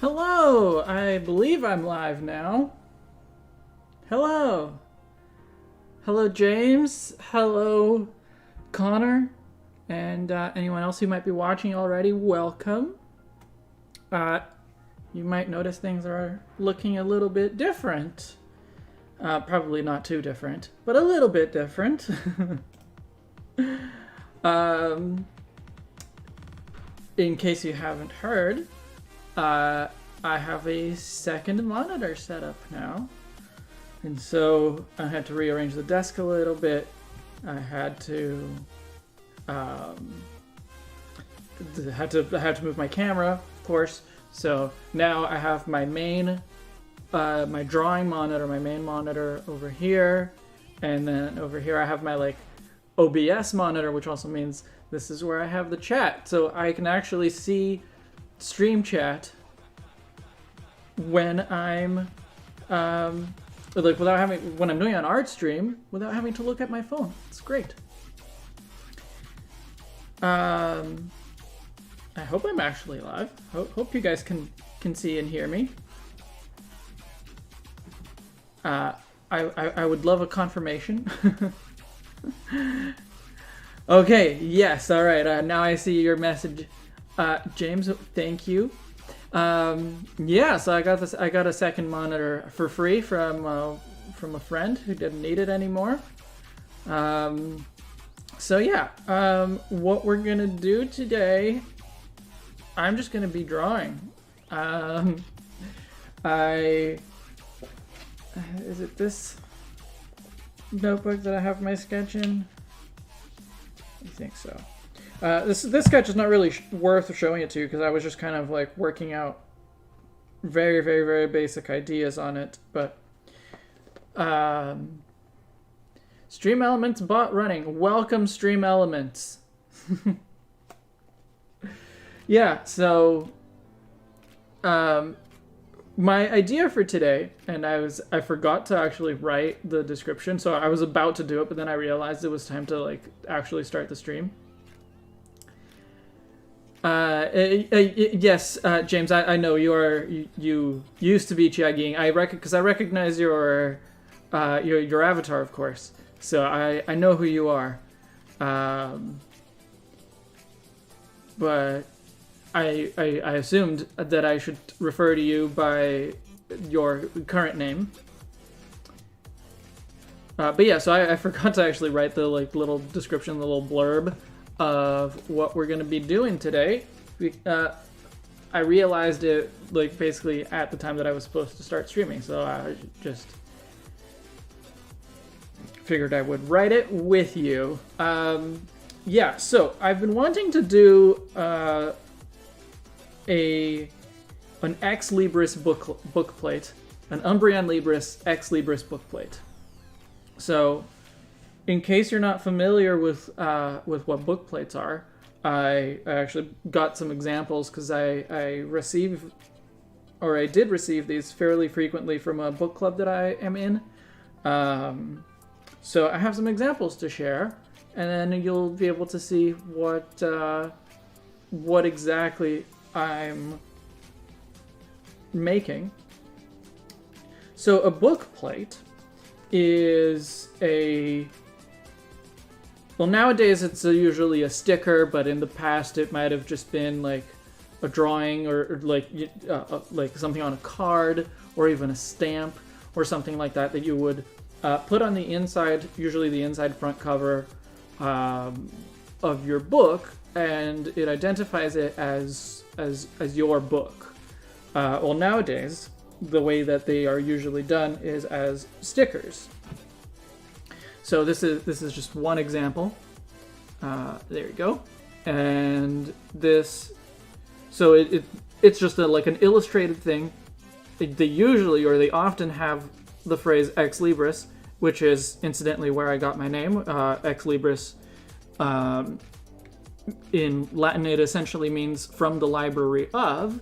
Hello! I believe I'm live now. Hello! Hello, James. Hello, Connor. And anyone else who might be watching already, welcome. You might notice things are looking a little bit different. Probably not too different, but a little bit different. In case you haven't heard, I have a second monitor set up now. And so I had to rearrange the desk a little bit. I had to move my camera, of course. So now I have my main, my drawing monitor, my main monitor over here. And then over here I have my like OBS monitor, which also means this is where I have the chat. So I can actually see stream chat when I'm like when I'm doing an art stream without having to look at my phone. It's great. I hope I'm actually live. Hope you guys can see and hear me. I would love a confirmation. Okay, yes, all right. Now I see your message, James. Thank you. Yeah, so I got a second monitor for free from a friend who didn't need it anymore. So yeah, what we're gonna do today, I'm just gonna be drawing. Is it this notebook that I have my sketch in? I think so. This sketch is not really worth showing it to you because I was just kind of like working out very, very, very basic ideas on it. But Stream Elements bot running. Welcome, Stream Elements. Yeah, so my idea for today, and I forgot to actually write the description, so I was about to do it, but then I realized it was time to like actually start the stream. Yes, James, I know you used to be Chiaging. Because I recognize your avatar, of course. So I know who you are. But I assumed that I should refer to you by your current name. But yeah, so I forgot to actually write the like little description, the little blurb of what we're going to be doing today. I realized it like basically at the time that I was supposed to start streaming, so I just figured I would write it with you. Yeah, so I've been wanting to do an ex-libris bookplate, an UmbreonLibris ex-libris bookplate. So, in case you're not familiar with what bookplates are, I actually got some examples because I did receive these fairly frequently from a book club that I am in. So I have some examples to share, and then you'll be able to see what exactly I'm making. So a bookplate is well, nowadays it's usually a sticker, but in the past it might have just been like a drawing or like something on a card or even a stamp or something like that you would put on the inside, usually the inside front cover of your book, and it identifies it as your book. Well, nowadays the way that they are usually done is as stickers. So this is just one example. There you go. And this, so it's just like an illustrated thing. They often have the phrase ex-libris, which is incidentally where I got my name. Ex-libris, in Latin, it essentially means from the library of.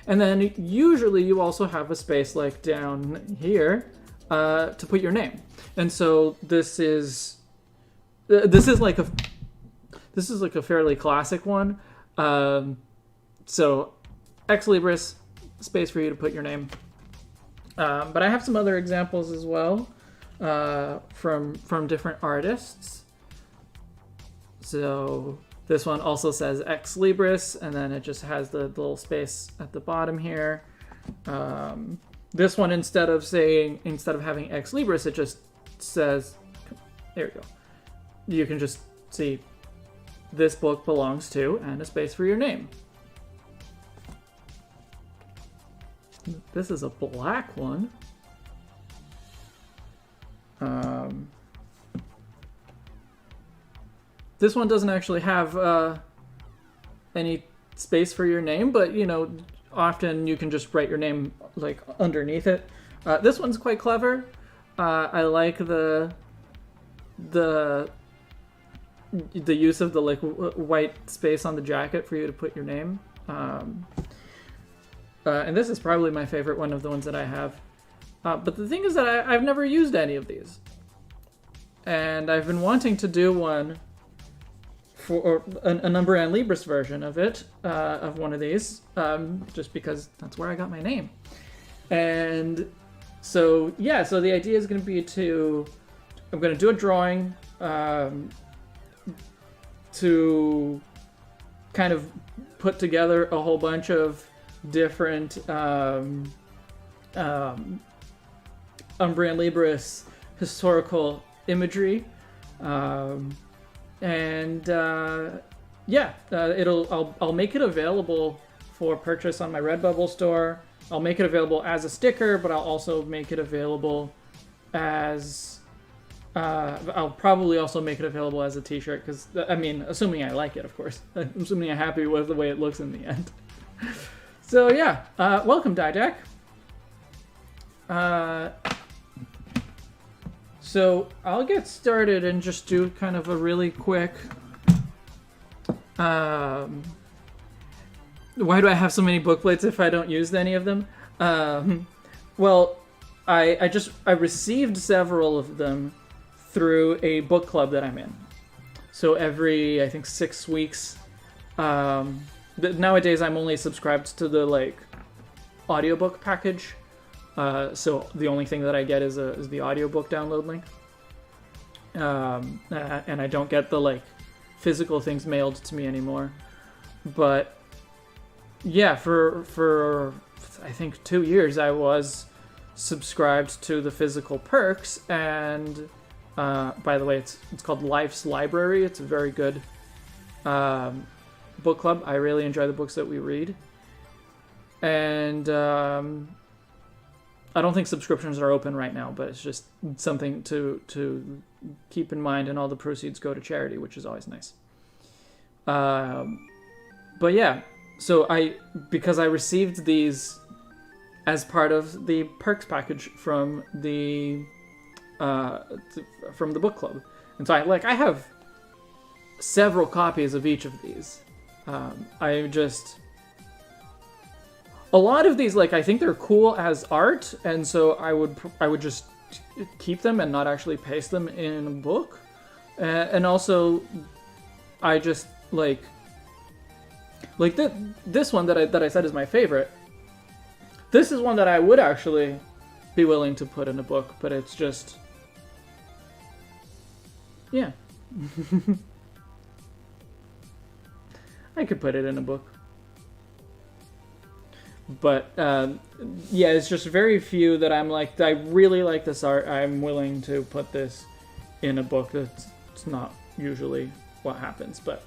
And then usually you also have a space like down here to put your name. And so this is like a fairly classic one. So ex-libris, space for you to put your name. But I have some other examples as well from different artists. So this one also says ex-libris, and then it just has the little space at the bottom here. This one, instead of having ex-libris, it just says, there you go. You can just see this book belongs to, and a space for your name. This is a black one. This one doesn't actually have any space for your name, but you know, often you can just write your name like underneath it. This one's quite clever. I like the use of the like white space on the jacket for you to put your name. And this is probably my favorite one of the ones that I have. But the thing is that I've never used any of these. And I've been wanting to do one for an UmbreonLibris version of it, of one of these, just because that's where I got my name. And so, yeah, so the idea is going to be I'm going to do a drawing to kind of put together a whole bunch of different UmbreonLibris historical imagery, I'll make it available for purchase on my Redbubble store. I'll make it available as a sticker, but I'll also make it available as I'll probably also make it available as a t-shirt, because I mean, assuming I like it, of course. Assuming I'm happy with the way it looks in the end. So yeah, welcome Didac. So I'll get started and just do kind of a really quick. Why do I have so many book plates if I don't use any of them? Well, I received several of them through a book club that I'm in. So every, I think, 6 weeks. Nowadays I'm only subscribed to the like audiobook package. So the only thing that I get is the audiobook download link. And I don't get the like physical things mailed to me anymore. But yeah, for I think 2 years I was subscribed to the physical perks, and by the way, it's called Life's Library. It's a very good book club. I really enjoy the books that we read. And I don't think subscriptions are open right now, but it's just something to keep in mind, and all the proceeds go to charity, which is always nice. But yeah, so because I received these as part of the perks package from the book club, and so I have several copies of each of these. A lot of these, like, I think they're cool as art, and so I would just keep them and not actually paste them in a book. And also, I just like this one that I said is my favorite. This is one that I would actually be willing to put in a book, but it's just, yeah. I could put it in a book. But yeah, it's just very few that I'm like, I really like this art, I'm willing to put this in a book. It's not usually what happens, but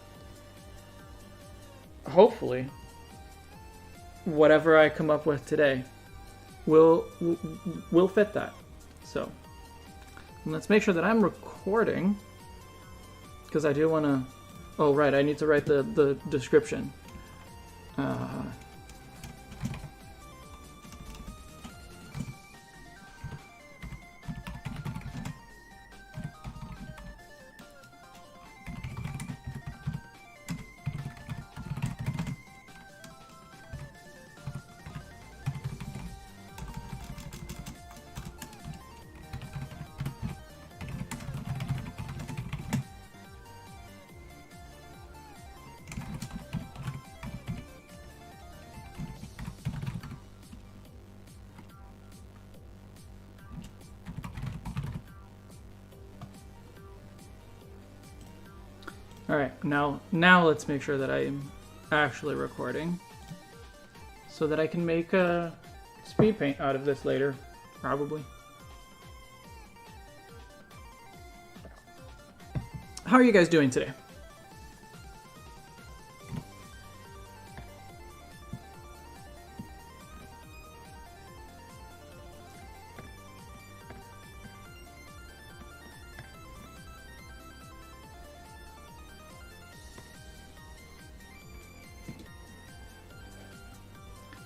hopefully whatever I come up with today will fit that. So let's make sure that I'm recording, because I do want to, oh right, I need to write the description. All right, now let's make sure that I am actually recording, so that I can make a speed paint out of this later, probably. How are you guys doing today?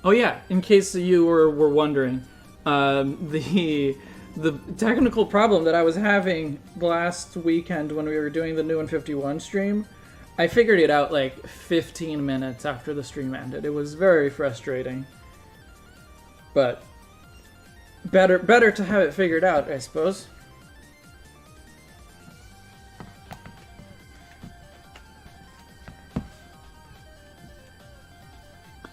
Oh yeah, in case you were wondering, the technical problem that I was having last weekend when we were doing the new 151 stream, I figured it out like 15 minutes after the stream ended. It was very frustrating, but better to have it figured out, I suppose.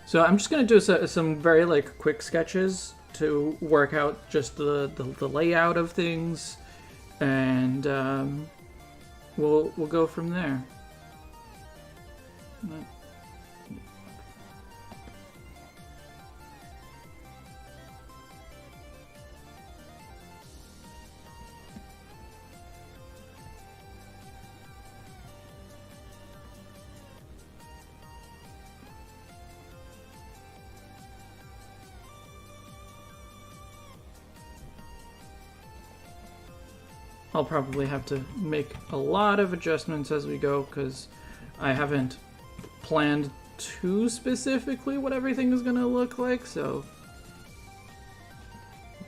So I'm just gonna do some very like quick sketches to work out just the layout of things, and we'll go from there. I'll probably have to make a lot of adjustments as we go, because I haven't planned too specifically what everything is going to look like. So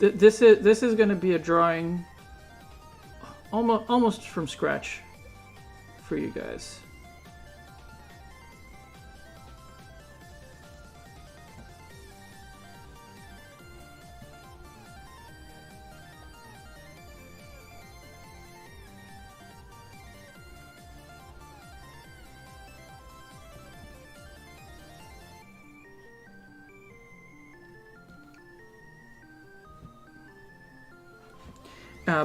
this is going to be a drawing almost from scratch for you guys.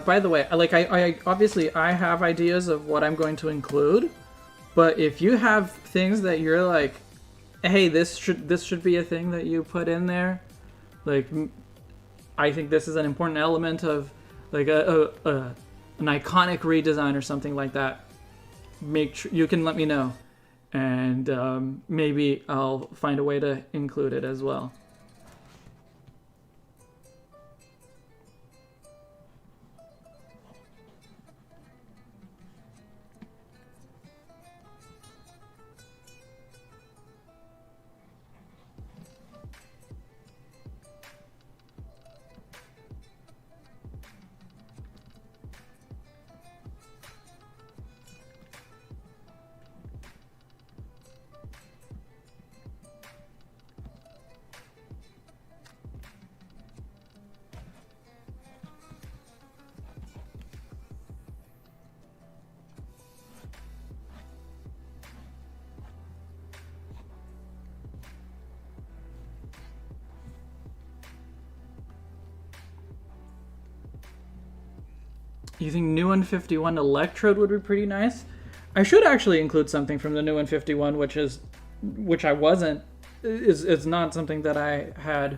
By the way, like I obviously I have ideas of what I'm going to include, but if you have things that you're like, hey, this should be a thing that you put in there, like I think this is an important element of like an iconic redesign or something like that, make sure you can let me know, and maybe I'll find a way to include it as well. You think new 151 Electrode would be pretty nice? I should actually include something from the new 151, which I wasn't. It's not something that I had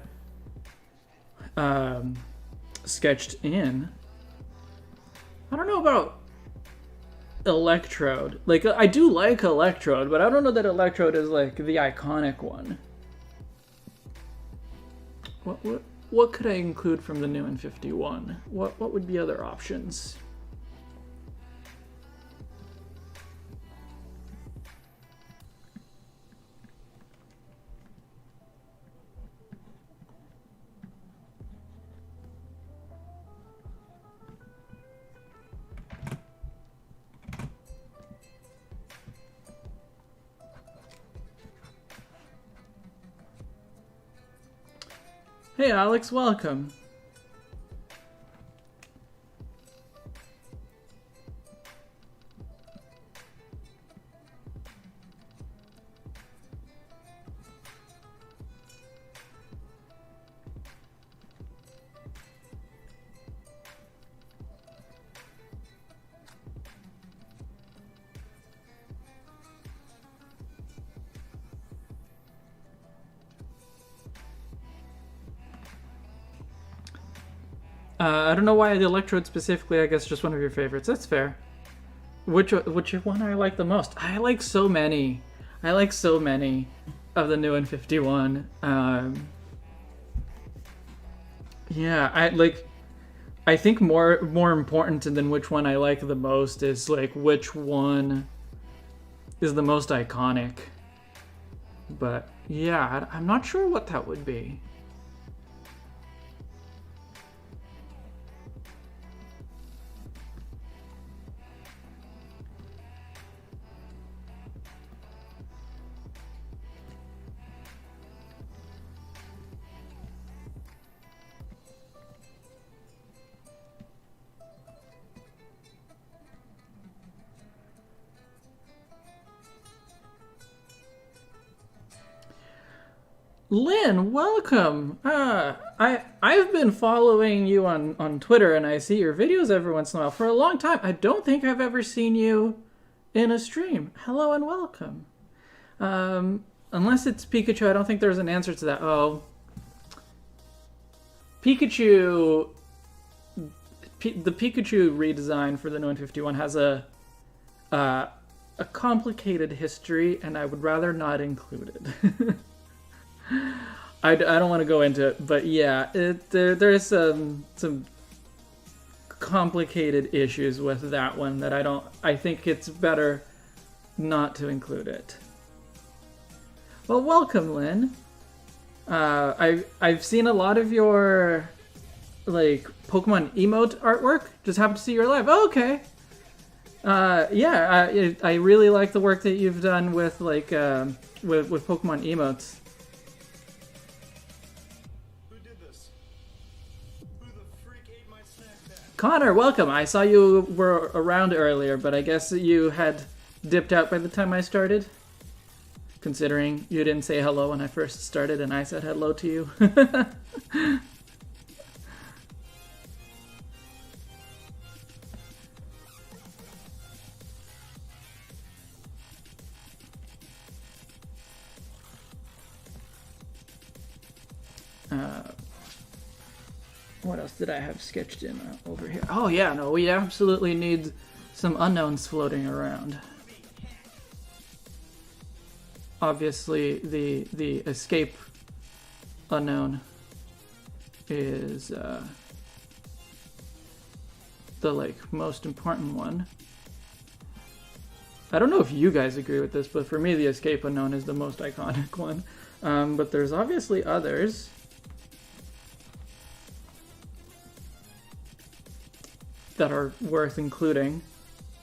sketched in. I don't know about Electrode. Like, I do like Electrode, but I don't know that Electrode is like the iconic one. What could I include from the new 151? What would be other options? Hey Alex, welcome. I don't know why the Electrode specifically. I guess just one of your favorites. That's fair. Which one I like the most? I like so many. I like so many of the new N51. Yeah, I think more important than which one I like the most is like which one is the most iconic. But yeah, I'm not sure what that would be. Lynn, welcome. I've been following you on Twitter, and I see your videos every once in a while for a long time. I don't think I've ever seen you in a stream. Hello and welcome. Unless it's Pikachu, I don't think there's an answer to that. Oh, Pikachu. The Pikachu redesign for the new N51 has a complicated history, and I would rather not include it. I don't want to go into it, but yeah, there's some complicated issues with that one that I think it's better not to include it. Well, welcome, Lynn. I've seen a lot of your like Pokemon emote artwork. Just happened to see your live. Oh, okay. Yeah, I really like the work that you've done with like with Pokemon emotes. Connor, welcome. I saw you were around earlier, but I guess you had dipped out by the time I started. Considering you didn't say hello when I first started and I said hello to you. What else did I have sketched in over here? Oh yeah, no, we absolutely need some unknowns floating around. Obviously, the escape unknown is the like most important one. I don't know if you guys agree with this, but for me, the escape unknown is the most iconic one. But there's obviously others. That are worth including.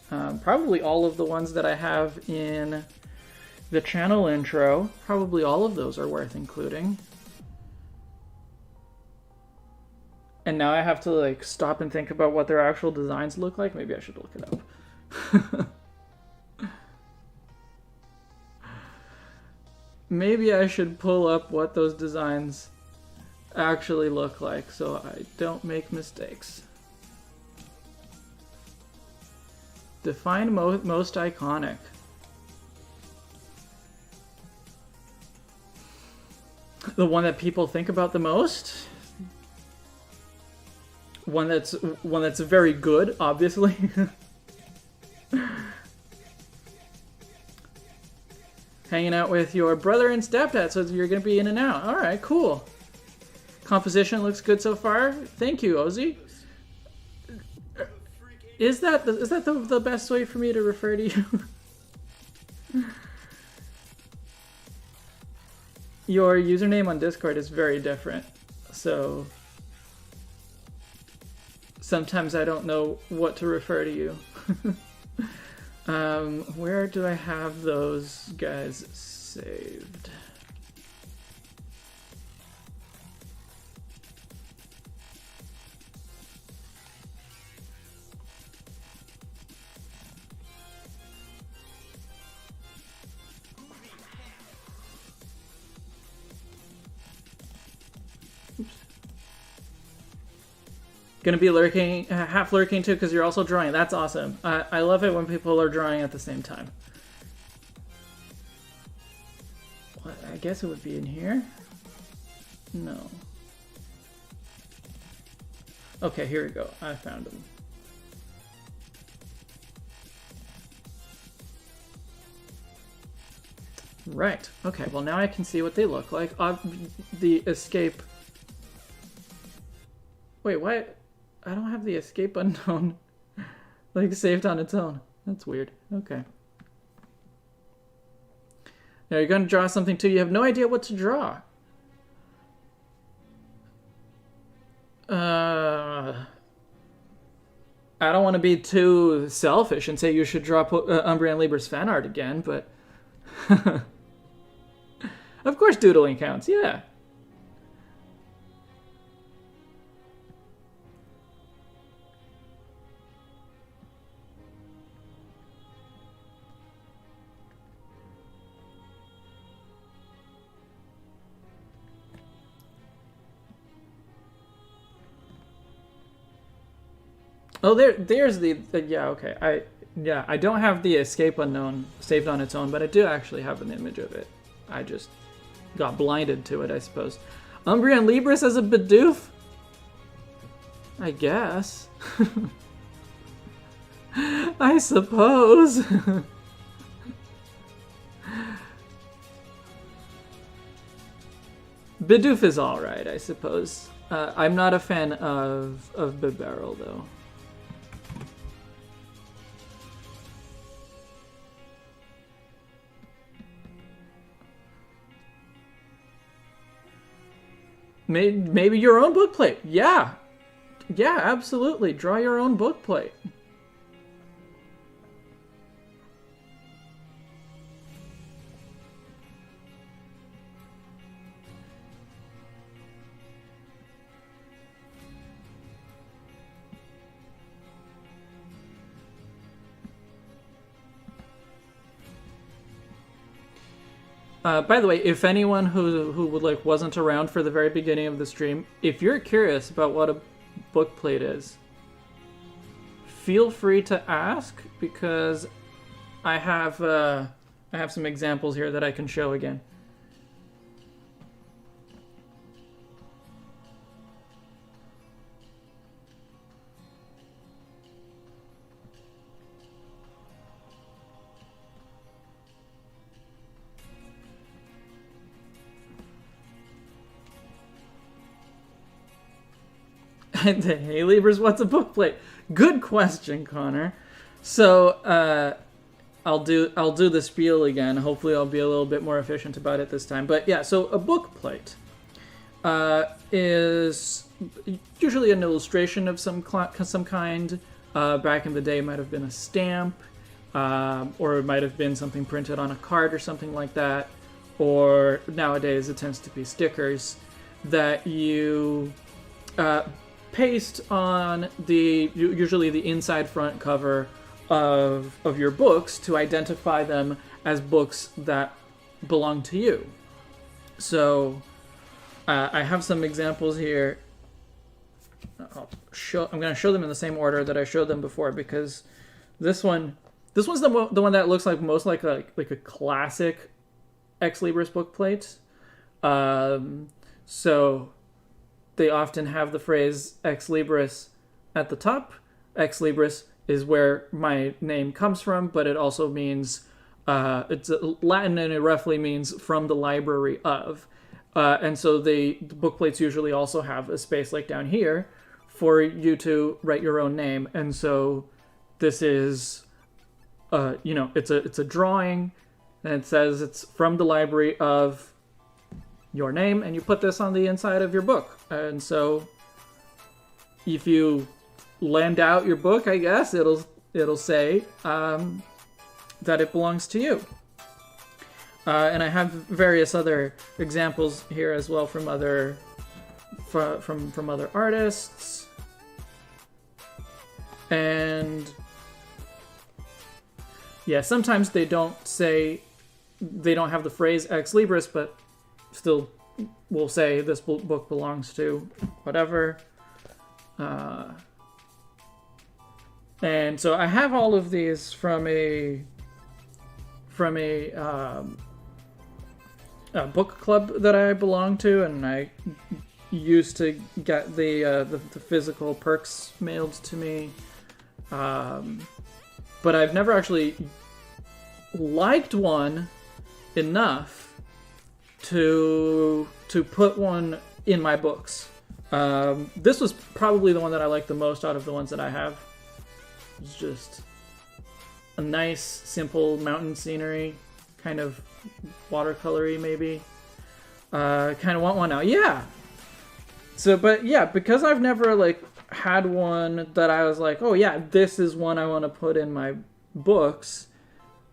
Probably all of the ones that I have in the channel intro, probably all of those are worth including. And now I have to like stop and think about what their actual designs look like. Maybe I should look it up. Maybe I should pull up what those designs actually look like so I don't make mistakes. Define most iconic. The one that people think about the most. One that's very good, obviously. Hanging out with your brother and stepdad, so you're gonna be in and out. All right, cool. Composition looks good so far. Thank you, Ozzy. Is that the best way for me to refer to you? Your username on Discord is very different, so sometimes I don't know what to refer to you. Where do I have those guys saved? Gonna be lurking, half lurking too, because you're also drawing. That's awesome. I love it when people are drawing at the same time. What, I guess it would be in here? No. Okay, here we go. I found them. Right. Okay, well now I can see what they look like. The escape... Wait, why? I don't have the escape unknown like saved on its own. That's weird. Okay. Now you're going to draw something too. You have no idea what to draw. I don't want to be too selfish and say you should draw UmbreonLibris fan art again, but of course doodling counts, yeah. Oh, there's the yeah, okay. I don't have the escape unknown saved on its own, but I do actually have an image of it. I just got blinded to it, I suppose. UmbreonLibris as a Bidoof? I guess. I suppose. Bidoof is alright, I suppose. I'm not a fan of Bibarrel, though. Maybe your own bookplate. Yeah. Yeah, absolutely. Draw your own bookplate. By the way, if anyone who would wasn't around for the very beginning of the stream, if you're curious about what a bookplate is, feel free to ask, because I have some examples here that I can show again. Hey Libris, what's a bookplate? Good question, Connor. So I'll do the spiel again. Hopefully I'll be a little bit more efficient about it this time. But yeah, so a bookplate is usually an illustration of some kind. Back in the day, it might have been a stamp, or it might have been something printed on a card or something like that. Or nowadays, it tends to be stickers that you paste on usually the inside front cover of your books to identify them as books that belong to you. So I have some examples here. I'm going to show them in the same order that I showed them before, because this one's the one that looks like most like a classic ex-libris bookplate. So they often have the phrase ex-libris at the top. Ex-libris is where my name comes from, but it also means, it's Latin, and it roughly means from the library of. And so the bookplates usually also have a space like down here for you to write your own name. And so this is, it's a drawing, and it says it's from the library of your name, and you put this on the inside of your book. And so if you lend out your book, I guess it'll say that it belongs to you. And I have various other examples here as well from other artists. And yeah, sometimes they don't have the phrase ex-libris, but still will say this book belongs to whatever. And so I have all of these from a book club that I belong to, and I used to get the physical perks mailed to me, but I've never actually liked one enough to put one in my books. This was probably the one that I liked the most out of the ones that I have. It's just a nice, simple mountain scenery, kind of watercolory maybe. Kind of want one now. Yeah. So, but yeah, because I've never like had one that I was like, oh yeah, this is one I want to put in my books,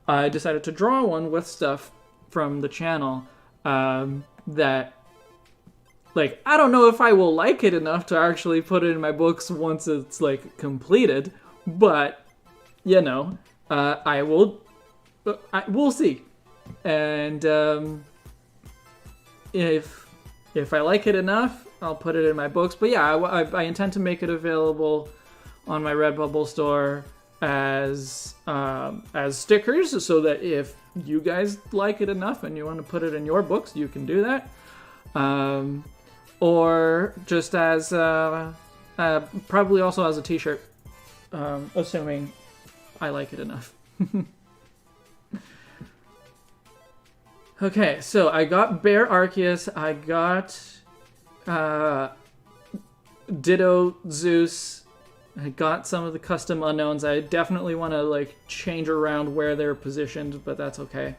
I decided to draw one with stuff from the channel that, like, I don't know if I will like it enough to actually put it in my books once it's like completed, but you know, we'll see. And if I like it enough, I'll put it in my books. But yeah, I intend to make it available on my Redbubble store as stickers, so that if you guys like it enough and you want to put it in your books, you can do that. Or just as probably also as a t-shirt, assuming I like it enough. Okay, so I got Bear Arceus, I got Ditto Zeus, I got some of the custom unknowns. I definitely want to like change around where they're positioned, but that's okay.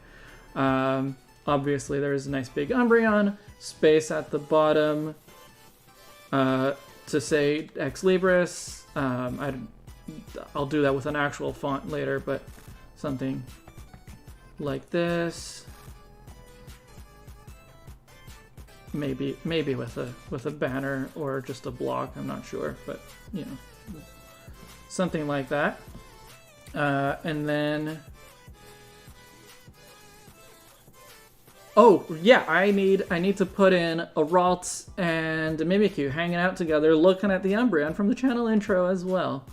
Obviously there's a nice big Umbreon, space at the bottom to say ex-libris. I'll do that with an actual font later, but something like this. Maybe with a banner or just a block, I'm not sure, but you know, something like that. And then, oh yeah, I need to put in a Ralts and a Mimikyu hanging out together, looking at the Umbreon from the channel intro as well.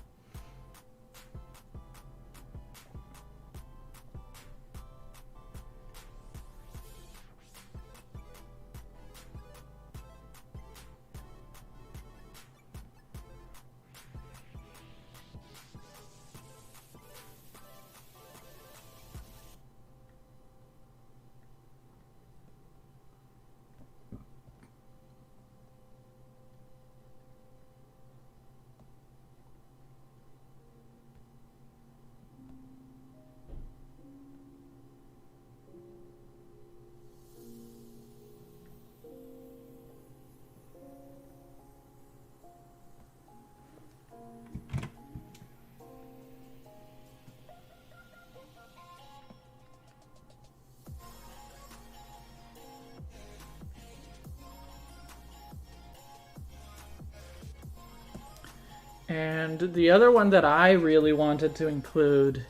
And the other one that I really wanted to include,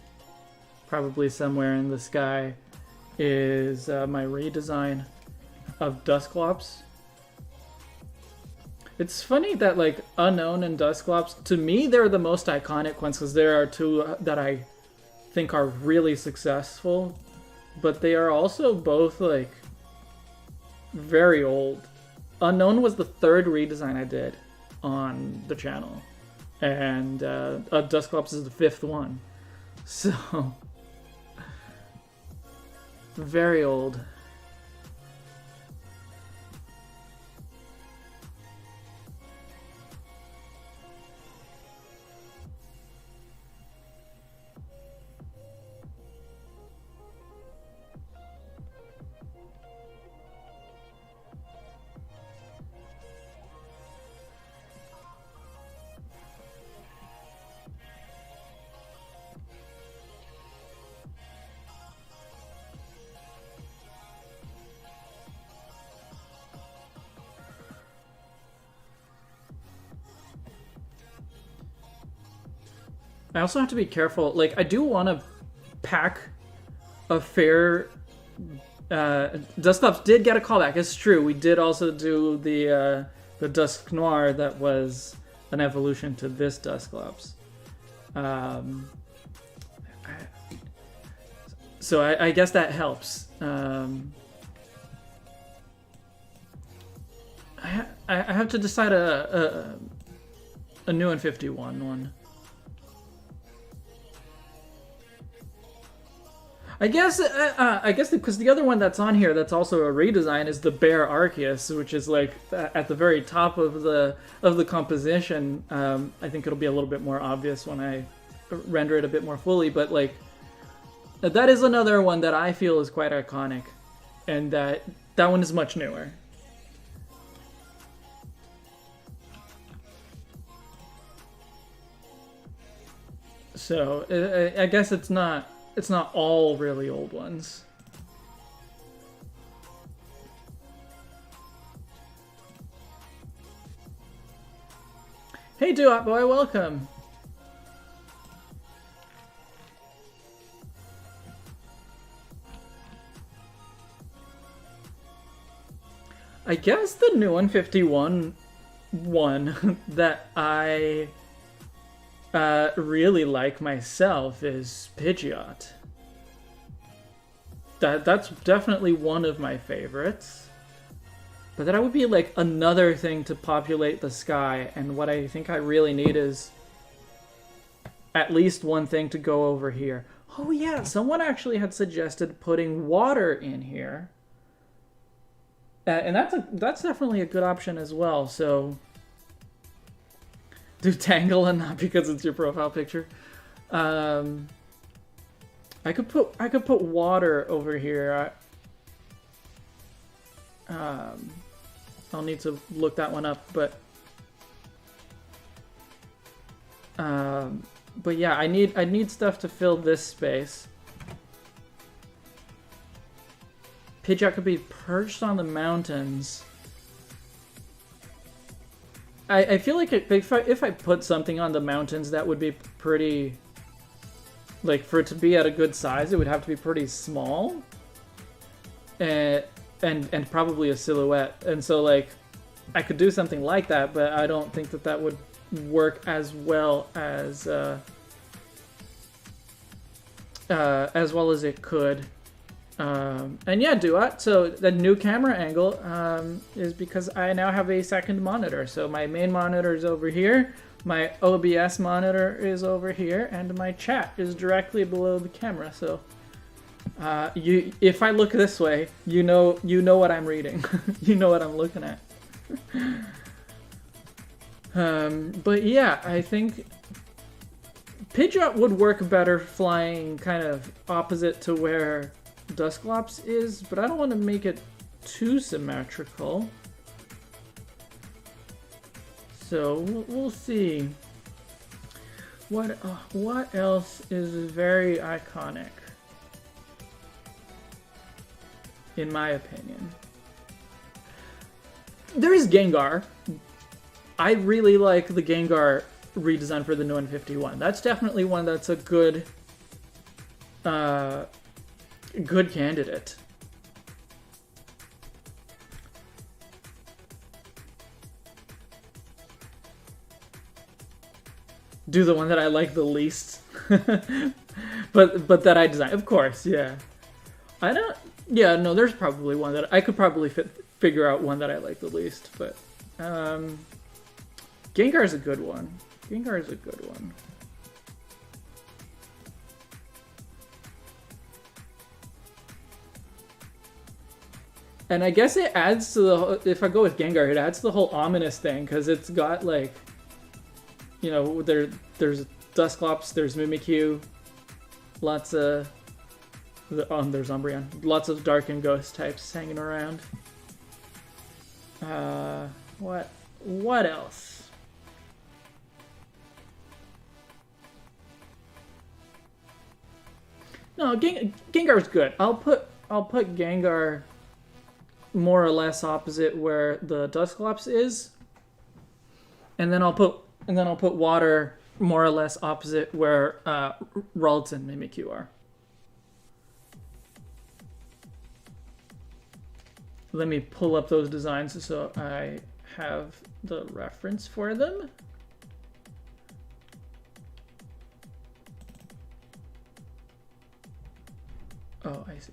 probably somewhere in the sky, is my redesign of Dusclops. It's funny that like Unknown and Dusclops, to me, they're the most iconic ones because there are two that I think are really successful, but they are also both like very old. Unknown was the third redesign I did on the channel, and Dusclops is the fifth one, so very old. I also have to be careful. Like, I do want to pack a fair... Dusclops did get a callback. It's true. We did also do the Dusk Noir that was an evolution to this Dusclops. So I guess that helps. I have to decide a new and 51 one. I guess because the other one that's on here that's also a redesign is the Bear Arceus, which is like at the very top of the composition. I think it'll be a little bit more obvious when I render it a bit more fully, but like that is another one that I feel is quite iconic, and that one is much newer. So I guess it's not all really old ones. Hey, Do-Up Boy, welcome. I guess the new 151 one that I really like myself is Pidgeot. That's definitely one of my favorites. But that would be like another thing to populate the sky, and what I think I really need is at least one thing to go over here. Oh yeah, someone actually had suggested putting water in here. And that's definitely a good option as well, so do Tangle and not because it's your profile picture. I could put water over here. I'll need to look that one up, but yeah, I need stuff to fill this space. Pidgeot could be perched on the mountains. I feel like if I put something on the mountains, that would be pretty... Like, for it to be at a good size, it would have to be pretty small. And probably a silhouette. And so, like, I could do something like that, but I don't think that would work as well as it could. And yeah, Duat, so the new camera angle is because I now have a second monitor. So my main monitor is over here, my OBS monitor is over here, and my chat is directly below the camera. So if I look this way, you know what I'm reading. You know what I'm looking at. But yeah, I think Pidgeot would work better flying kind of opposite to where Dusclops is, but I don't want to make it too symmetrical. So we'll see. What else is very iconic, in my opinion? There is Gengar. I really like the Gengar redesign for the new 151. That's definitely one that's a good candidate. Do the one that I like the least. but that I designed, of course, yeah. There's probably one that I could probably figure out one that I like the least, but Gengar is a good one. Gengar is a good one. And I guess it adds to the... If I go with Gengar, it adds to the whole ominous thing, because it's got, like... You know, there's Dusclops, there's Mimikyu, lots of... there's Umbreon. Lots of Dark and Ghost types hanging around. What else? No, Gengar's good. I'll put Gengar more or less opposite where the Dusclops is, and then I'll put water more or less opposite where Ralts and Mimikyu are. Let me pull up those designs so I have the reference for them. Oh, I see.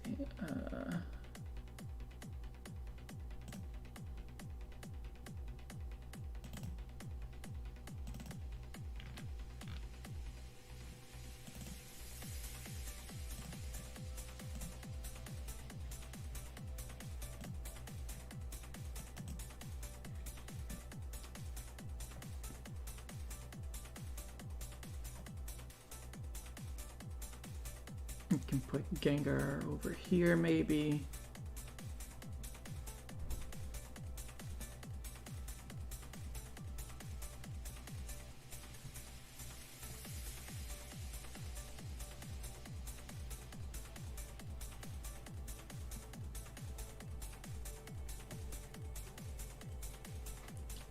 You can put Gengar over here, maybe.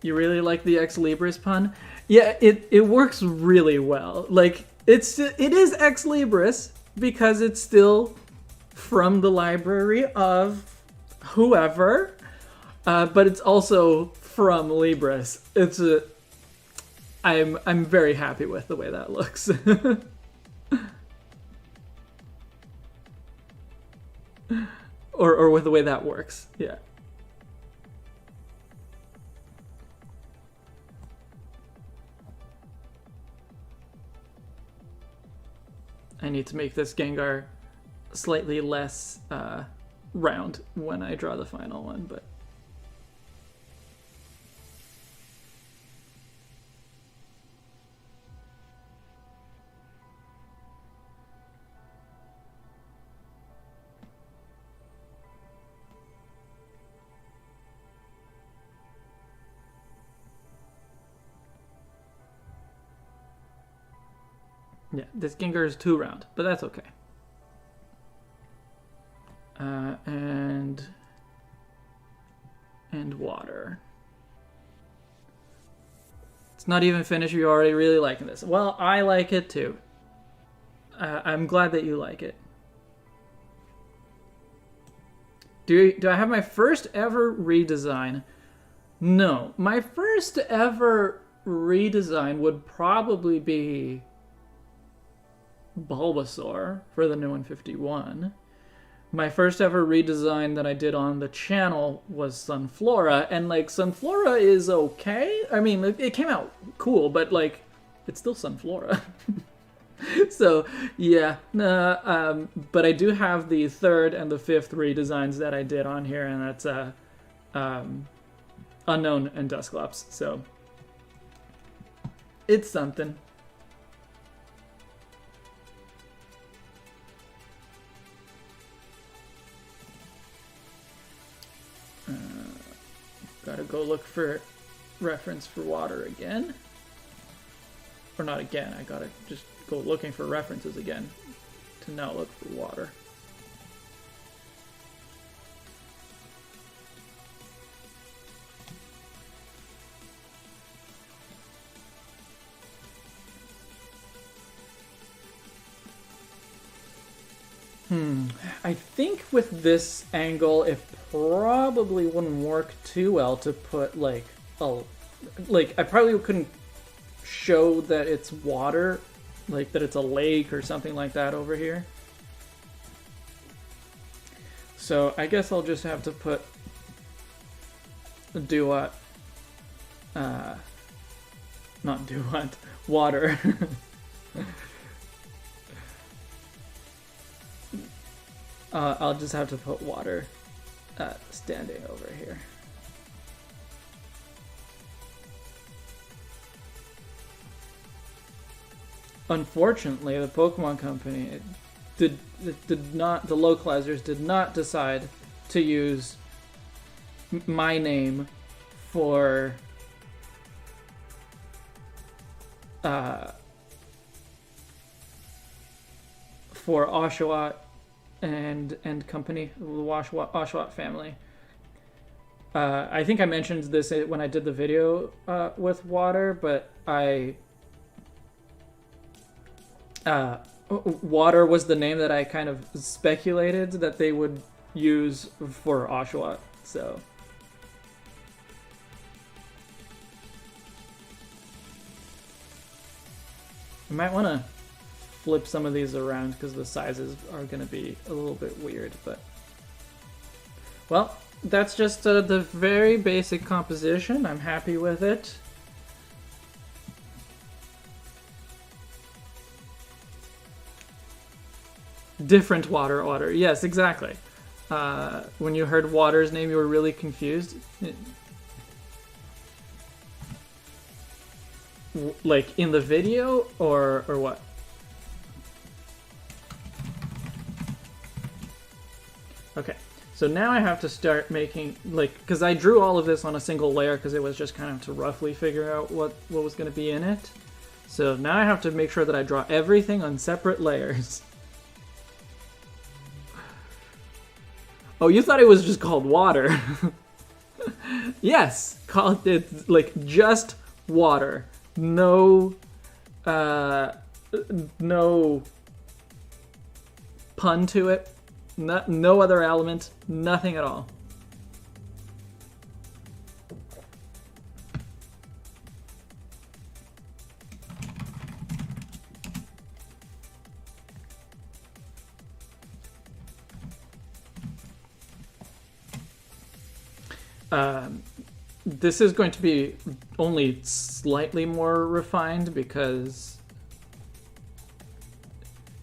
You really like the ex-libris pun? Yeah, it works really well. Like, it is ex-libris because it's still from the library of whoever, but it's also from Libris. I'm very happy with the way that looks. or with the way that works. Yeah. I need to make this Gengar slightly less round when I draw the final one, but yeah, this Gengar is too round, but that's okay. And water. It's not even finished. You're already really liking this. Well, I like it too. I'm glad that you like it. Do I have my first ever redesign? No. My first ever redesign would probably be Bulbasaur for the new 151. My first ever redesign that I did on the channel was Sunflora, and like Sunflora is okay. I mean, it came out cool, but like it's still Sunflora. So yeah, but I do have the third and the fifth redesigns that I did on here, and that's Unknown and Dusclops. So it's something. Gotta go look for reference for water again. Or not again, I gotta just go looking for references again to now look for water. I think with this angle, it probably wouldn't work too well to put like I probably couldn't show that it's water, like that it's a lake or something like that over here. So I guess I'll just have to put water. I'll just have to put water standing over here. Unfortunately, the Pokemon Company the localizers did not decide to use my name for Oshawott and company, the Oshawott family. I think I mentioned this when I did the video with water, but water was the name that I kind of speculated that they would use for Oshawott, so. I might want to flip some of these around because the sizes are going to be a little bit weird, but well, that's just the very basic composition. I'm happy with it. Different water order. Yes, exactly. When you heard Water's name, you were really confused. Like in the video or what? Okay, so now I have to start making, like, because I drew all of this on a single layer because it was just kind of to roughly figure out what was going to be in it. So now I have to make sure that I draw everything on separate layers. Oh, you thought it was just called water. Yes, call it like just water. No, no pun to it. No other element. Nothing at all. This is going to be only slightly more refined because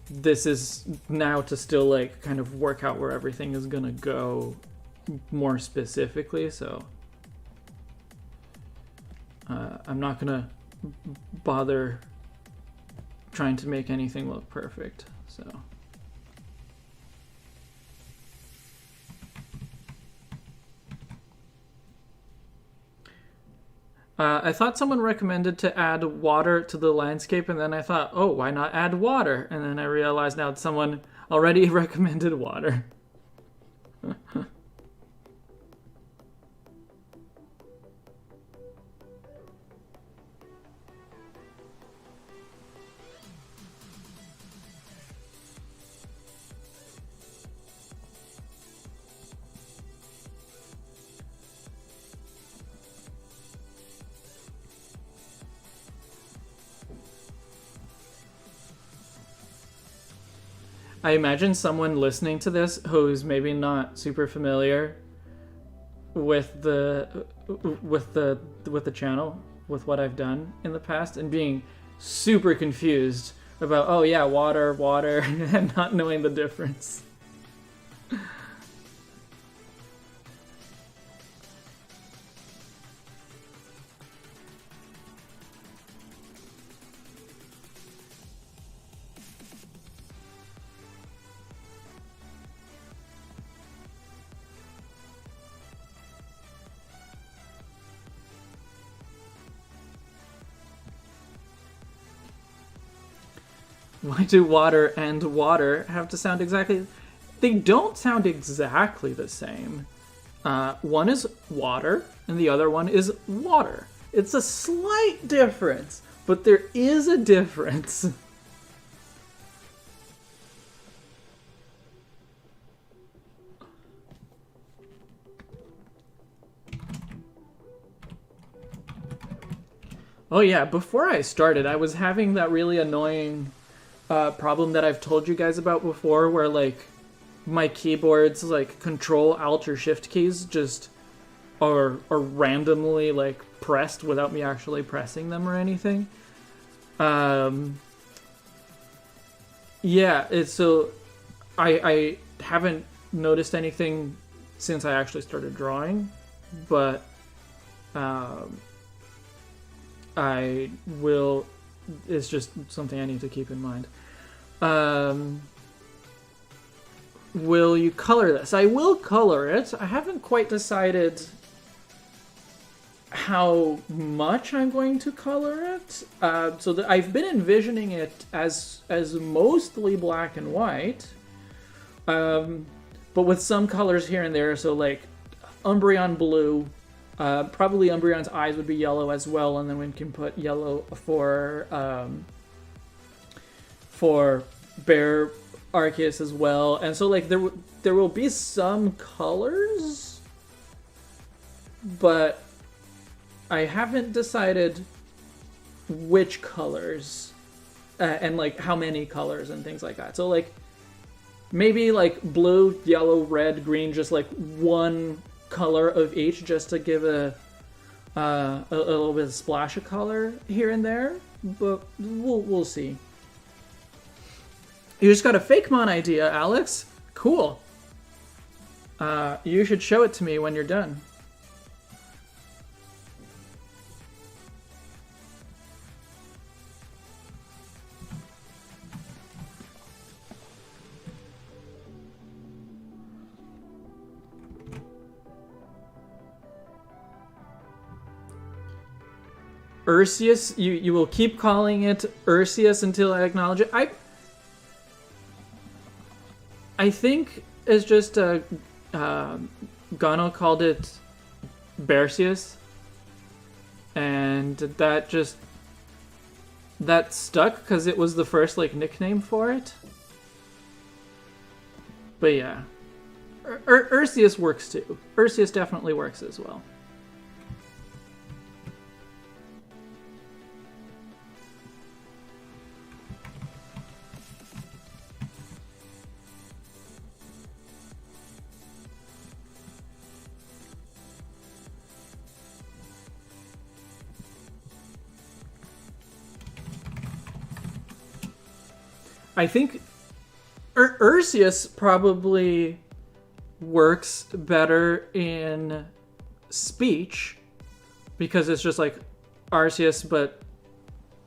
this is now to still like kind of work out where everything is gonna go more specifically. So I'm not gonna bother trying to make anything look perfect. So. I thought someone recommended to add water to the landscape, and then I thought, oh, why not add water? And then I realized now that someone already recommended water. I imagine someone listening to this who's maybe not super familiar with the channel, with what I've done in the past, and being super confused about, oh yeah, water, and not knowing the difference. Why do water and water have to sound exactly... They don't sound exactly the same. One is water, and the other one is water. It's a slight difference, but there is a difference. Oh yeah, before I started, I was having that really annoying problem that I've told you guys about before, where like my keyboard's like Control, Alt, or Shift keys just are randomly like pressed without me actually pressing them or anything. Yeah, it's so I haven't noticed anything since I actually started drawing, but I will. It's just something I need to keep in mind. Will you color this? I will color it. I haven't quite decided how much I'm going to color it. So I've been envisioning it as mostly black and white, but with some colors here and there. So like Umbreon blue. Probably Umbreon's eyes would be yellow as well, and then we can put yellow for Bear Arceus as well. And so like there will be some colors, but I haven't decided which colors and like how many colors and things like that. So like maybe like blue, yellow, red, green, just like one color of each, just to give a little bit of splash of color here and there, but we'll see. You just got a Fakemon idea, Alex. Cool. You should show it to me when you're done. Ursius, you will keep calling it Ursius until I acknowledge it. I think it's just Gano called it Bersius, and that stuck because it was the first like nickname for it. But yeah, Ursius works too. Ursius definitely works as well. I think Ursius probably works better in speech because it's just like Arceus, but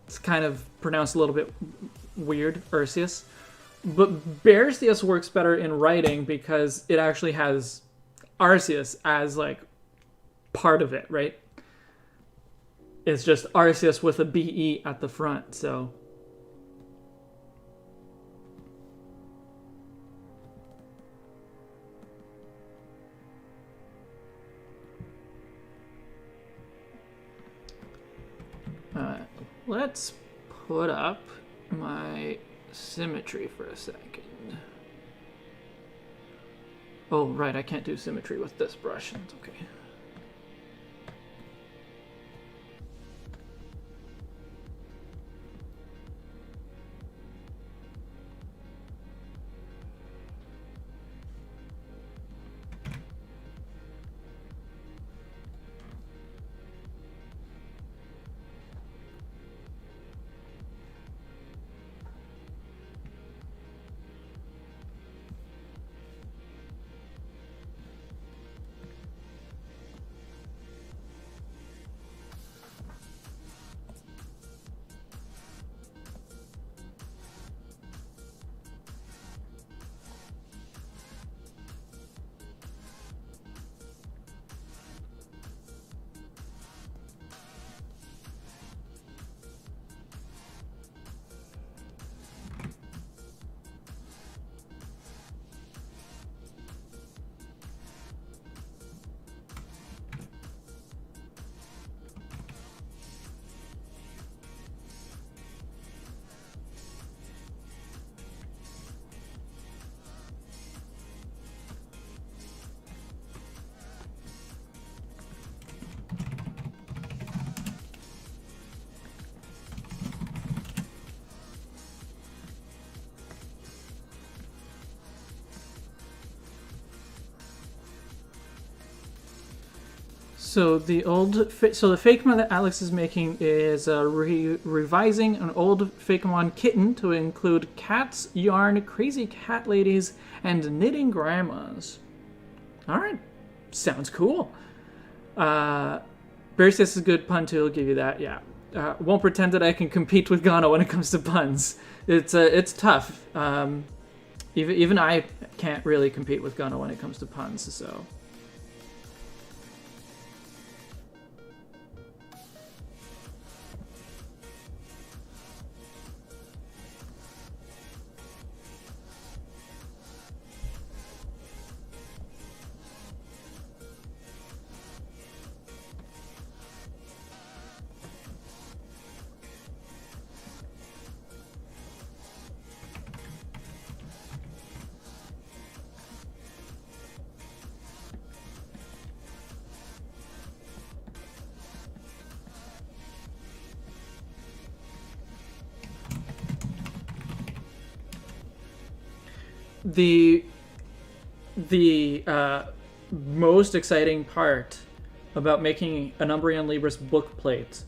it's kind of pronounced a little bit weird, Ursius. But Bersius works better in writing because it actually has Arceus as like part of it, right? It's just Arceus with a BE at the front, so... Let's put up my symmetry for a second. Oh, right, I can't do symmetry with this brush. It's okay. So the Fakemon that Alex is making is revising an old Fakemon kitten to include cats, yarn, crazy cat ladies, and knitting grandmas. All right, sounds cool. Bersius is a good pun too. I'll give you that. Yeah, won't pretend that I can compete with Gano when it comes to puns. It's tough. Even I can't really compete with Gano when it comes to puns. So. The most exciting part about making an UmbreonLibris bookplate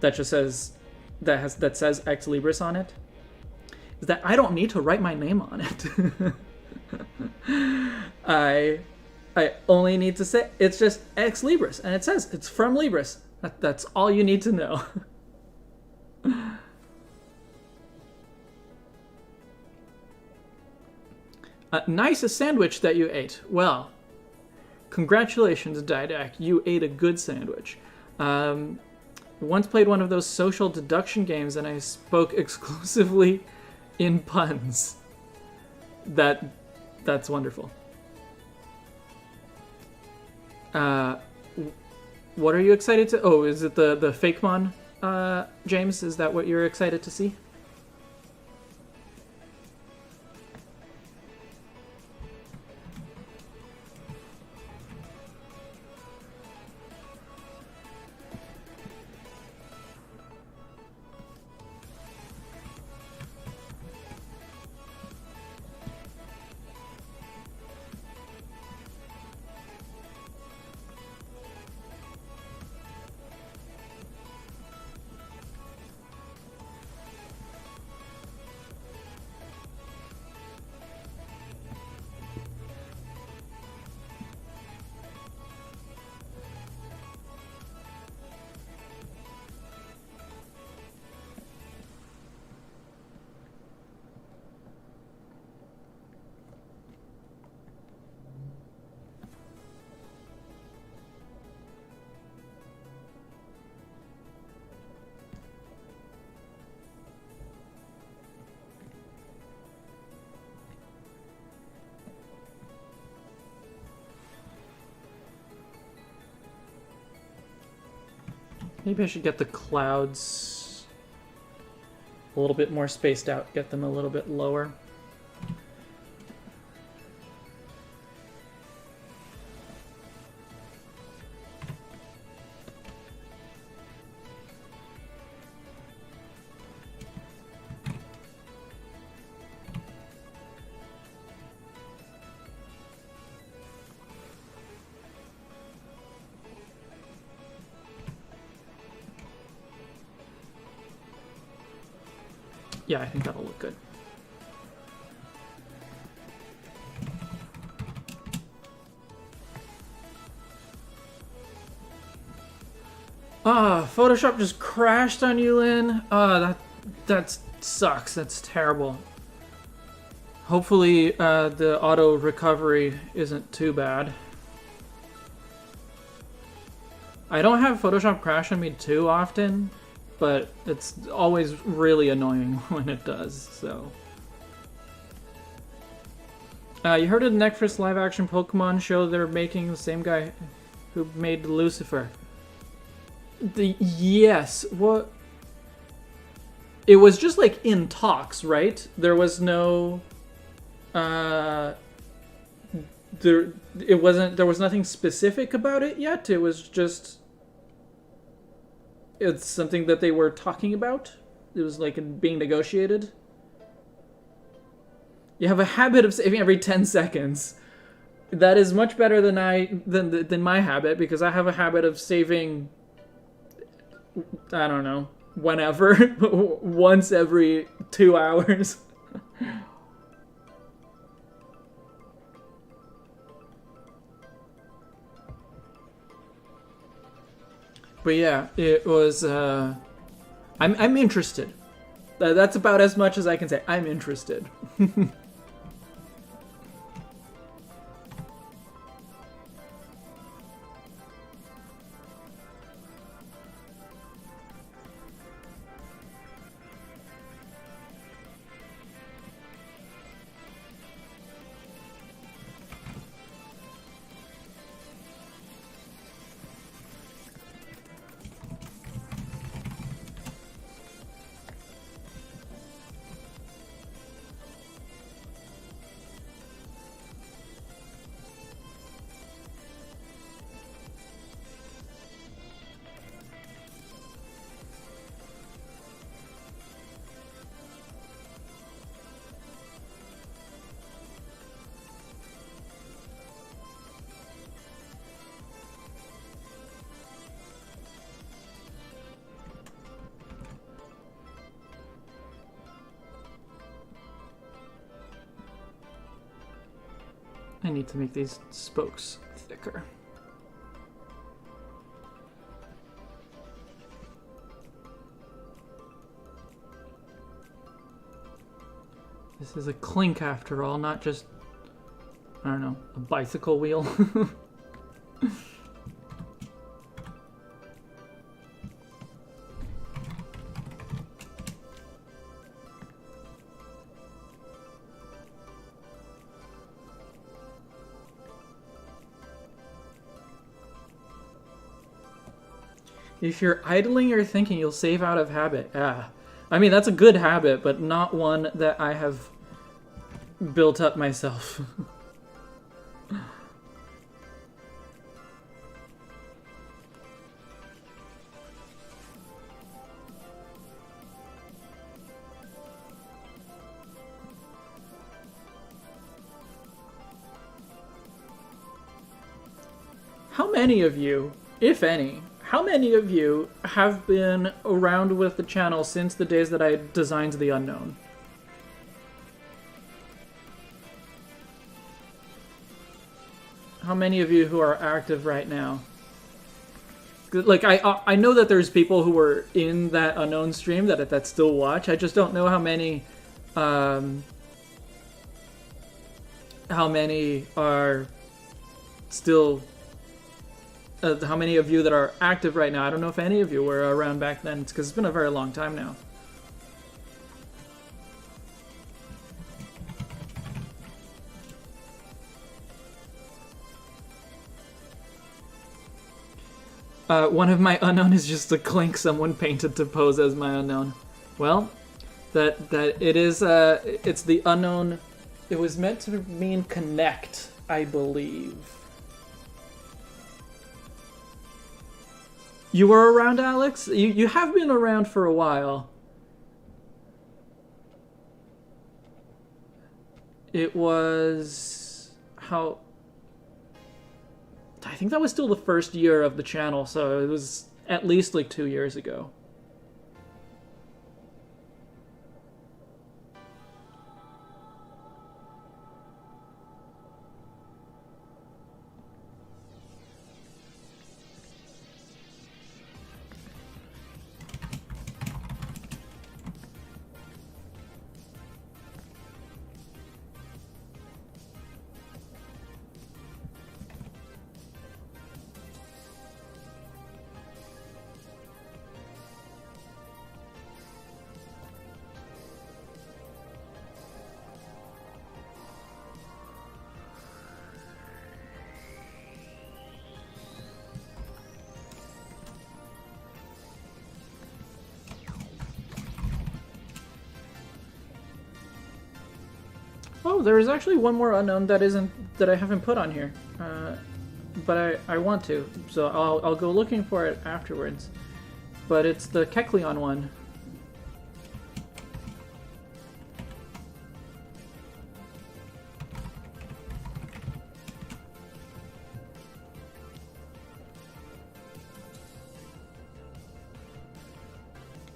that just says that says ex-libris on it is that I don't need to write my name on it. I only need to say it's just ex-libris, and it says it's from Libris. That's all you need to know. Nice sandwich that you ate. Well, congratulations, Didac. You ate a good sandwich. once played one of those social deduction games and I spoke exclusively in puns. That's wonderful. What are you excited to... Oh, is it the Fakemon, James? Is that what you're excited to see? Maybe I should get the clouds a little bit more spaced out, get them a little bit lower. Yeah, I think that'll look good. Ah, Photoshop just crashed on you, Lynn. That sucks. That's terrible. Hopefully, the auto recovery isn't too bad. I don't have Photoshop crash on me too often, but it's always really annoying when it does, so. You heard of the Netflix live-action Pokemon show they're making, the same guy who made Lucifer. Yes, what? It was just like in talks, right? There was no... there was nothing specific about it yet. It was just... It's something that they were talking about. It was like being negotiated. You have a habit of saving every 10 seconds. That is much better than my habit, because I have a habit of saving, I don't know, whenever, once every 2 hours. But yeah, it was, I'm interested. That's about as much as I can say. I'm interested. I need to make these spokes thicker. This is a clink after all, not just, I don't know, a bicycle wheel. If you're idling or thinking, you'll save out of habit. Ah. I mean, that's a good habit, but not one that I have built up myself. How many of you, if any, how many of you have been around with the channel since the days that I designed the Unknown? How many of you who are active right now? Like, I know that there's people who were in that Unknown stream that still watch. I just don't know how many are still... how many of you that are active right now? I don't know if any of you were around back then. It's because it's been a very long time now. One of my Unknown is just a Clink someone painted to pose as my Unknown. Well, that it is it's the Unknown. It was meant to mean connect, I believe. You were around, Alex? You have been around for a while. It was... how... I think that was still the first year of the channel, so it was at least like 2 years ago. Oh, there is actually one more Unknown that I haven't put on here, but I want to, so I'll go looking for it afterwards. But it's the Kecleon one.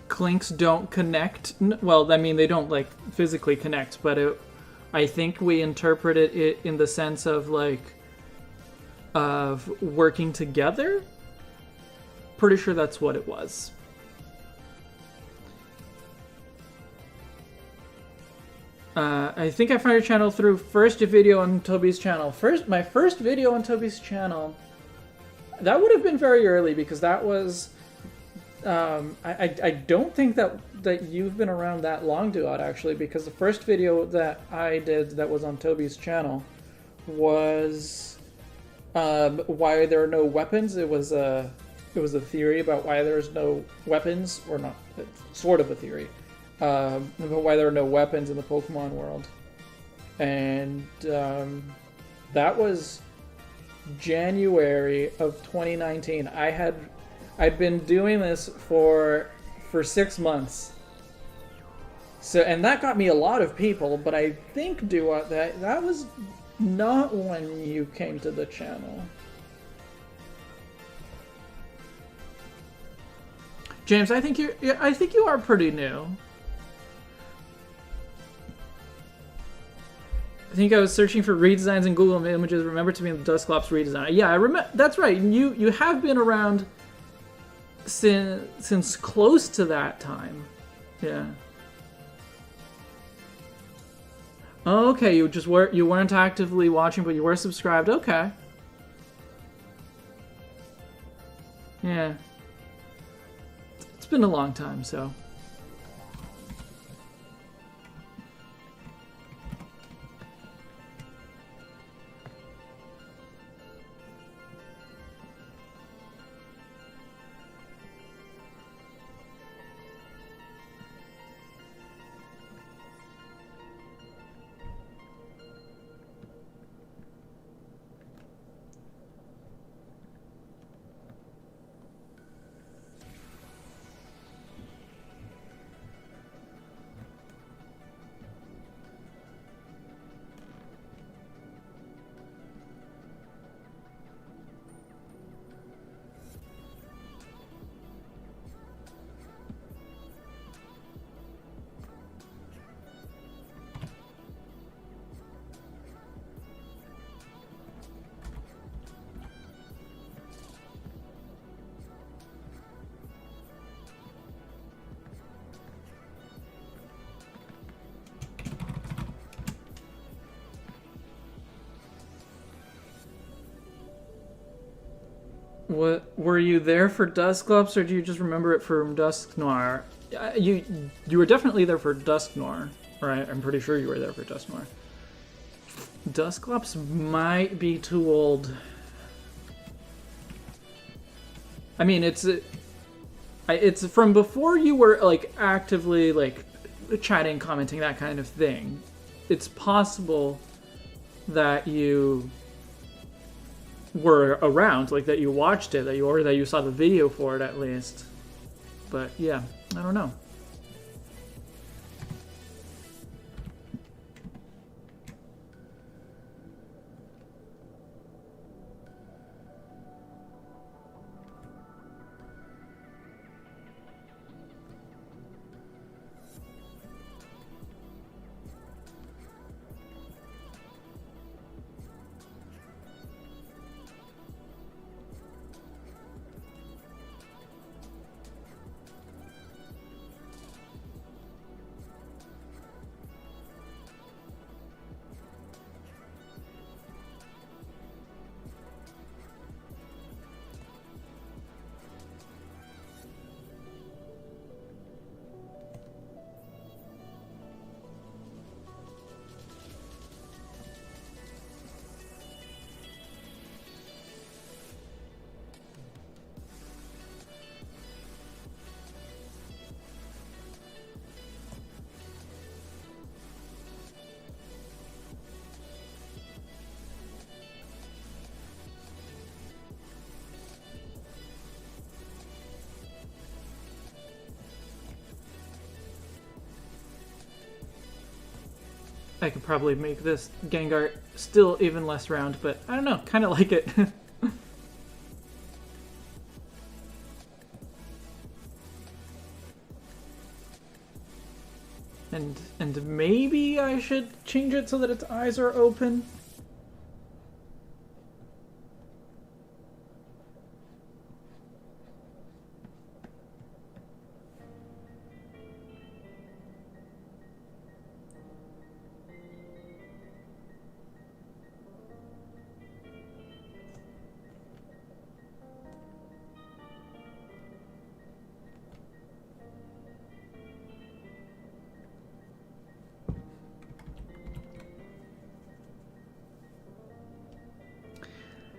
Clinks don't connect. Well, I mean, they don't like physically connect, but I think we interpreted it in the sense of like of working together. Pretty sure that's what it was. I think I found your channel through first video on Toby's channel. My first video on Toby's channel, that would have been very early because that was I don't think that you've been around that long, Duot, actually, because the first video that I did that was on Toby's channel was why there are no weapons. It was a theory about why there's no weapons, or not, sort of a theory, about why there are no weapons in the Pokemon world. And that was January of 2019. I'd been doing this for 6 months. So, and that got me a lot of people, but I think, Duat, that was not when you came to the channel. James, I think you are pretty new. I think I was searching for redesigns in Google Images. Remember to be in the Dusclops redesign. Yeah, I remember. That's right. You have been around since close to that time. Yeah. Okay, you weren't actively watching, but you were subscribed. Okay. Yeah. It's been a long time, so. What were you there for Dusclops, or do you just remember it from Dusk Noir? You were definitely there for Dusk Noir, right? I'm pretty sure you were there for Dusk Noir. Dusclops might be too old. I mean, it's from before you were like actively like chatting, commenting, that kind of thing. It's possible that you were around, like that you watched it, that you saw the video for it at least. But yeah, I don't know. I could probably make this Gengar still even less round, but I don't know, kind of like it. and maybe I should change it so that its eyes are open.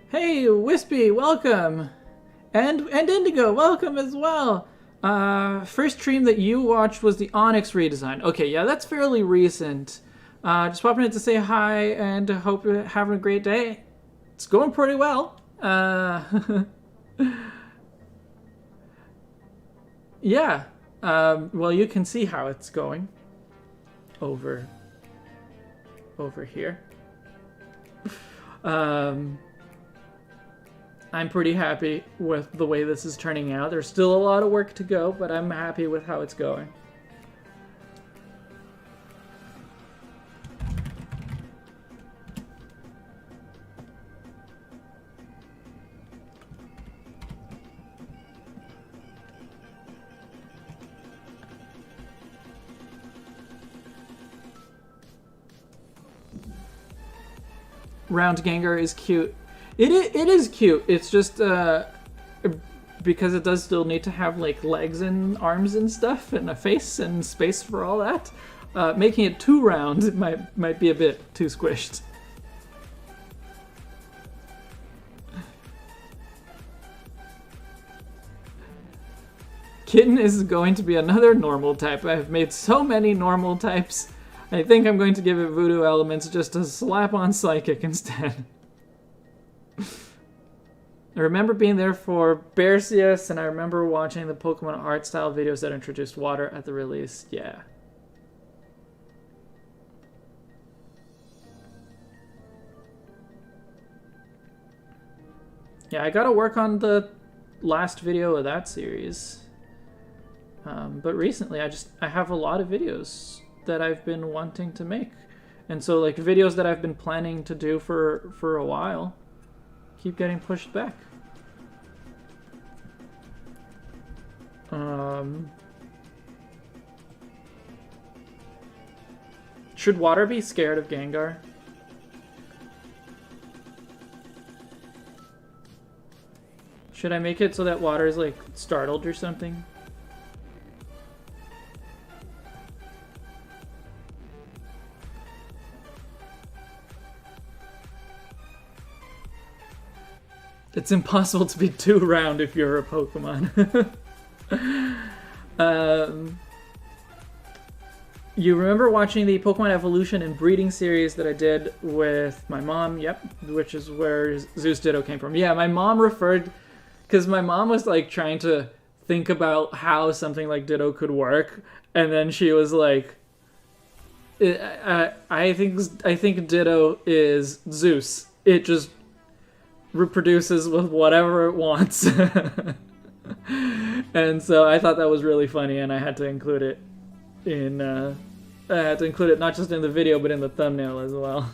Hey, Wispy, welcome! And Indigo, welcome as well! First stream that you watched was the Onyx redesign. Okay, yeah, that's fairly recent. Just popping in to say hi and hope you're having a great day. It's going pretty well. Yeah. Well, you can see how it's going. Over here. I'm pretty happy with the way this is turning out. There's still a lot of work to go, but I'm happy with how it's going. Round Gengar is cute. It is cute. It's just because it does still need to have like legs and arms and stuff and a face and space for all that. Making it too round might be a bit too squished. Kitten is going to be another normal type. I've made so many normal types. I think I'm going to give it Voodoo Elements just to slap on Psychic instead. I remember being there for Berseus, and I remember watching the Pokemon art style videos that introduced water at the release. Yeah. Yeah, I gotta work on the last video of that series. But recently I have a lot of videos that I've been wanting to make. And so like videos that I've been planning to do for a while keep getting pushed back. Should water be scared of Gengar? Should I make it so that water is like startled or something? It's impossible to be too round if you're a Pokemon. You remember watching the Pokemon Evolution and Breeding series that I did with my mom? Yep, which is where Zeus Ditto came from. Yeah, my mom referred... Because my mom was like trying to think about how something like Ditto could work. And then she was like... I think Ditto is Zeus. It just reproduces with whatever it wants. And so I thought that was really funny, and I had to include it in I had to include it not just in the video but in the thumbnail as well.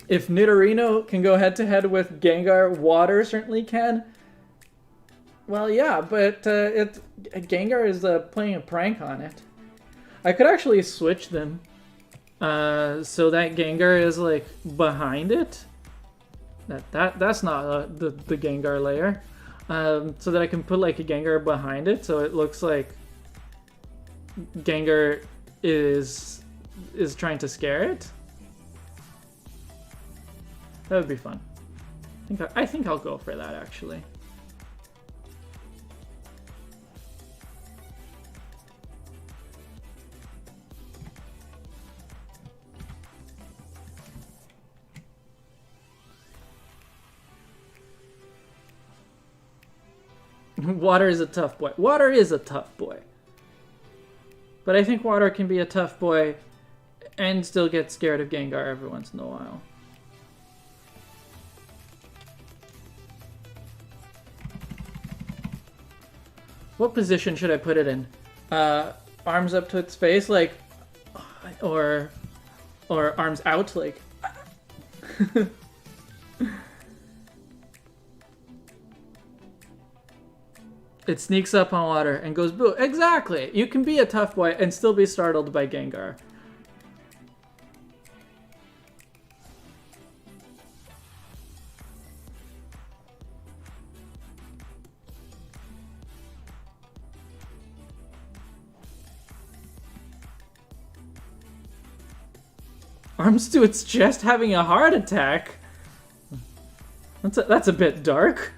If Nidorino can go head to head with Gengar, Water certainly can. Well, yeah, but Gengar is playing a prank on it. I could actually switch them so that Gengar is like behind it. That's not the Gengar layer. So that I can put like a Gengar behind it, so it looks like Gengar is trying to scare it. That would be fun. I think I'll go for that actually. Water is a tough boy. Water is a tough boy. But I think Water can be a tough boy and still get scared of Gengar every once in a while. What position should I put it in? Arms up to its face, like, or arms out, like. It sneaks up on Water and goes boo. Exactly! You can be a tough boy and still be startled by Gengar. Arms to its chest having a heart attack? That's a bit dark.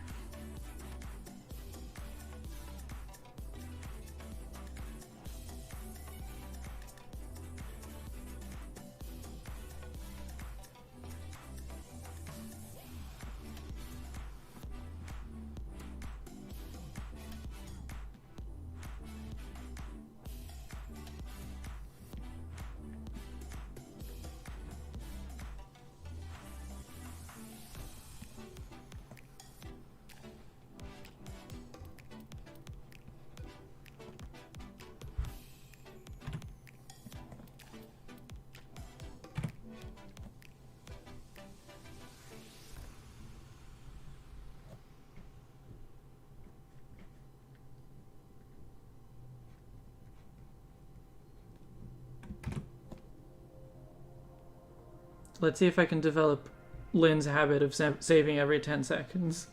Let's see if I can develop Lynn's habit of saving every 10 seconds.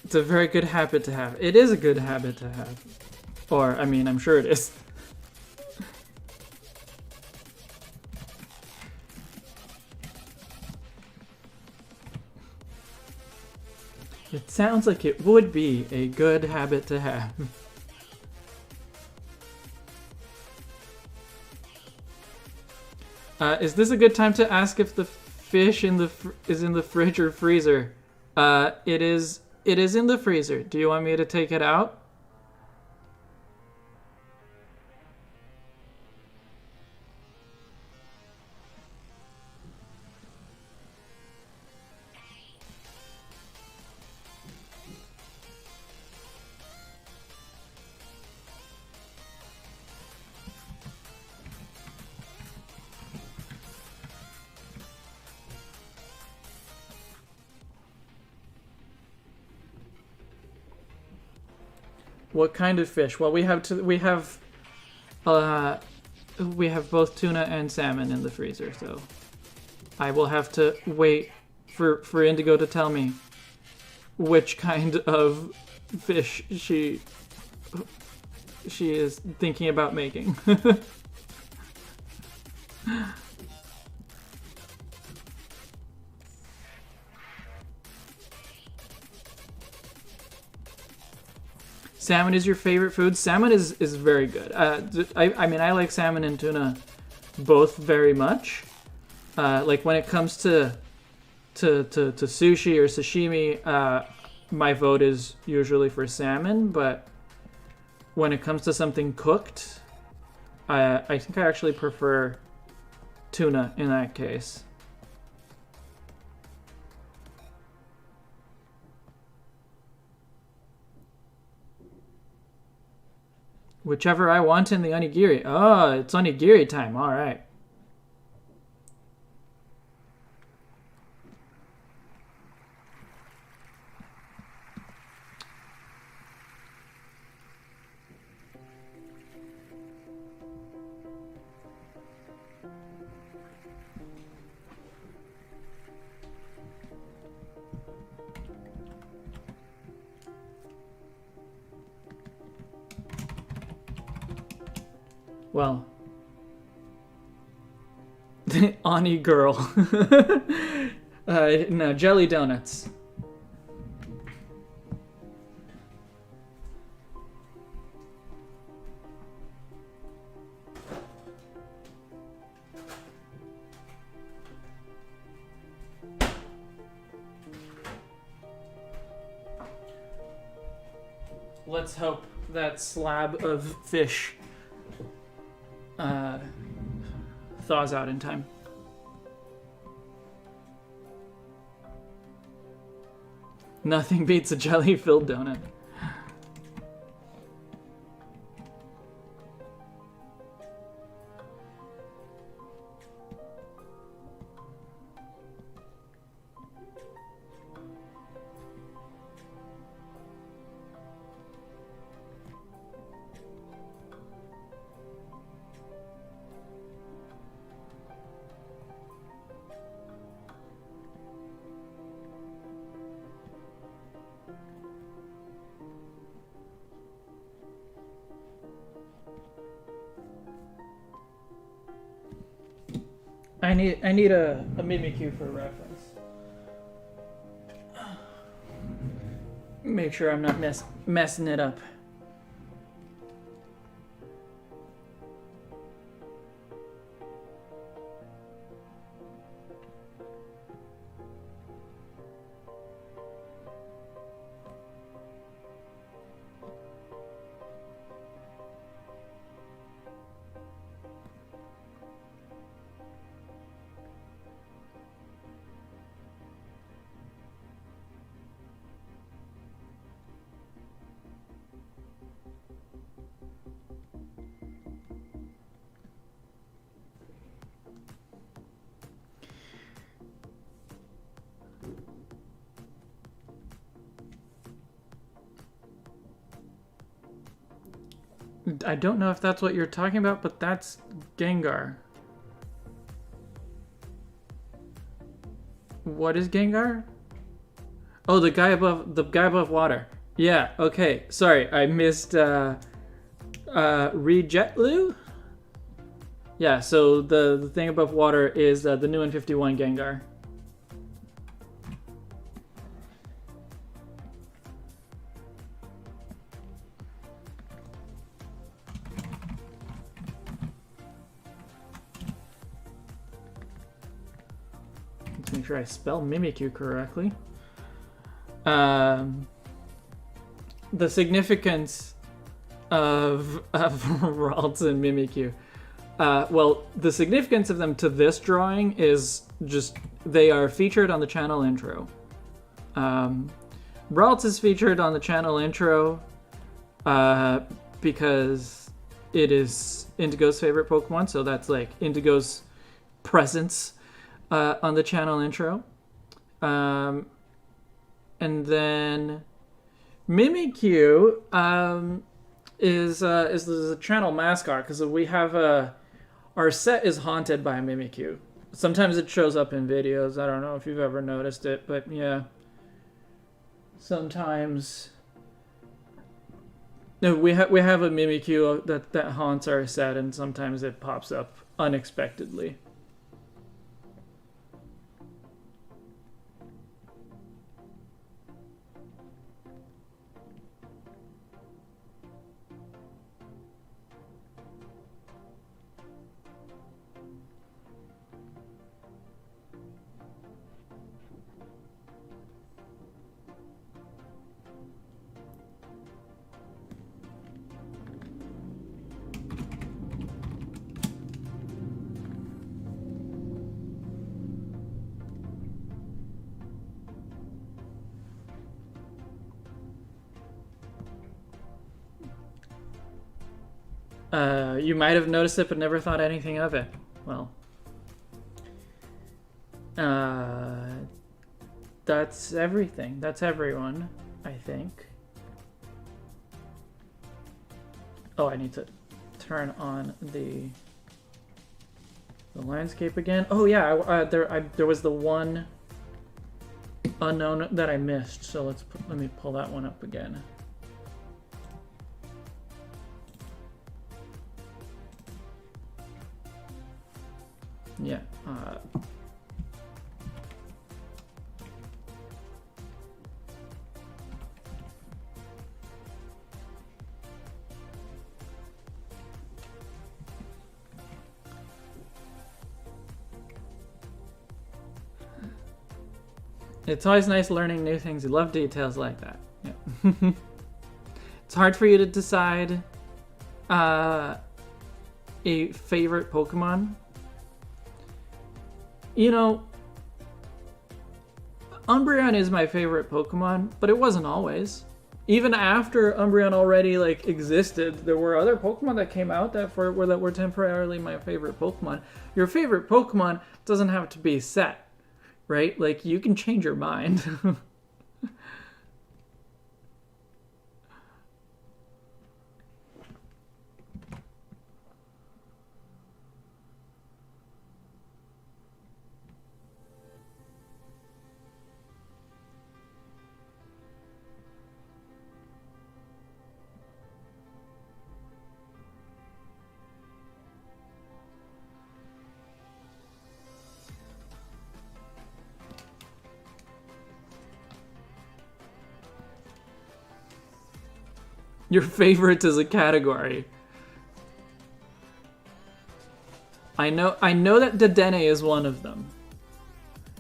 It's a very good habit to have. It is a good habit to have. Or, I mean, I'm sure it is. It sounds like it would be a good habit to have. Is this a good time to ask if the fish is in the fridge or freezer? It is in the freezer. Do you want me to take it out? What kind of fish? Well, we have both tuna and salmon in the freezer, so I will have to wait for Indigo to tell me which kind of fish she is thinking about making. Salmon is your favorite food? Salmon is very good. I mean, I like salmon and tuna both very much. Like when it comes to sushi or sashimi, my vote is usually for salmon. But when it comes to something cooked, I think I actually prefer tuna in that case. Whichever I want in the onigiri. Oh, it's onigiri time. All right. Well, Ani girl. No, jelly donuts. Let's hope that slab of fish thaws out in time. Nothing beats a jelly-filled donut. I need a Mimikyu for reference. Make sure I'm not messing it up. I don't know if that's what you're talking about, but that's Gengar. What is Gengar? Oh, the guy above water. Yeah, okay. Sorry, I missed Rejetlu? Yeah, so the thing above water is the new N51 Gengar. sure I spell Mimikyu correctly. The significance of Ralts and Mimikyu. Well, the significance of them to this drawing is just they are featured on the channel intro. Ralts is featured on the channel intro because it is Indigo's favorite Pokemon, so that's like Indigo's presence on the channel intro. And then Mimikyu is the channel mascot because we have our set is haunted by Mimikyu. Sometimes it shows up in videos. I don't know if you've ever noticed it, but yeah. Sometimes we have a Mimikyu that haunts our set, and sometimes it pops up unexpectedly. You might have noticed it but never thought anything of it. Well, that's everything. That's everyone, I think. Oh, I need to turn on the landscape again. Oh yeah, there was the one unknown that I missed. So let me pull that one up again. Yeah. It's always nice learning new things. You love details like that. Yeah. It's hard for you to decide a favorite Pokemon. You know, Umbreon is my favorite Pokemon, but it wasn't always. Even after Umbreon already like existed, there were other Pokemon that came out that were temporarily my favorite Pokemon. Your favorite Pokemon doesn't have to be set, right? Like you can change your mind. Your favorites as a category. I know that Dedenne is one of them.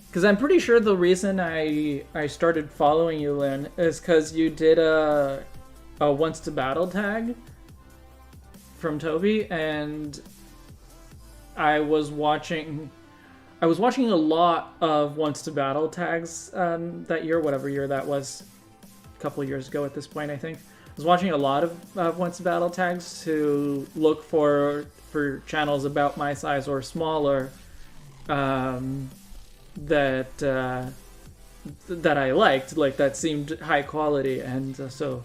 Because I'm pretty sure the reason I started following you, Lynn, is because you did a Once to Battle tag from Toby, and I was watching a lot of Once to Battle tags that year, whatever year that was, a couple of years ago at this point, I think. I was watching a lot of Once to Battle tags to look for channels about my size or smaller that I liked, like that seemed high quality, and so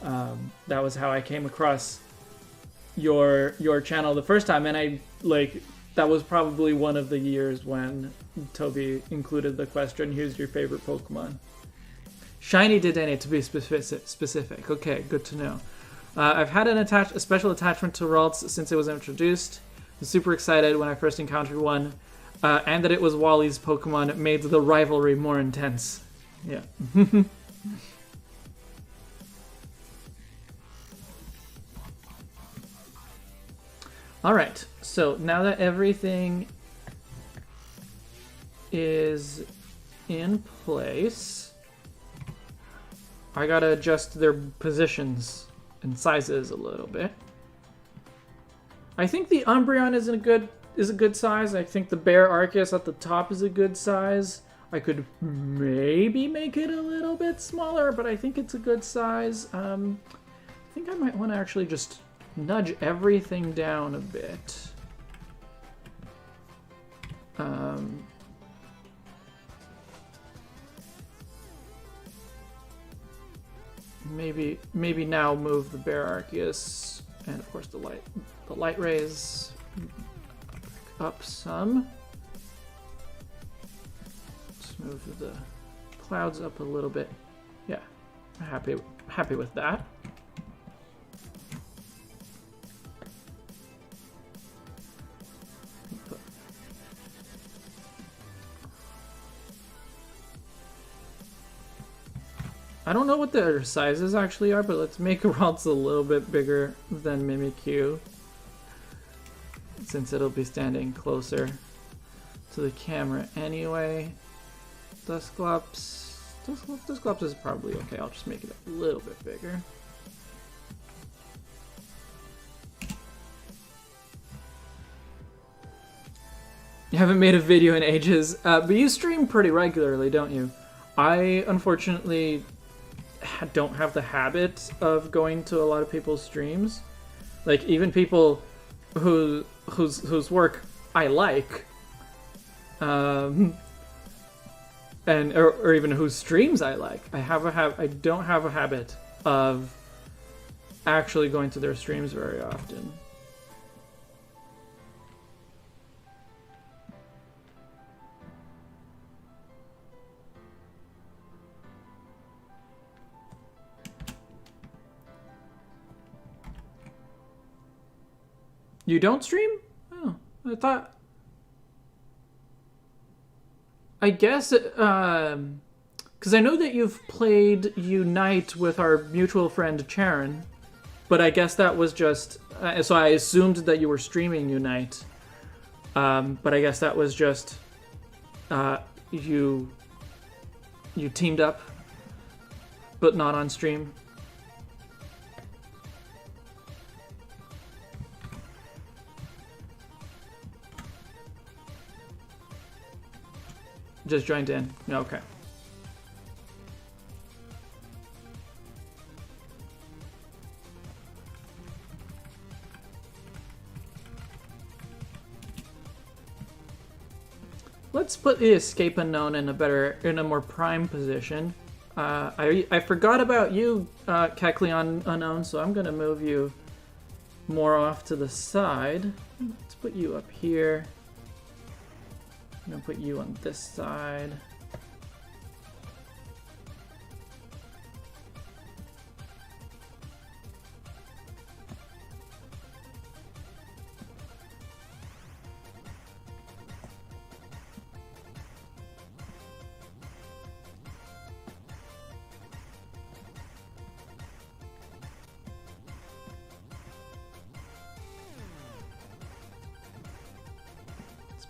that was how I came across your channel the first time, and that was probably one of the years when Toby included the question, "Who's your favorite Pokemon?" Shiny Dedenne to be specific. Okay, good to know. I've had a special attachment to Ralts since it was introduced. I was super excited when I first encountered one, and that it was Wally's Pokemon made the rivalry more intense. Yeah. All right. So now that everything is in place. I gotta adjust their positions and sizes a little bit. I think the Umbreon is a good size. I think the Bear Arceus at the top is a good size. I could maybe make it a little bit smaller, but I think it's a good size. I think I might want to actually just nudge everything down a bit. Maybe now move the Bear Arceus and of course the light rays up some. Let's move the clouds up a little bit. Yeah, happy with that. I don't know what their sizes actually are, but let's make Ralts a little bit bigger than Mimikyu, since it'll be standing closer to the camera anyway. Dusclops is probably okay. I'll just make it a little bit bigger. You haven't made a video in ages, but you stream pretty regularly, don't you? I unfortunately don't have the habit of going to a lot of people's streams. Like, even people whose work I like, or even whose streams I like. I don't have a habit of actually going to their streams very often. You don't stream? Oh, I guess, because I know that you've played Unite with our mutual friend Charon, but I guess that was just, so I assumed that you were streaming Unite, but I guess that was just, you teamed up, but not on stream. Just joined in. Okay. Let's put the Escape Unknown in a more prime position. I forgot about you, Kecleon Unknown, so I'm gonna move you more off to the side. Let's put you up here. I'm gonna put you on this side.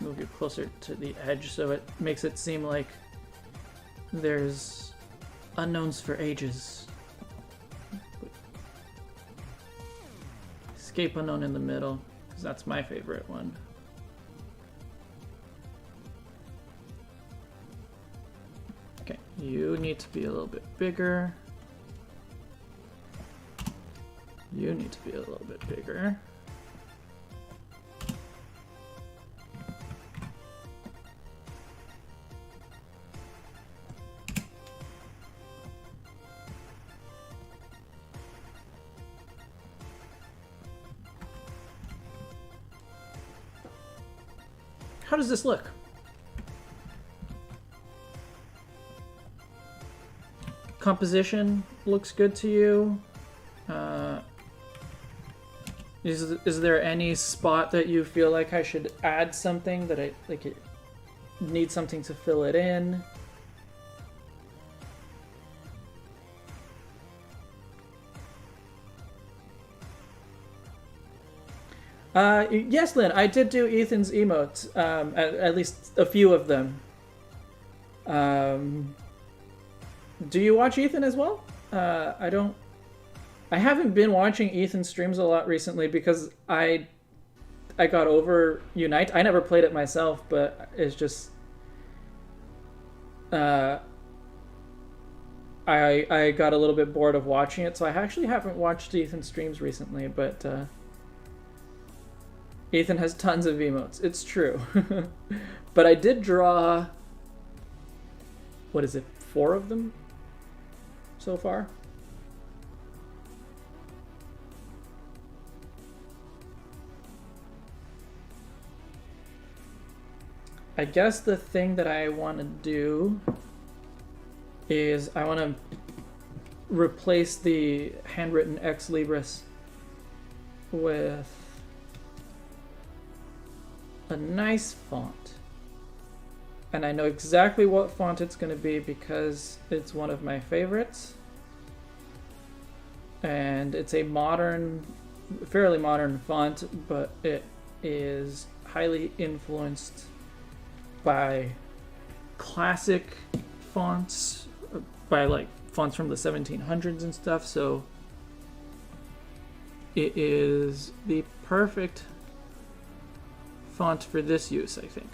Move you closer to the edge so it makes it seem like there's unknowns for ages. Escape Unknown in the middle, because that's my favorite one. Okay, you need to be a little bit bigger. You need to be a little bit bigger. How does this look? Composition looks good to you. Is there any spot that you feel like I should add something that I like? It need something to fill it in? Yes, Lynn, I did do Ethan's emotes, at least a few of them. Do you watch Ethan as well? I don't. I haven't been watching Ethan streams a lot recently because I got over Unite. I never played it myself, but it's just I got a little bit bored of watching it, so I actually haven't watched Ethan streams recently. But Ethan has tons of emotes. It's true. But I did draw. What is it? 4 of them so far. I guess the thing that I want to do is I want to replace the handwritten ex-libris with a nice font. And I know exactly what font it's going to be because it's one of my favorites. And it's a modern, fairly modern font, but it is highly influenced by classic fonts, by like fonts from the 1700s and stuff, so it is the perfect font for this use, I think.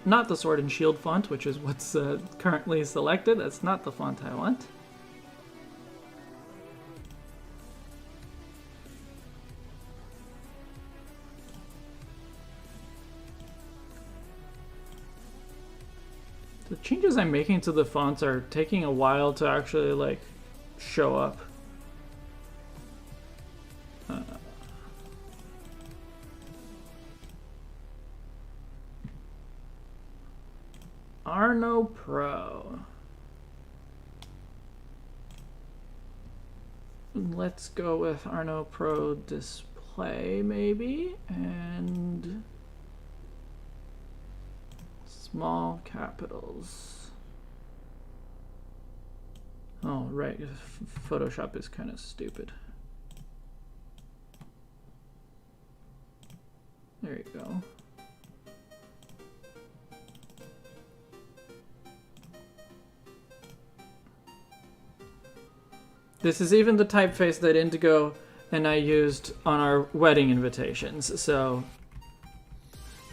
Not the Sword and Shield font, which is what's currently selected. That's not the font I want. The changes I'm making to the fonts are taking a while to actually like show up. Arno Pro. Let's go with Arno Pro Display maybe, and small capitals. Oh, right, Photoshop is kind of stupid. There you go. This is even the typeface that Indigo and I used on our wedding invitations, so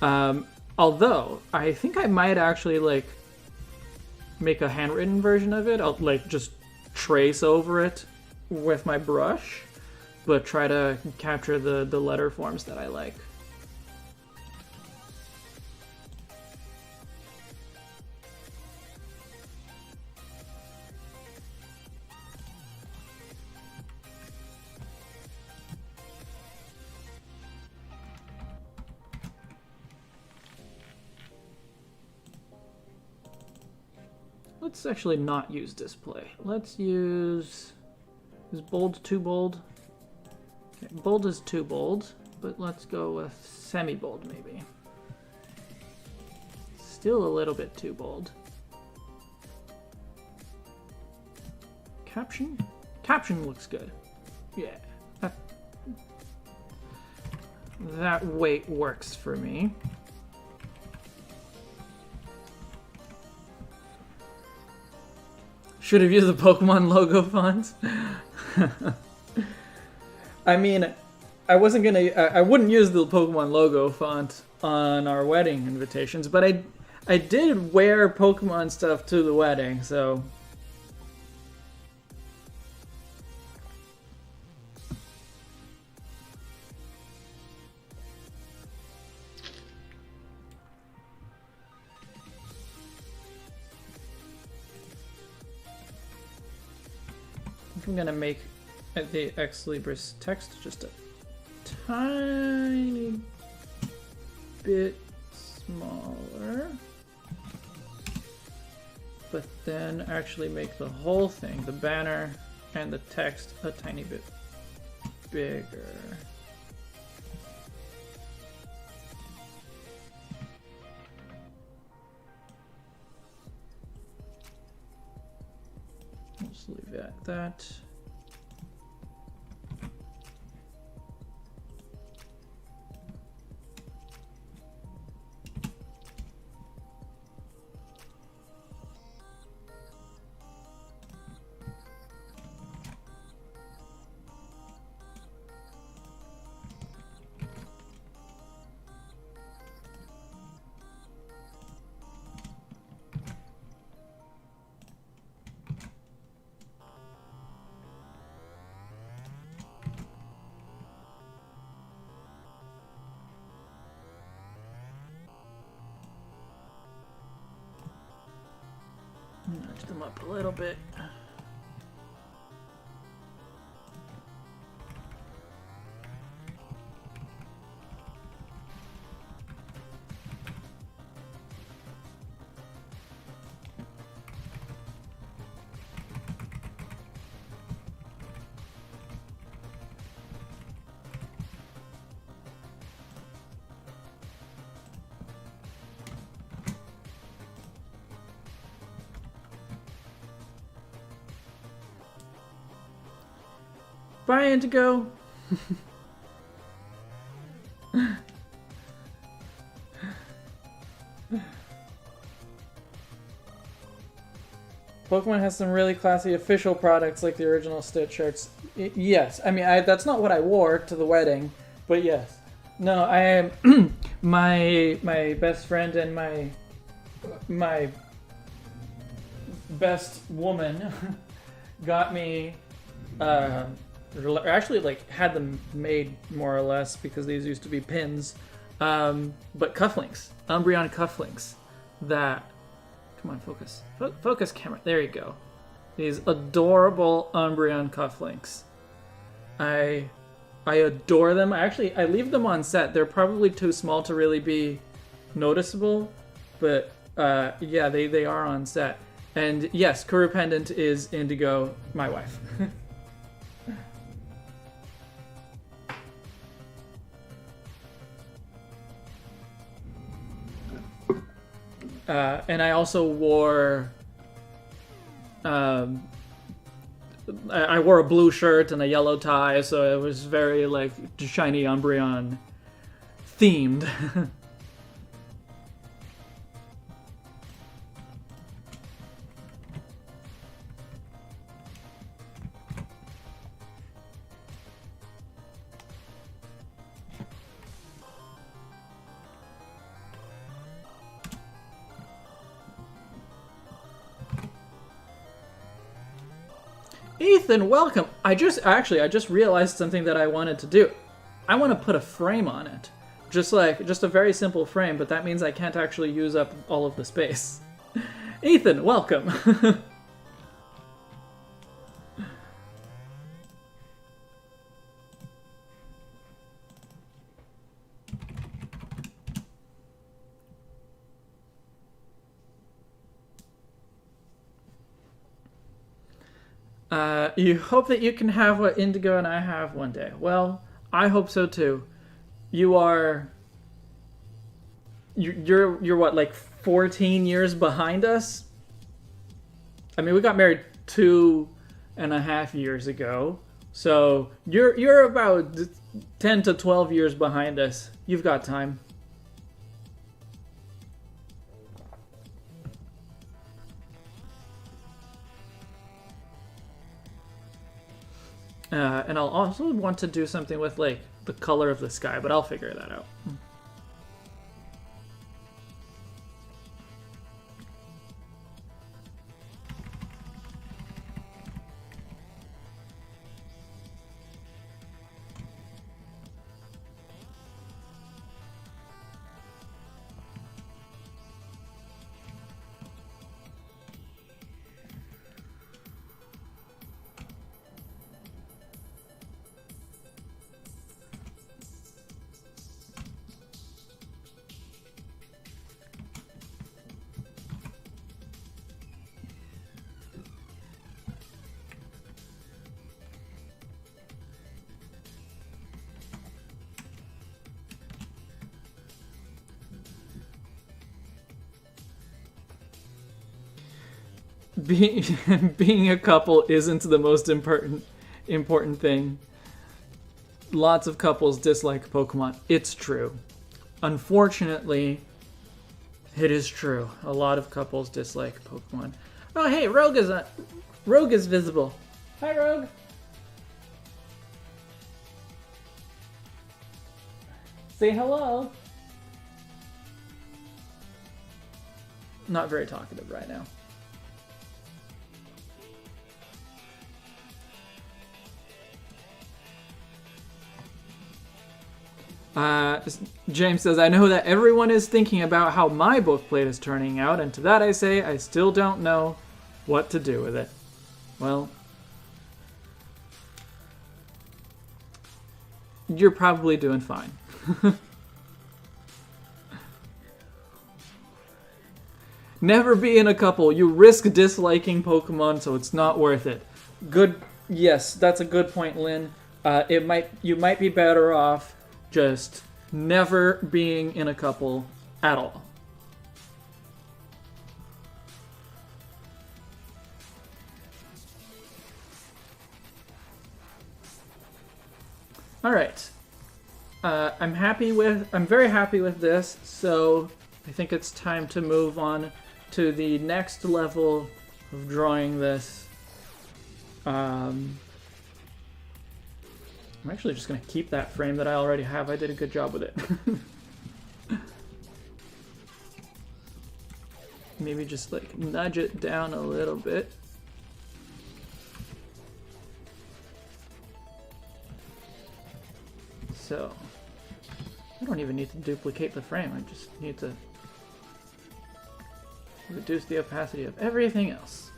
although I think I might actually like make a handwritten version of it. I'll like just trace over it with my brush, but try to capture the letter forms that I like. Let's actually not use display. Let's use... Is bold too bold? Okay, bold is too bold, but let's go with semi-bold maybe. Still a little bit too bold. Caption? Caption looks good. Yeah. That weight works for me. Should have used the Pokemon logo font. I mean, I wouldn't use the Pokemon logo font on our wedding invitations, but I did wear Pokemon stuff to the wedding, so. I'm gonna make the ex-libris text just a tiny bit smaller, but then actually make the whole thing, the banner and the text, a tiny bit bigger. Let's leave it at that. Nudge them up a little bit. Bye, Indigo. Pokemon has some really classy official products like the original Stitch shirts. Yes, I mean that's not what I wore to the wedding, but yes. No, I am my best friend and my best woman got me. Actually, like had them made more or less because these used to be pins, but cufflinks, Umbreon cufflinks. That, come on, focus, focus camera. There you go. These adorable Umbreon cufflinks. I adore them. Actually, I leave them on set. They're probably too small to really be noticeable, but yeah, they are on set. And yes, Kuru Pendant is Indigo, my wife. And I also wore, I wore a blue shirt and a yellow tie, so it was very like shiny Umbreon themed. Ethan, welcome. I just realized something that I wanted to do. I want to put a frame on it. Just a very simple frame, but that means I can't actually use up all of the space. Ethan, welcome. You hope that you can have what Indigo and I have one day. Well, I hope so too. You're what, like 14 years behind us? I mean, we got married 2.5 years ago. So you're about 10 to 12 years behind us. You've got time. And I'll also want to do something with like the color of the sky, but I'll figure that out. being a couple isn't the most important thing. Lots of couples dislike Pokemon. It's true. Unfortunately, it is true. A lot of couples dislike Pokemon. Oh, hey, Rogue is visible. Hi, Rogue. Say hello. Not very talkative right now. James says, I know that everyone is thinking about how my bookplate is turning out, and to that I say, I still don't know what to do with it. Well, you're probably doing fine. Never be in a couple. You risk disliking Pokemon, so it's not worth it. Good. Yes, that's a good point, Lynn. You might be better off just never being in a couple at all. All right. I'm very happy with this, so I think it's time to move on to the next level of drawing this. I'm actually just going to keep that frame that I already have. I did a good job with it. Maybe just like nudge it down a little bit. So, I don't even need to duplicate the frame. I just need to reduce the opacity of everything else.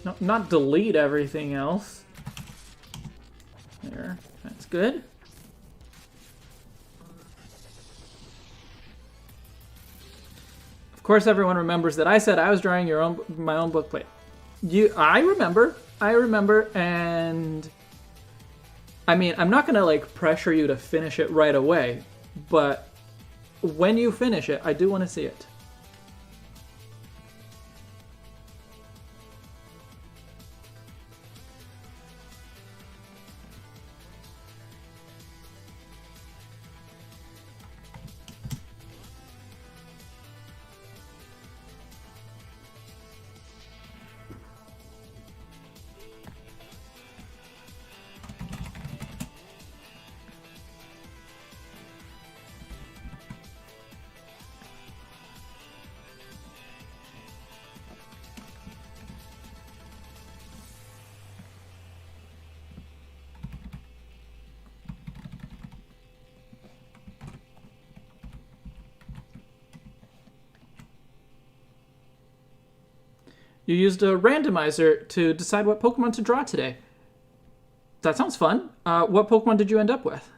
No, not delete everything else. There, that's good. Of course, everyone remembers that I said I was drawing my own bookplate. I remember, and I mean, I'm not gonna like pressure you to finish it right away, but when you finish it, I do want to see it. You used a randomizer to decide what Pokemon to draw today. That sounds fun. What Pokemon did you end up with?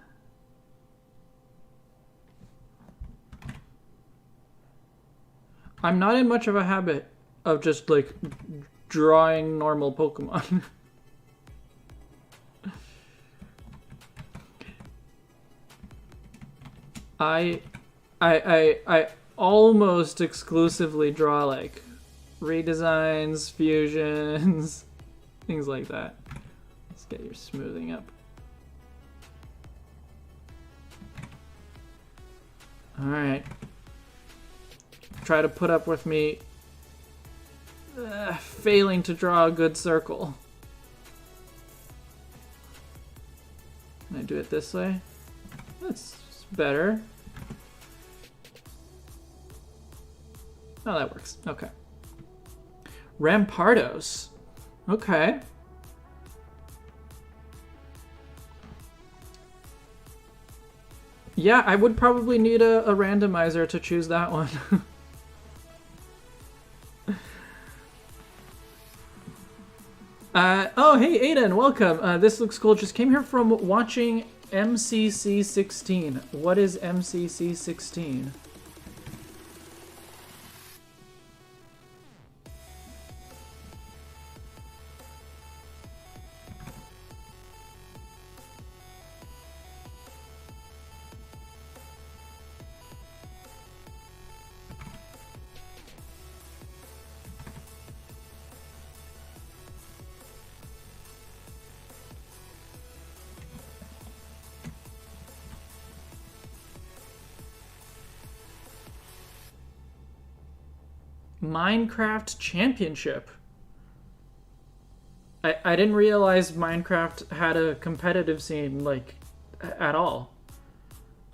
I'm not in much of a habit of just like drawing normal Pokemon. I almost exclusively draw like redesigns, fusions, things like that. Let's get your smoothing up. All right. Try to put up with me failing to draw a good circle. Can I do it this way? That's better. Oh, that works. Okay. Rampardos. Okay. Yeah, I would probably need a randomizer to choose that one. Oh, hey, Aiden, welcome. This looks cool. Just came here from watching MCC 16. What is MCC 16? Minecraft Championship. I didn't realize Minecraft had a competitive scene, like, at all.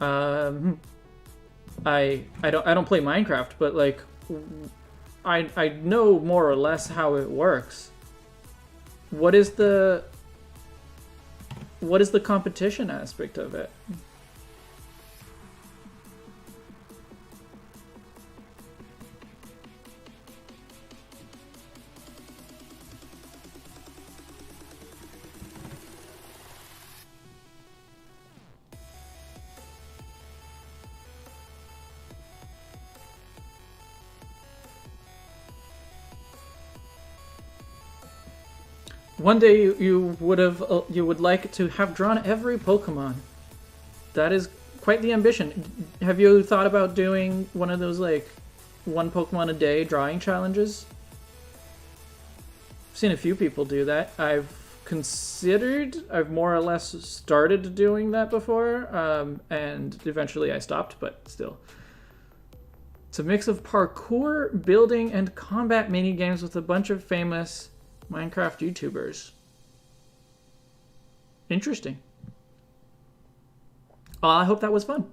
I don't play Minecraft, but like I know more or less how it works. What is the competition aspect of it? One day you would like to have drawn every Pokemon. That is quite the ambition. Have you thought about doing one of those like one Pokemon a day drawing challenges? I've seen a few people do that. I've more or less started doing that before, and eventually I stopped, but still. It's a mix of parkour, building, and combat minigames with a bunch of famous Minecraft YouTubers. Interesting. I hope that was fun.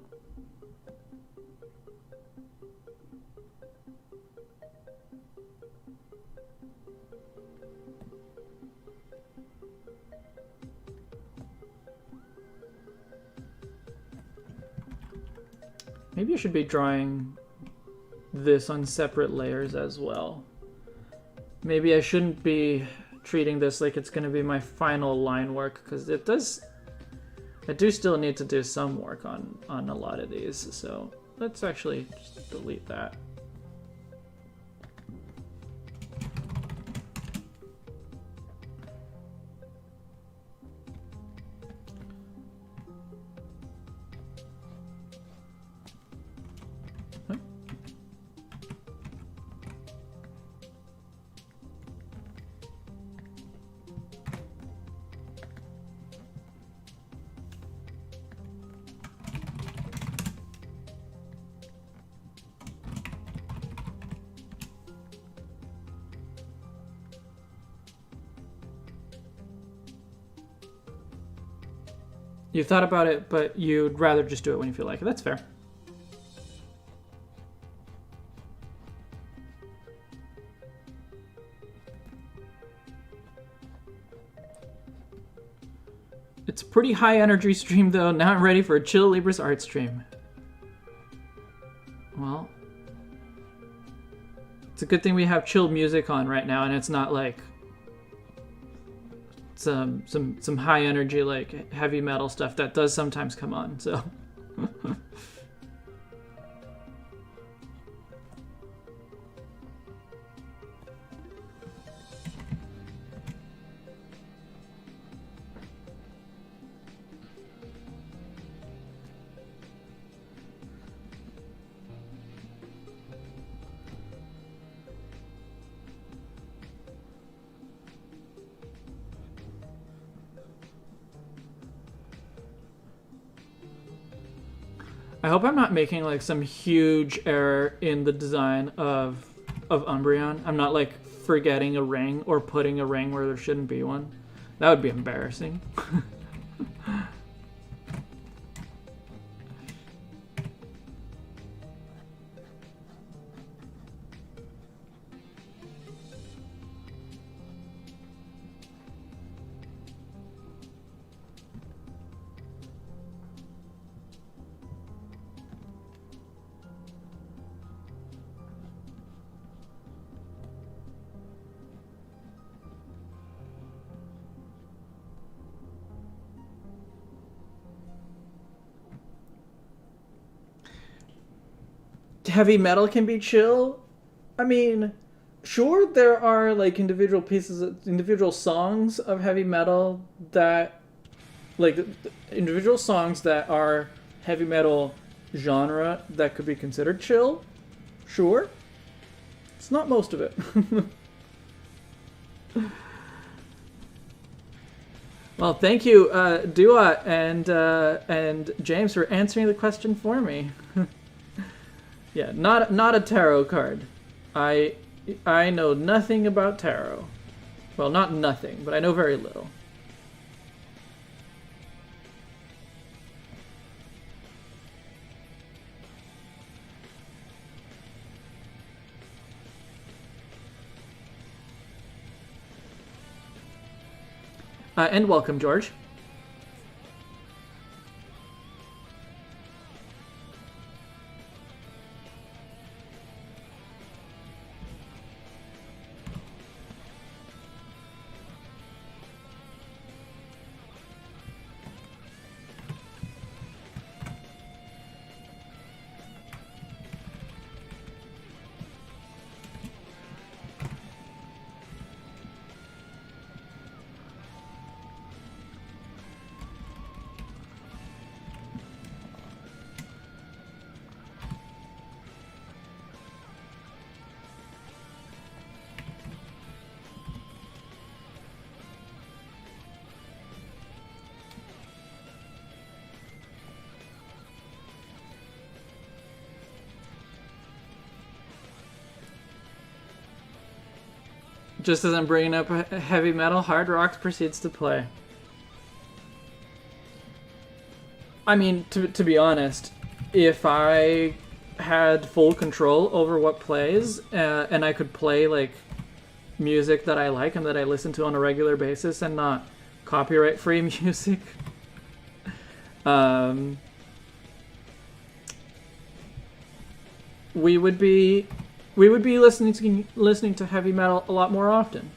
Maybe I should be drawing this on separate layers as well. Maybe I shouldn't be treating this like it's going to be my final line work, because I do still need to do some work on a lot of these, so let's actually just delete that. You thought about it, but you'd rather just do it when you feel like it. That's fair. It's a pretty high energy stream though. Now I'm ready for a chill Libris art stream. Well, it's a good thing we have chill music on right now, and it's not like some high energy like heavy metal stuff that does sometimes come on, so I hope I'm not making like some huge error in the design of Umbreon. I'm not like forgetting a ring or putting a ring where there shouldn't be one. That would be embarrassing. Heavy metal can be chill. I mean, sure, there are like individual songs of heavy metal that, like, individual songs that are heavy metal genre that could be considered chill. Sure. It's not most of it. Well, thank you, Dua and James, for answering the question for me. Yeah, not a tarot card. I I know nothing about tarot. Well, not nothing, but I know very little. And welcome, George. Just as I'm bringing up heavy metal, Hard Rock proceeds to play. I mean, to be honest, if I had full control over what plays, and I could play, like, music that I like and that I listen to on a regular basis and not copyright-free music, we would be listening to heavy metal a lot more often.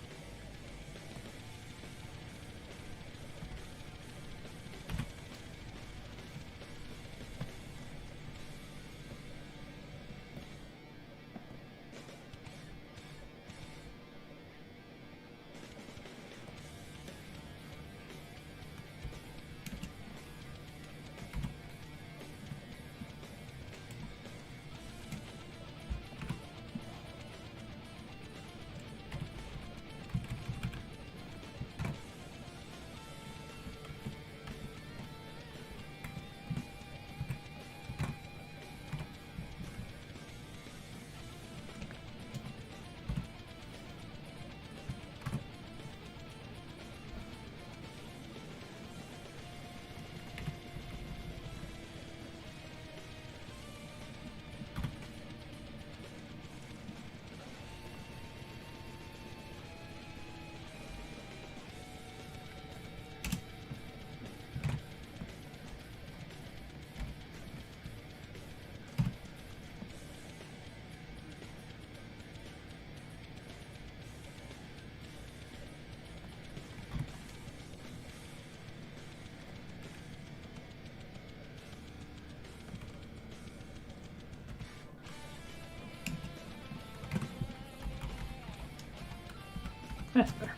That's fair.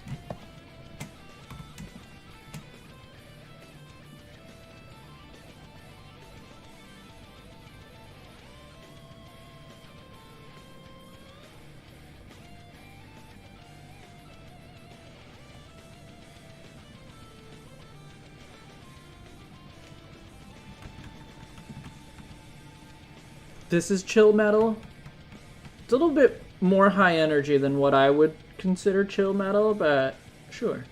This is chill metal. It's a little bit more high energy than what I would consider chill metal, but sure.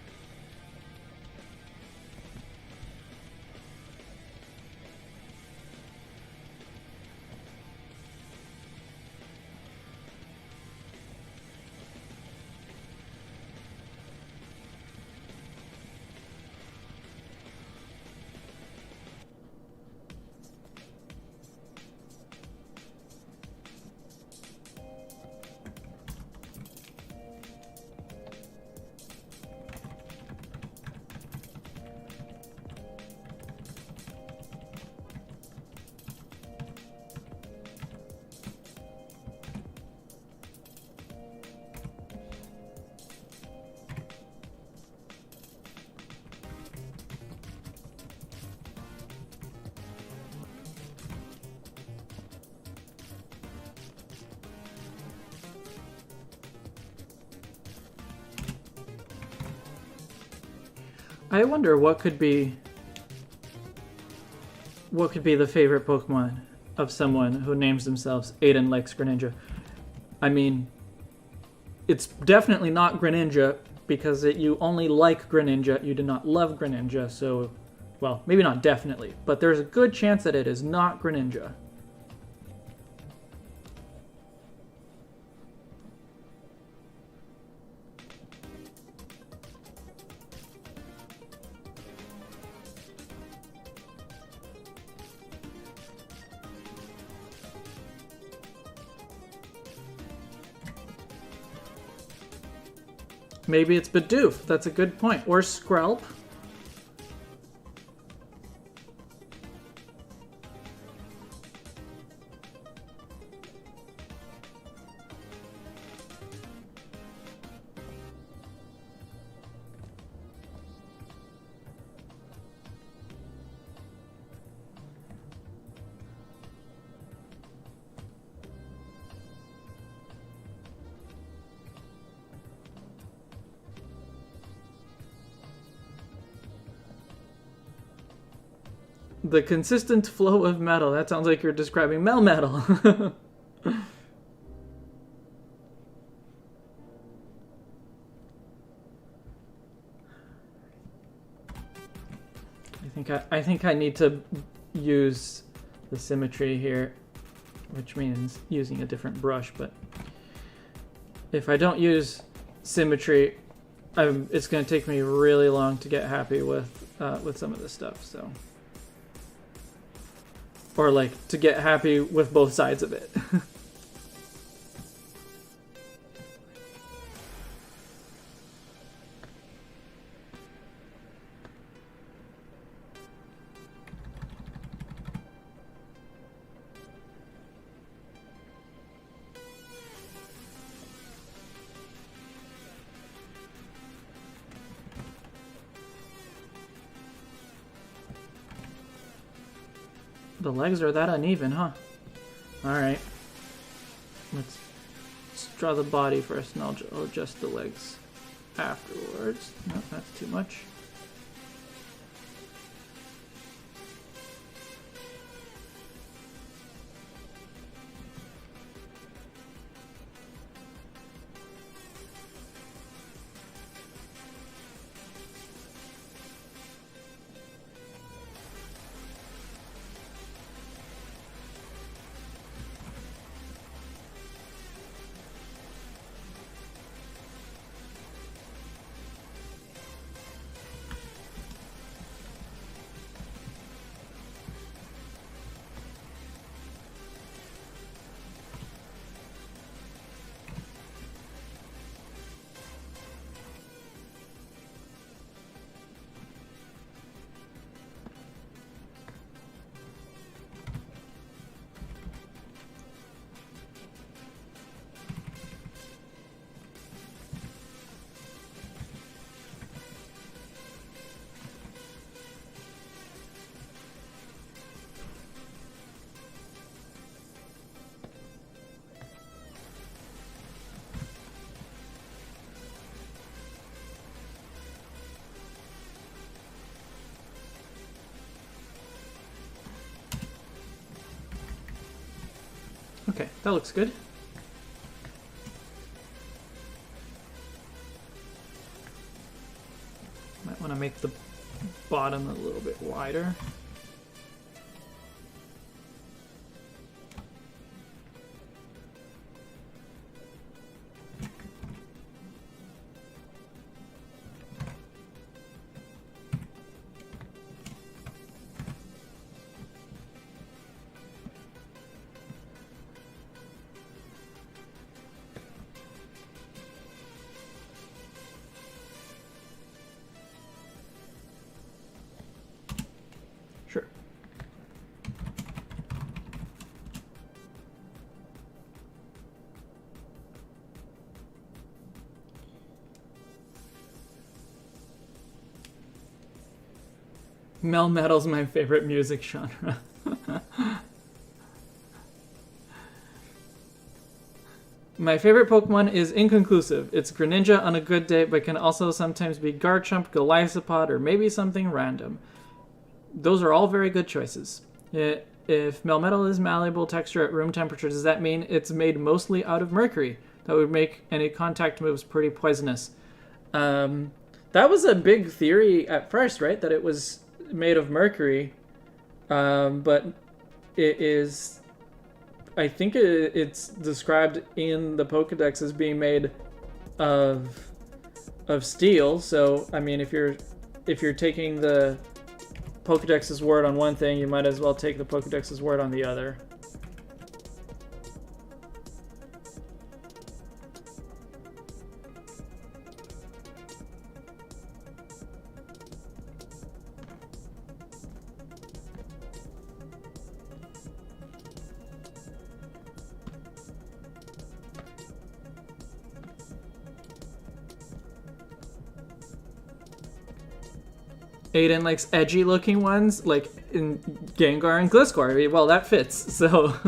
I wonder what could be the favorite Pokemon of someone who names themselves Aiden Likes Greninja. I mean, it's definitely not Greninja, because you only like Greninja, you do not love Greninja, so, well, maybe not definitely, but there's a good chance that it is not Greninja. Maybe it's Bidoof. That's a good point. Or Skrelp. The consistent flow of metal. That sounds like you're describing Melmetal. I think I need to use the symmetry here, which means using a different brush, but if I don't use symmetry, it's going to take me really long to get happy with some of this stuff, so. Or like to get happy with both sides of it. The legs are that uneven, huh? Alright. Let's draw the body first, and I'll adjust the legs afterwards. No, that's too much. Okay, that looks good. Might want to make the bottom a little bit wider. Sure. Melmetal's my favorite music genre. My favorite Pokemon is inconclusive. It's Greninja on a good day, but can also sometimes be Garchomp, Golisopod, or maybe something random. Those are all very good choices. If Melmetal is malleable texture at room temperature, does that mean it's made mostly out of mercury? that would make any contact moves pretty poisonous. That was a big theory at first, right? That it was made of mercury, but it is. I think it's described in the Pokedex as being made of steel. So I mean, if you're taking the Pokedex's word on one thing, you might as well take the Pokedex's word on the other. Aiden likes edgy looking ones, like in Gengar and Gliscor. Well, that fits, so.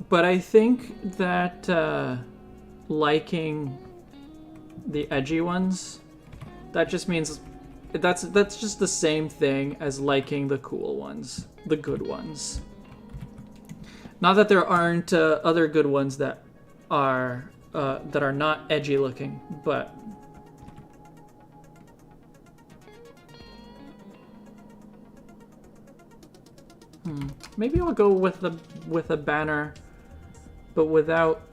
But I think that liking the edgy ones, that just means that's just the same thing as liking the cool ones, the good ones. Not that there aren't other good ones that are not edgy looking, but maybe I'll go with a banner. But without...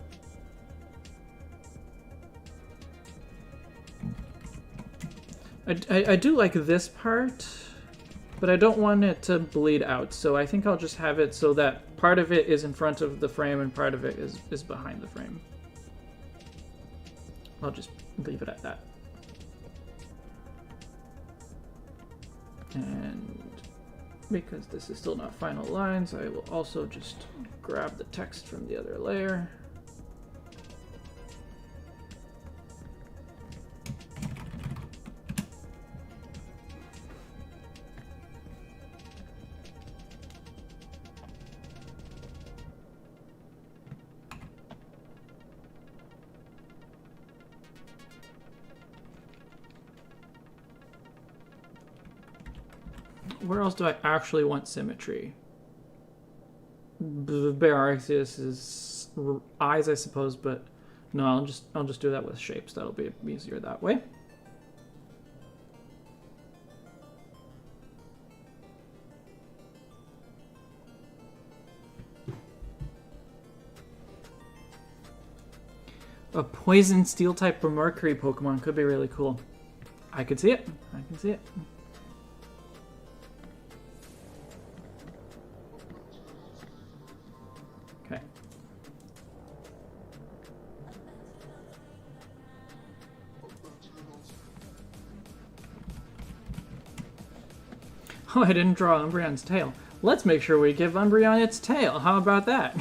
I do like this part, but I don't want it to bleed out. So I think I'll just have it so that part of it is in front of the frame and part of it is behind the frame. I'll just leave it at that. And because this is still not final lines, I will also just grab the text from the other layer. Where else do I actually want symmetry? Bear Arceus' eyes, I suppose, but no, I'll just do that with shapes. That'll be easier that way. A poison steel type or mercury Pokemon could be really cool. I could see it. I can see it. Okay. Oh, I didn't draw Umbreon's tail. Let's make sure we give Umbreon its tail. How about that?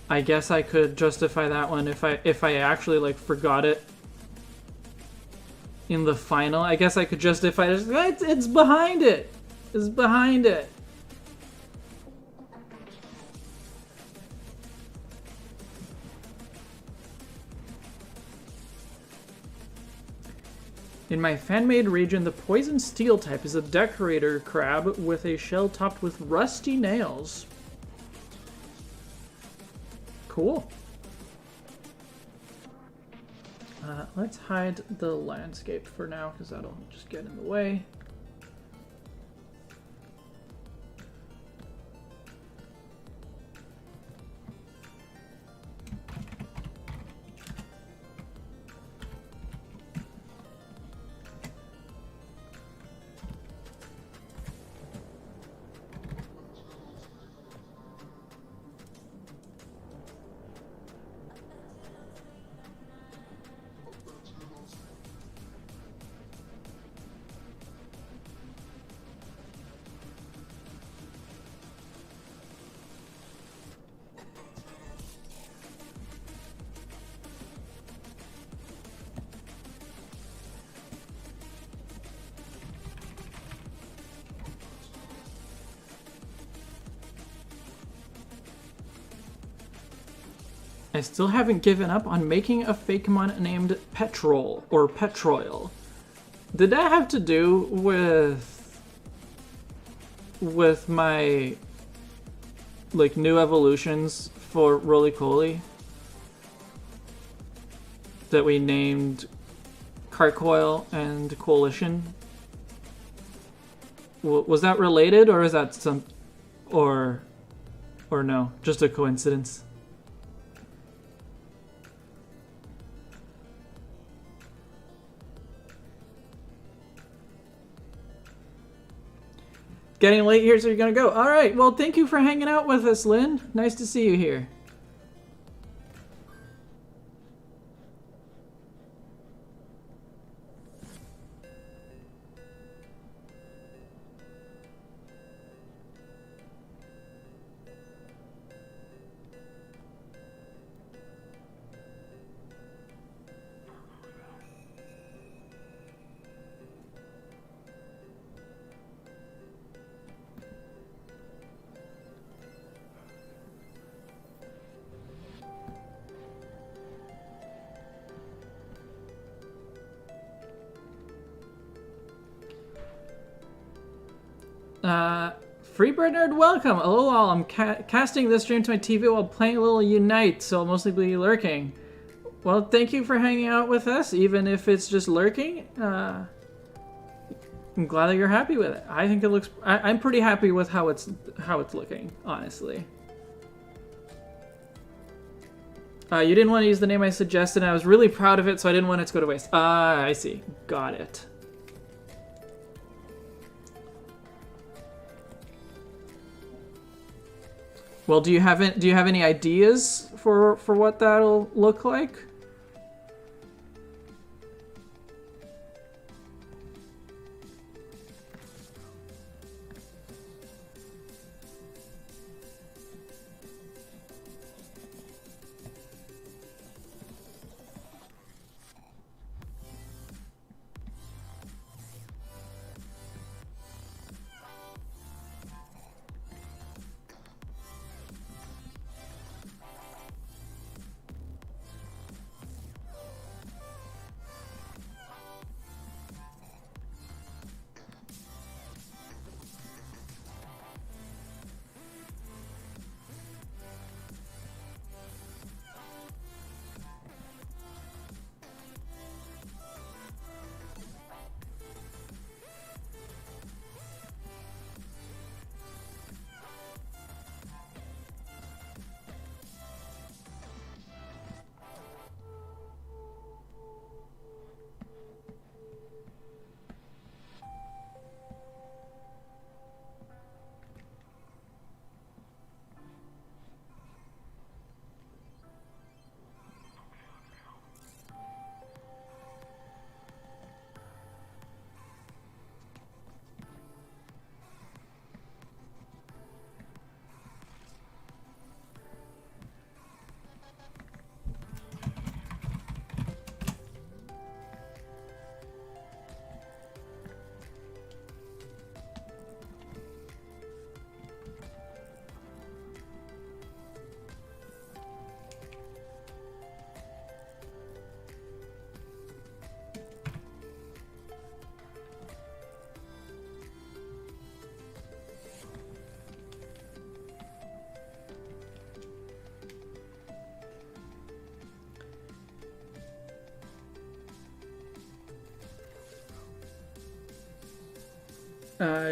I guess I could justify that one if I actually like forgot it in the final. I guess I could justify it. It's behind it. It's behind it. In my fan-made region, the poison steel type is a decorator crab with a shell topped with rusty nails. Cool. Let's hide the landscape for now because that'll just get in the way. I still haven't given up on making a Fakemon named Petrol, or Petroil. Did that have to do with my, like, new evolutions for Roly Poly? That we named Carcoil and Coalition? Was that related, or is that or no, just a coincidence? Getting late here, so you're gonna go. All right, well, thank you for hanging out with us, Lynn. Nice to see you here. Free Bernard, welcome. Hello all, I'm casting this stream to my TV while playing a little Unite, so I'll mostly be lurking. Well, thank you for hanging out with us, even if it's just lurking. I'm glad that you're happy with it. I think it looks... I'm pretty happy with how it's looking, honestly. You didn't want to use the name I suggested, and I was really proud of it, so I didn't want it to go to waste. I see. Got it. Well, do you have any ideas for what that'll look like?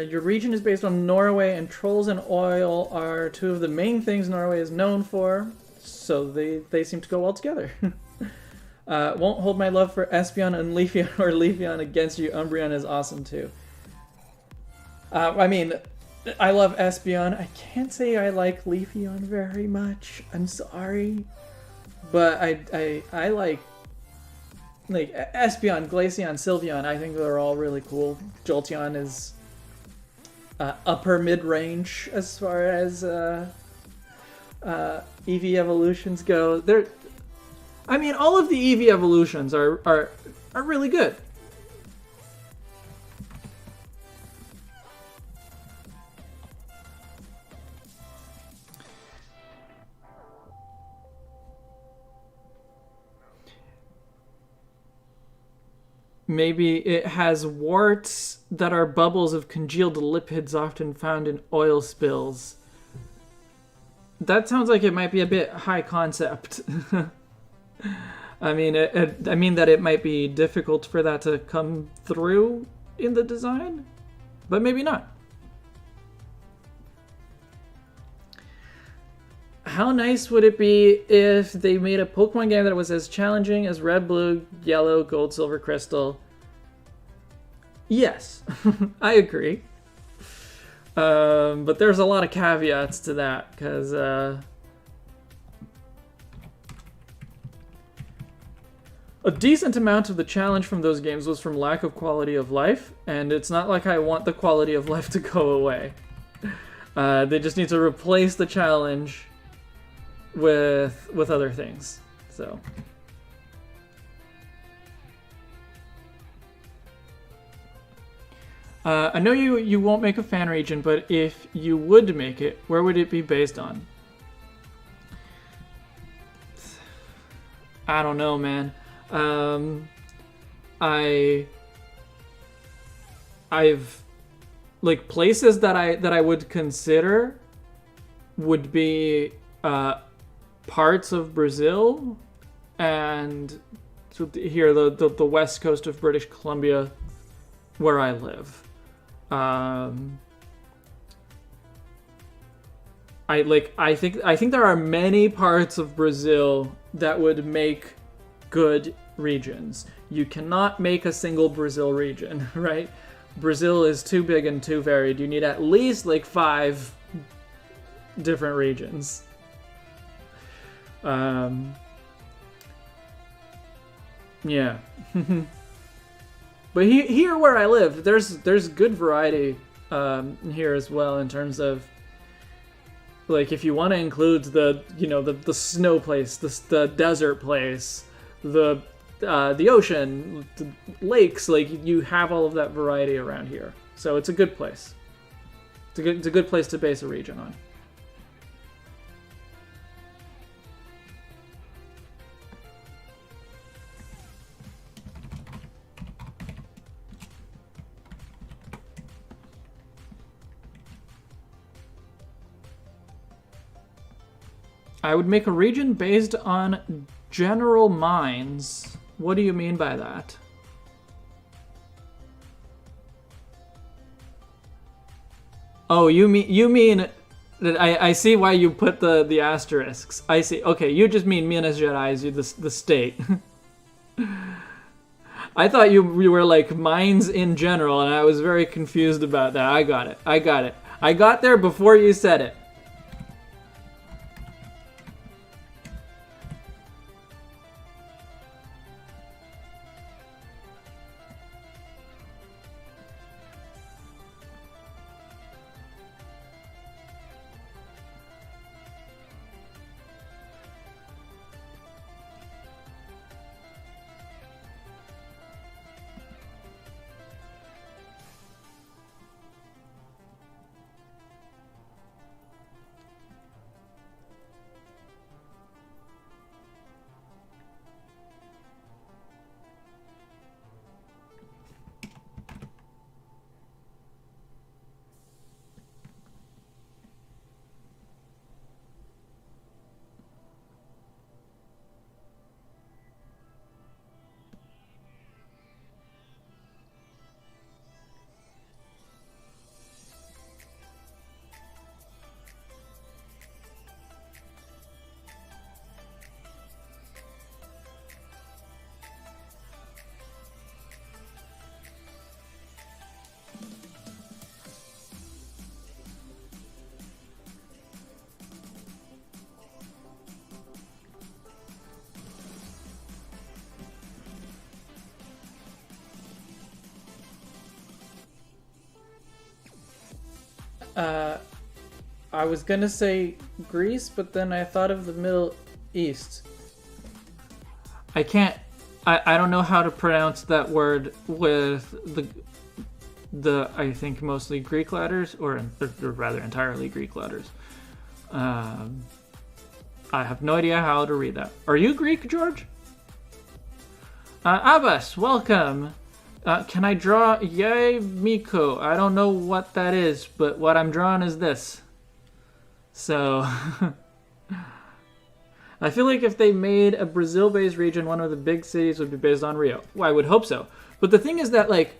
Your region is based on Norway, and trolls and oil are two of the main things Norway is known for, so they seem to go well together. Won't hold my love for Espeon and Leafeon or Leafeon against you. Umbreon is awesome too. I mean, I love Espeon. I can't say I like Leafeon very much. I'm sorry. But I like Espeon, Glaceon, Sylveon. I think they're all really cool. Jolteon is upper mid-range as far as EV evolutions go. I mean, all of the EV evolutions are really good. maybe it has warts that are bubbles of congealed lipids often found in oil spills. That sounds like it might be a bit high concept. I mean, I mean that it might be difficult for that to come through in the design, but maybe not. How nice would it be if they made a Pokemon game that was as challenging as Red, Blue, Yellow, Gold, Silver, Crystal? Yes, I agree. But there's a lot of caveats to that, because a decent amount of the challenge from those games was from lack of quality of life, and it's not like I want the quality of life to go away. They just need to replace the challenge with other things. So I know you won't make a fan region, but if you would make it, where would it be based on? I don't know, man. I've like places that I would consider would be parts of Brazil and here the west coast of British Columbia, where I live. I think there are many parts of Brazil that would make good regions. You cannot make a single Brazil region, right? Brazil is too big and too varied. You need at least like 5 different regions. Yeah. But here where I live, there's good variety here as well, in terms of like if you want to include the snow place, the desert place, the ocean, the lakes, like you have all of that variety around here. So it's a good place. It's a good place to base a region on. I would make a region based on general mines. What do you mean by that? Oh, you mean that I see why you put the asterisks. I see. Okay, you just mean Minas Gerais, the state. I thought you were like mines in general, and I was very confused about that. I got it. I got there before you said it. I was gonna say Greece, but then I thought of the Middle East. I don't know how to pronounce that word with the I think mostly Greek letters, or rather entirely Greek letters. I have no idea how to read that. Are you Greek, George? Abbas, welcome. Can I draw Yay Miko? I don't know what that is, but what I'm drawing is this. So, I feel like if they made a Brazil-based region, one of the big cities would be based on Rio. Well, I would hope so. But the thing is that, like,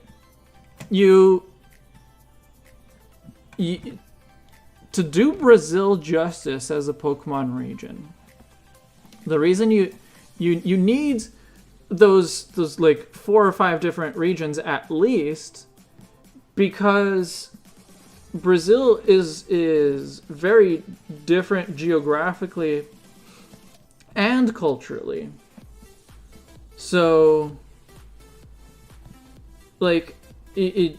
to do Brazil justice as a Pokemon region, the reason you need those like 4 or 5 different regions at least, because Brazil is very different geographically and culturally. So, like, it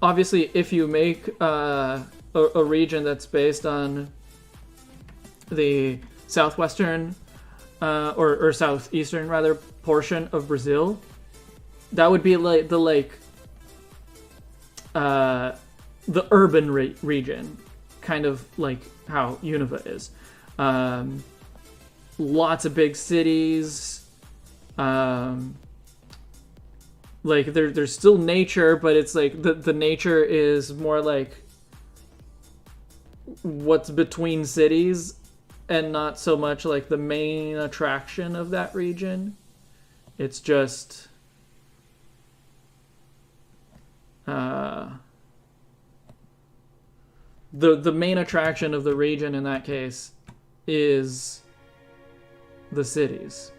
obviously, if you make a region that's based on the southwestern or southeastern rather portion of Brazil, that would be like the urban region, kind of like how Unova is. Lots of big cities. Like there's still nature, but it's like the nature is more like what's between cities and not so much like the main attraction of that region. It's just the main attraction of the region in that case is the cities.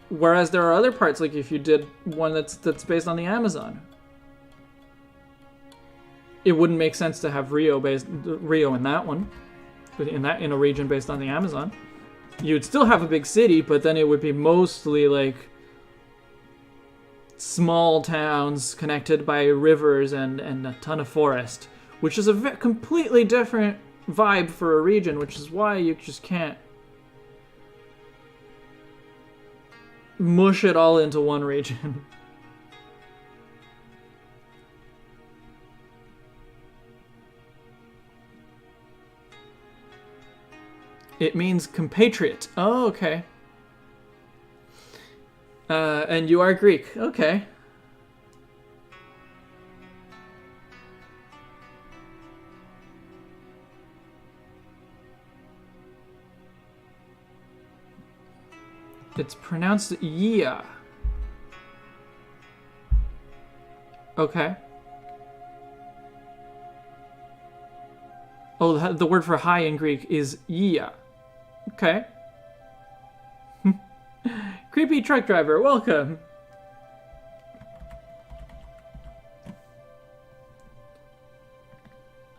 Whereas there are other parts, like if you did one that's based on the Amazon, it wouldn't make sense to have Rio in that one, in a region based on the Amazon. You'd still have a big city, but then it would be mostly like small towns connected by rivers and a ton of forest, which is a completely different vibe for a region, which is why you just can't mush it all into one region. It means compatriot. Oh, okay. And you are Greek. Okay. It's pronounced yeah. Okay. Oh, the word for hi in Greek is yeah. Okay. Creepy truck driver, welcome.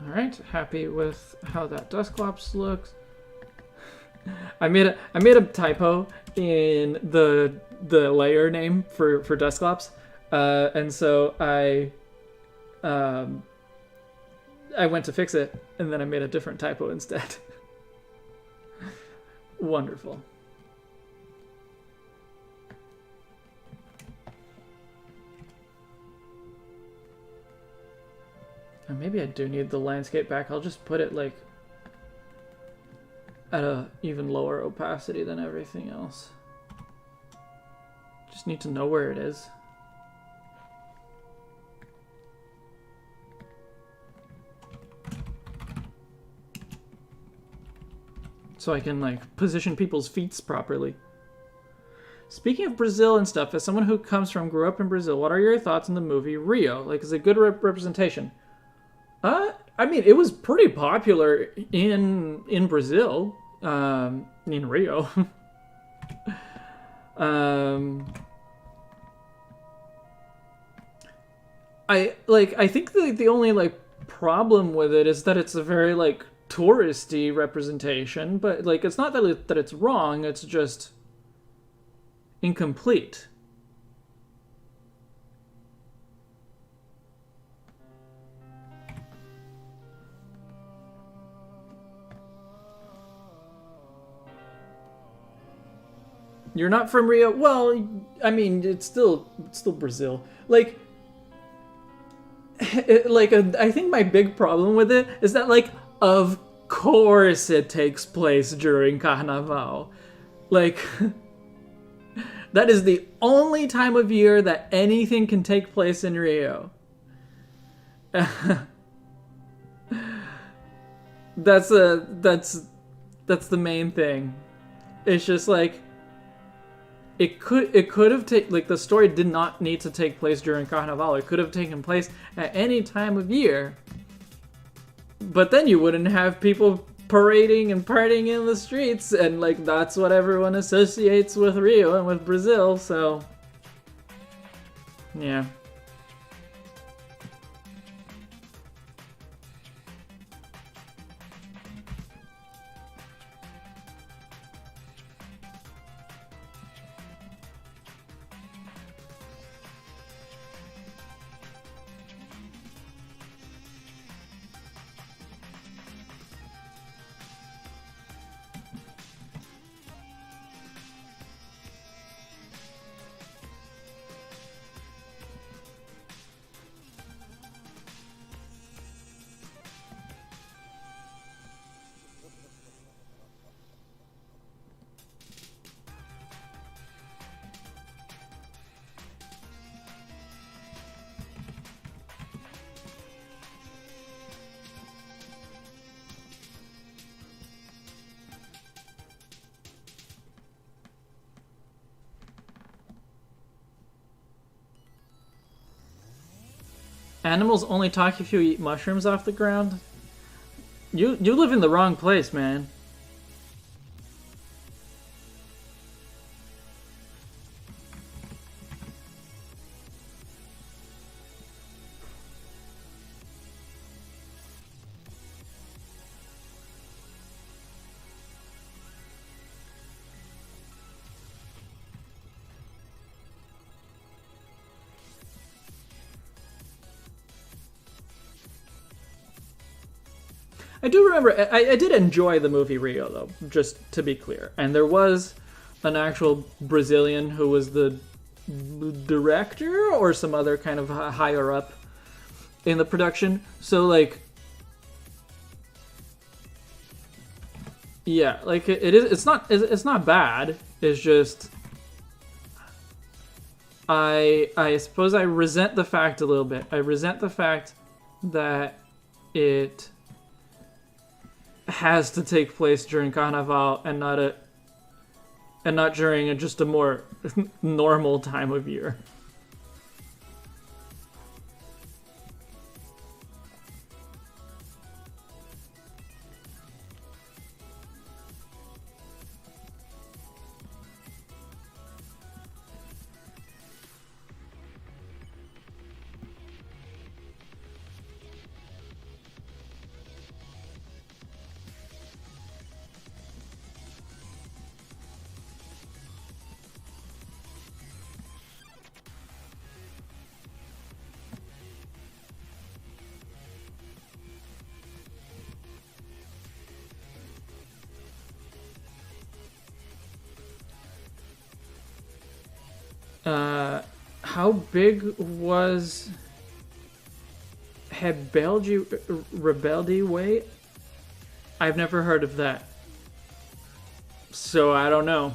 Alright, happy with how that Dusclops looks. I made a typo in the layer name for Dusclops, and so I went to fix it, and then I made a different typo instead. Wonderful. And maybe I do need the landscape back. I'll just put it like at a even lower opacity than everything else. Just need to know where it is. So I can like position people's feet properly. Speaking of Brazil and stuff, as someone who grew up in Brazil, what are your thoughts on the movie Rio? Like, is it good representation? I mean, it was pretty popular in Brazil, in Rio. I think the only like problem with it is that it's a very like touristy representation, but like it's not that it's wrong, it's just incomplete. You're not from Rio? Well, I mean, it's still Brazil. Like, I think my big problem with it is that, like, of course it takes place during Carnaval. Like, that is the only time of year that anything can take place in Rio. That's the main thing. It's just like it could have taken, like, the story did not need to take place during Carnival. It could have taken place at any time of year. But then you wouldn't have people parading and partying in the streets, and like that's what everyone associates with Rio and with Brazil, so yeah. Animals only talk if you eat mushrooms off the ground? You live in the wrong place, man. I do remember, I did enjoy the movie Rio, though, just to be clear. And there was an actual Brazilian who was the director or some other kind of higher up in the production. So, like, yeah, like, it's not bad. It's just, I suppose I resent the fact a little bit. I resent the fact that it has to take place during Carnival and not during just a more normal time of year. How big was Rebelde Way? I've never heard of that, so I don't know.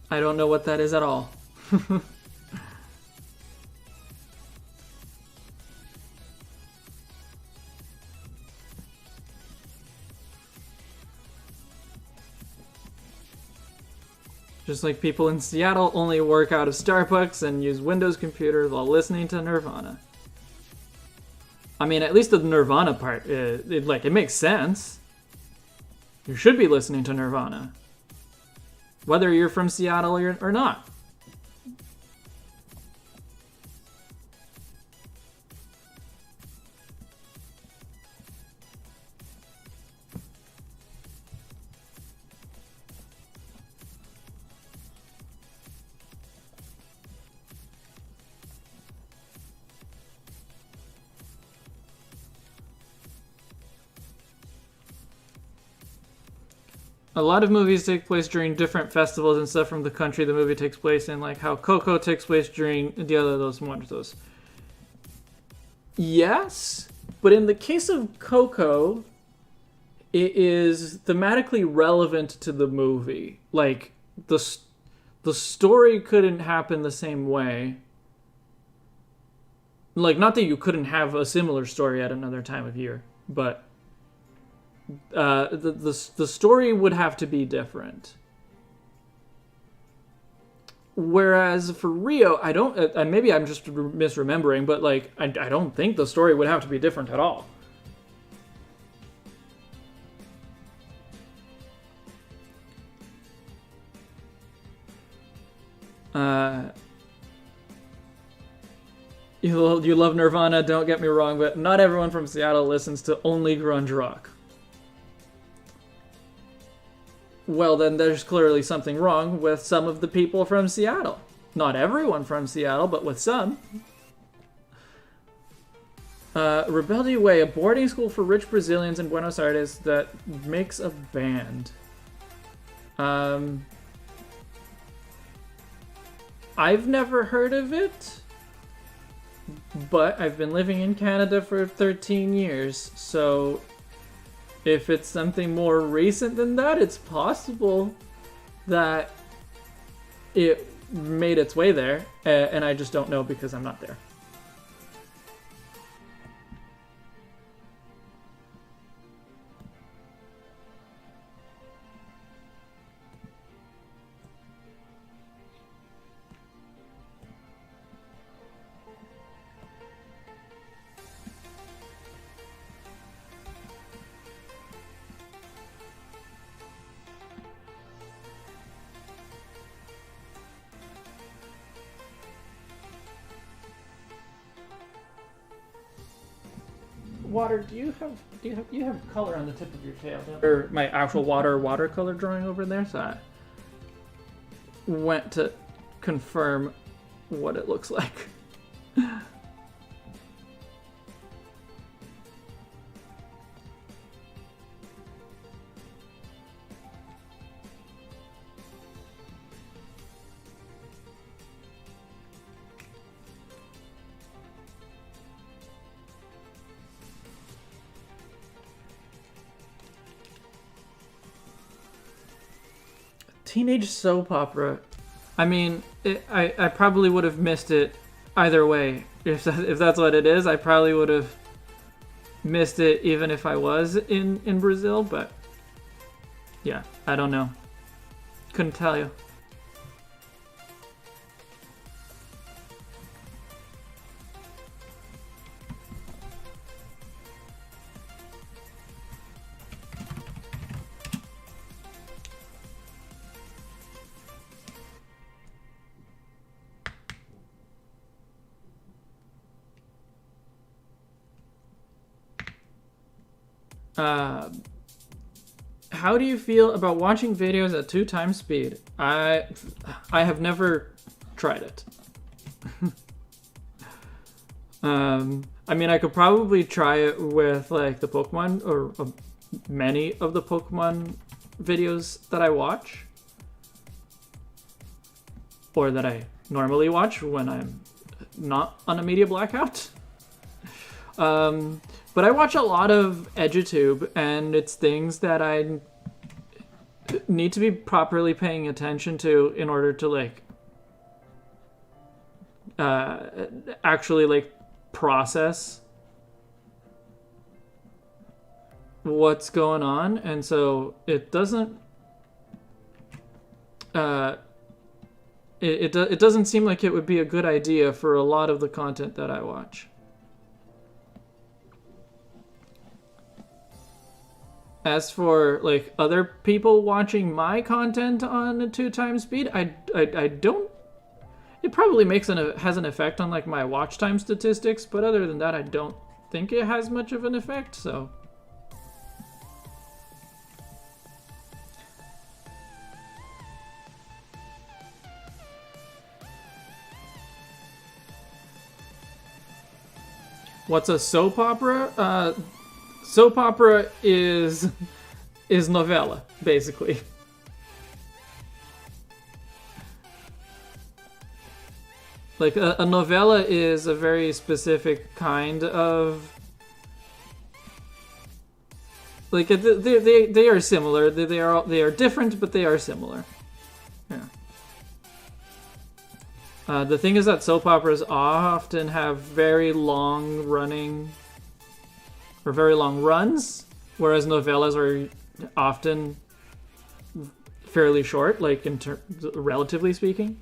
I don't know what that is at all. Just like people in Seattle only work out of Starbucks and use Windows computers while listening to Nirvana. I mean, at least the Nirvana part, it makes sense. You should be listening to Nirvana, whether you're from Seattle or not. A lot of movies take place during different festivals and stuff from the country the movie takes place in, like how Coco takes place during Dia de los Muertos. Yes, But in the case of Coco, it is thematically relevant to the movie. Like, the story couldn't happen the same way. Like, not that you couldn't have a similar story at another time of year, but the story would have to be different. Whereas for Rio, I don't, and maybe I'm just misremembering, but like, I don't think the story would have to be different at all. You love Nirvana, don't get me wrong, but not everyone from Seattle listens to only grunge rock. Well, then there's clearly something wrong with some of the people from Seattle. Not everyone from Seattle, but with some. Rebelde Way, a boarding school for rich Brazilians in Buenos Aires that makes a band. I've never heard of it, but I've been living in Canada for 13 years, so if it's something more recent than that, it's possible that it made its way there, and I just don't know because I'm not there. Water, do you have color on the tip of your tail? Or my actual watercolor drawing over there, so I went to confirm what it looks like. Teenage soap opera. I mean, I probably would have missed it either way. If that's what it is, I probably would have missed it even if I was in Brazil, but yeah, I don't know. Couldn't tell you. How do you feel about watching videos at 2x speed? I have never tried it. I mean, I could probably try it with like the Pokemon or many of the Pokemon videos that I watch, or that I normally watch when I'm not on a media blackout. But I watch a lot of edutube, and it's things that I need to be properly paying attention to in order to like actually like process what's going on, and so it doesn't it doesn't seem like it would be a good idea for a lot of the content that I watch. As for like other people watching my content on a 2x speed, I don't. It probably has an effect on like my watch time statistics, but other than that, I don't think it has much of an effect. So. What's a soap opera? Soap opera is novella, basically. Like a novella is a very specific kind of Like they are similar. They are different, but they are similar. Yeah. The thing is that soap operas often have very long running or very long runs, whereas novellas are often fairly short, like relatively speaking.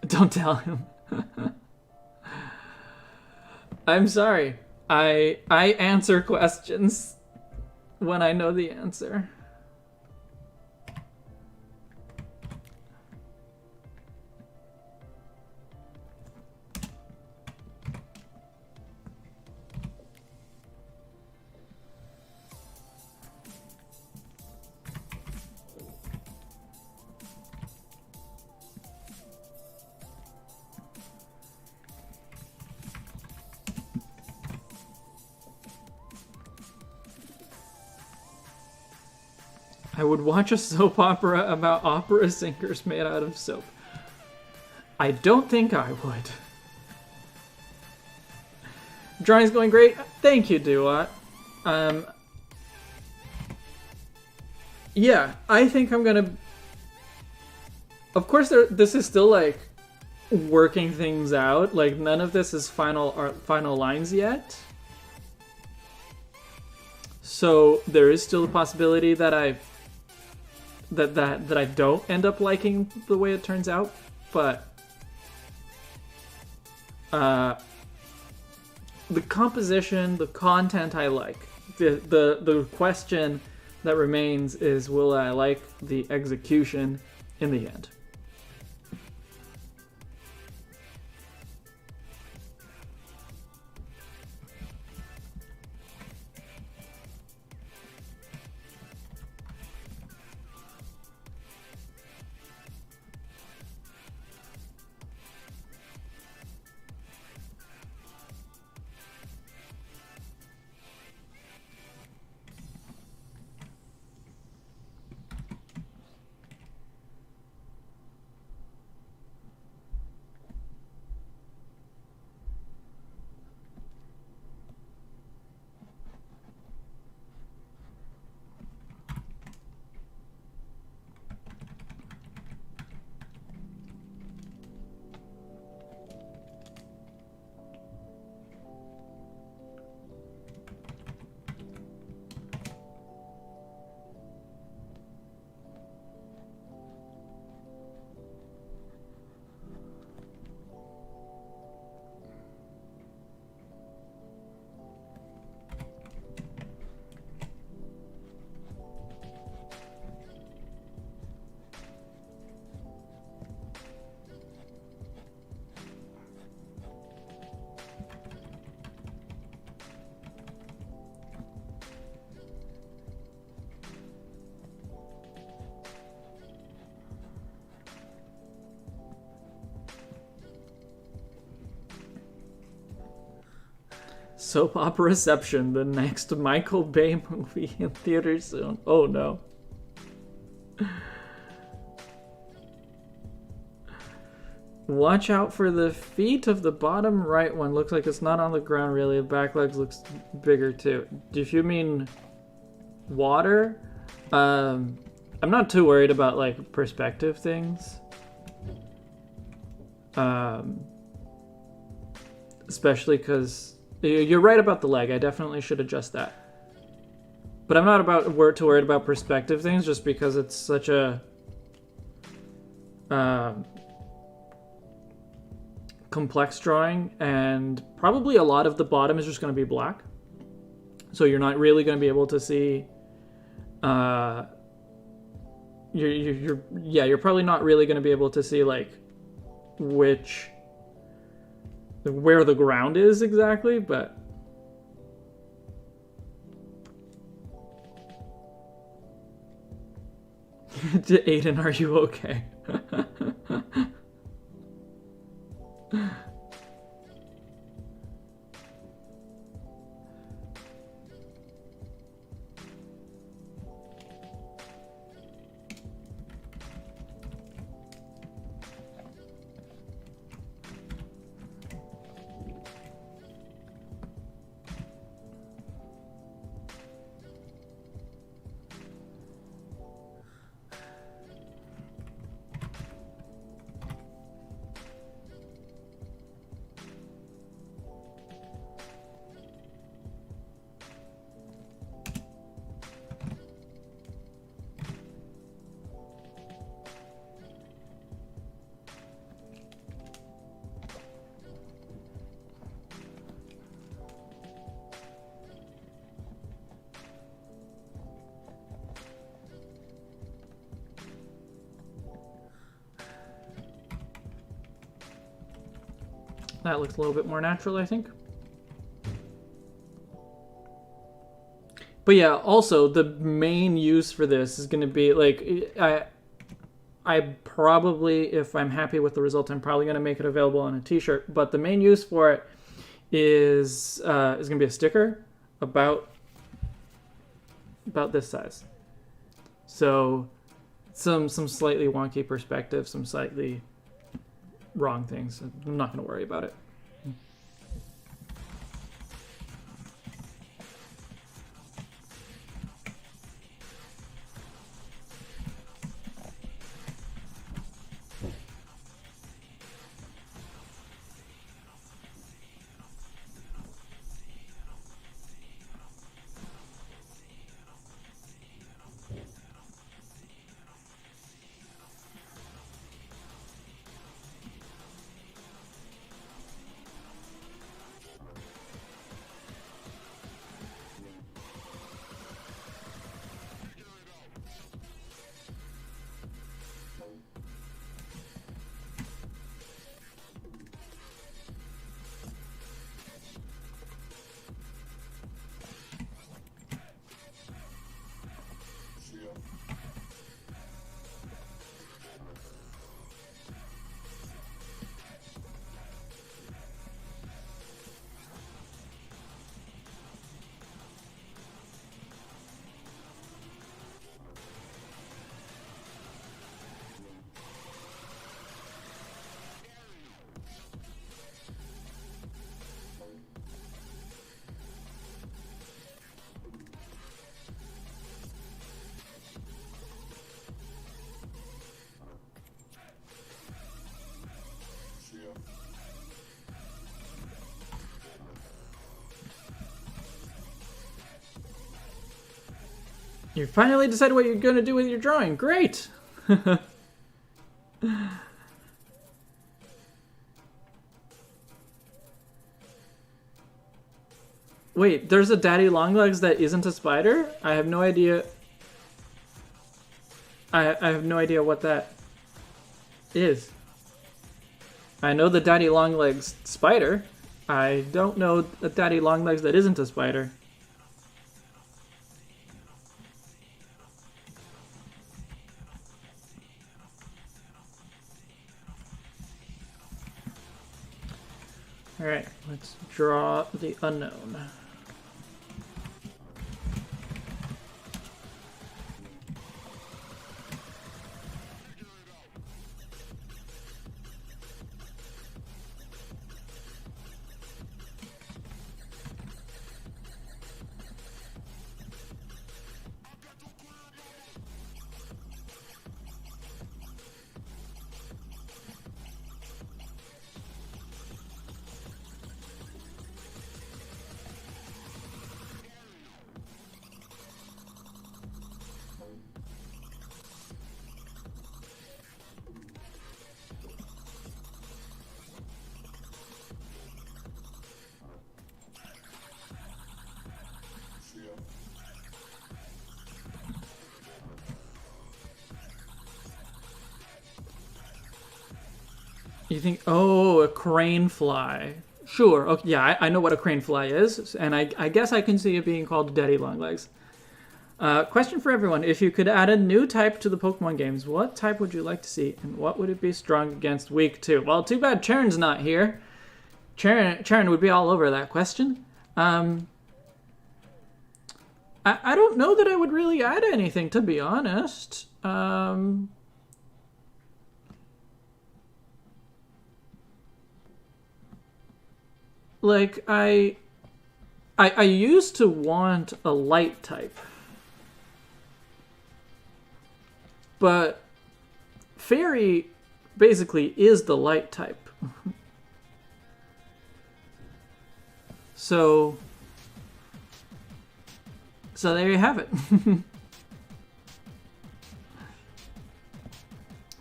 Don't tell him. I'm sorry. I answer questions when I know the answer. I would watch a soap opera about opera singers made out of soap. I don't think I would. Drawing's going great. Thank you, Duat. Yeah, I think I'm gonna... Of course, this is still, like, working things out. Like, none of this is final lines yet. So, there is still a possibility that I don't end up liking the way it turns out, but the composition, the content I like. The question that remains is, will I like the execution in the end? Soap Operaception, the next Michael Bay movie in theaters soon. Oh no. Watch out for the feet of the bottom right one. Looks like it's not on the ground really. The back legs looks bigger too. If you mean water, I'm not too worried about like perspective things. Especially because you're right about the leg. I definitely should adjust that. But I'm not too worried about perspective things just because it's such a complex drawing, and probably a lot of the bottom is just going to be black. So you're not really going to be able to see you're probably not really going to be able to see like where the ground is exactly, but Aiden, are you okay? That looks a little bit more natural, I think. But yeah, also the main use for this is going to be like I probably, if I'm happy with the result, I'm probably going to make it available on a t-shirt. But the main use for it is going to be a sticker about this size. So some slightly wonky perspective, some slightly wrong things. I'm not going to worry about it. You finally decided what you're going to do with your drawing. Great! Wait, there's a daddy longlegs that isn't a spider? I have no idea. I have no idea what that is. I know the daddy longlegs spider. I don't know a daddy longlegs that isn't a spider. Alright, let's draw the unknown. You think, oh, a crane fly. Sure, okay, yeah, I know what a crane fly is, and I guess I can see it being called daddy longlegs. Question for everyone. If you could add a new type to the Pokemon games, what type would you like to see, and what would it be strong against weak to? Well, too bad Charon's not here. Charon would be all over that question. I don't know that I would really add anything, to be honest. Like, I used to want a light type. But Fairy basically is the light type. So there you have it.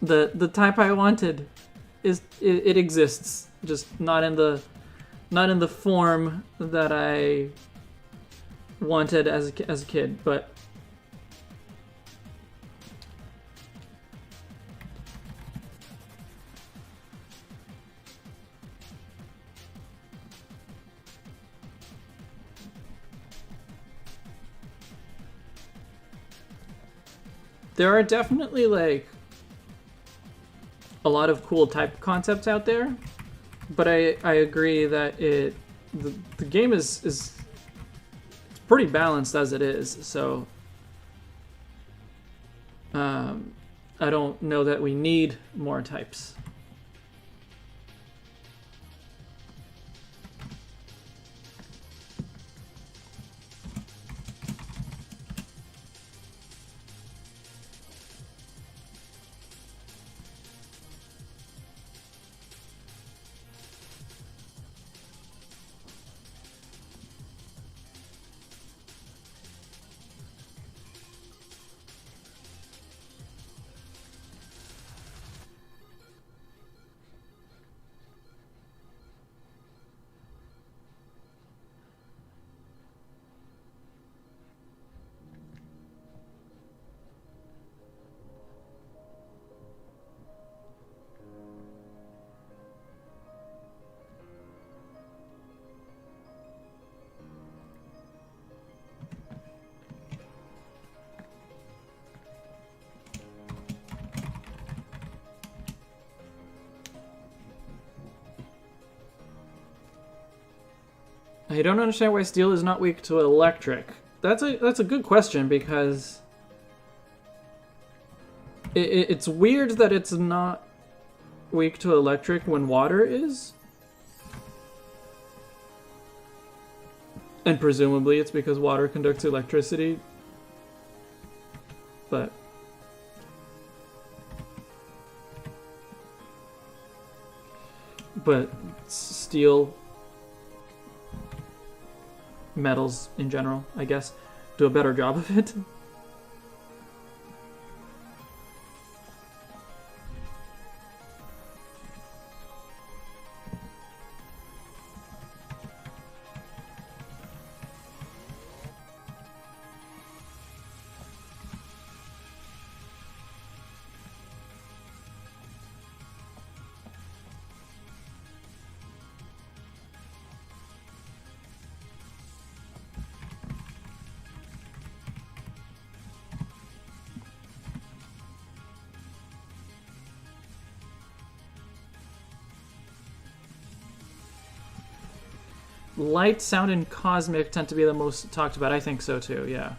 The type I wanted it exists, just not in the form that I wanted as a kid, but There are definitely like a lot of cool type concepts out there, but I agree that the game is it's pretty balanced as it is, so I don't know that we need more types. I don't understand why steel is not weak to electric. That's a good question, because it's weird that it's not weak to electric when water is. And presumably it's because water conducts electricity. But steel, metals in general, I guess, do a better job of it. Light, sound, and cosmic tend to be the most talked about. I think so too, yeah.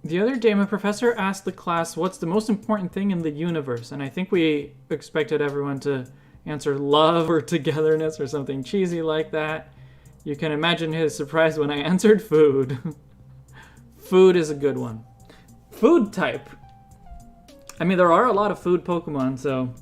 The other day, my professor asked the class, what's the most important thing in the universe? And I think we expected everyone to answer love or togetherness or something cheesy like that. You can imagine his surprise when I answered food. Food is a good one. Food type. I mean, there are a lot of food Pokemon, so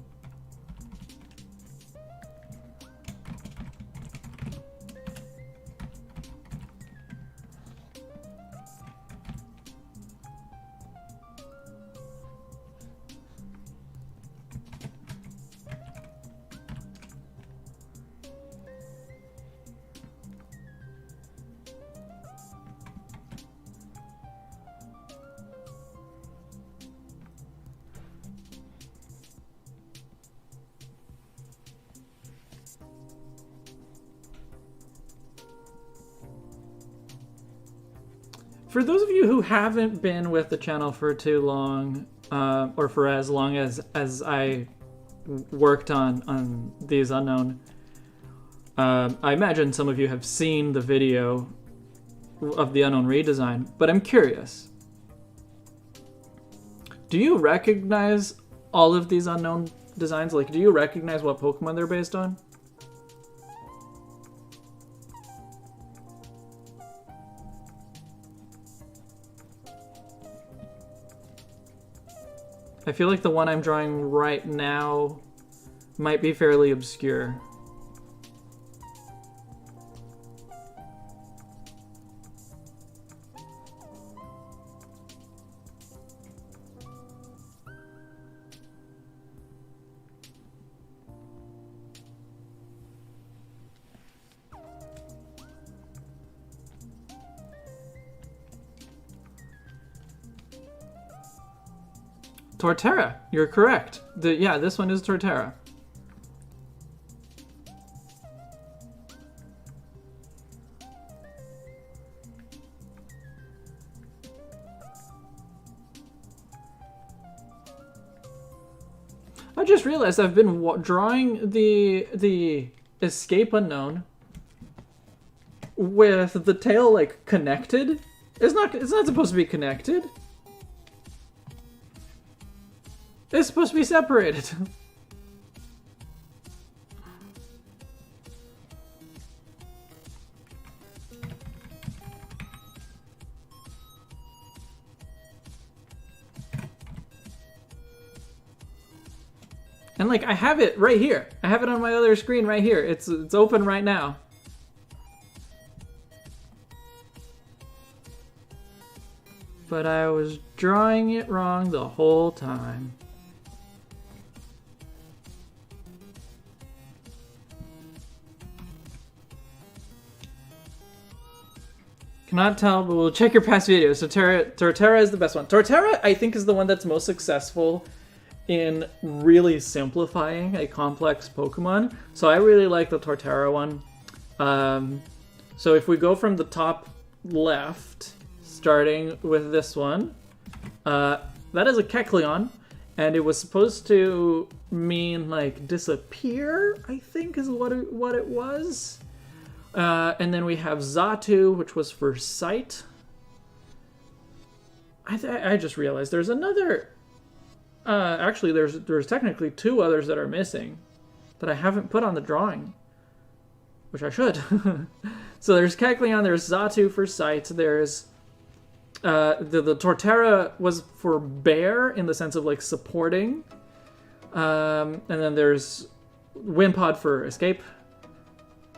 For those of you who haven't been with the channel for too long, or for as long as I worked on these Unknown, I imagine some of you have seen the video of the Unknown redesign, but I'm curious. Do you recognize all of these Unknown designs? Like, do you recognize what Pokemon they're based on? I feel like the one I'm drawing right now might be fairly obscure. Torterra, you're correct. Yeah, this one is Torterra. I just realized I've been drawing the Escape Unknown with the tail like connected. It's not supposed to be connected. It's supposed to be separated. And like I have it right here. I have it on my other screen right here. It's open right now. But I was drawing it wrong the whole time. Cannot tell, but we'll check your past videos. So Torterra is the best one. Torterra, I think, is the one that's most successful in really simplifying a complex Pokemon. So I really like the Torterra one. So if we go from the top left, starting with this one, that is a Kecleon, and it was supposed to mean like disappear, I think is what it was. And then we have Xatu, which was for sight. I just realized there's another. Actually, there's technically two others that are missing that I haven't put on the drawing, which I should. So there's Kecleon, there's Xatu for sight, there's the Torterra was for bear in the sense of like supporting, and then there's Wimpod for escape.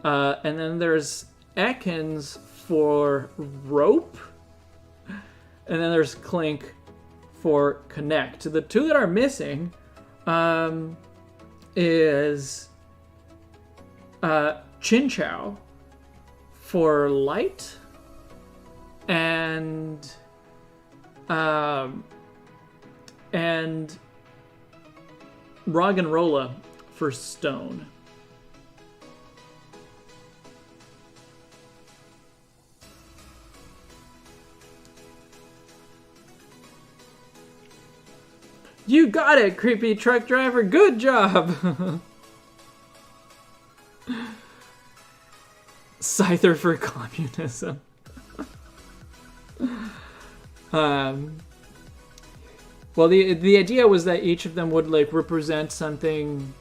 And then there's Ekans for rope. And then there's Clink for connect. The two that are missing is Chinchou for light and Roggenrola for stone. You got it, creepy truck driver. Good job. Scyther for communism. Well, the idea was that each of them would like represent something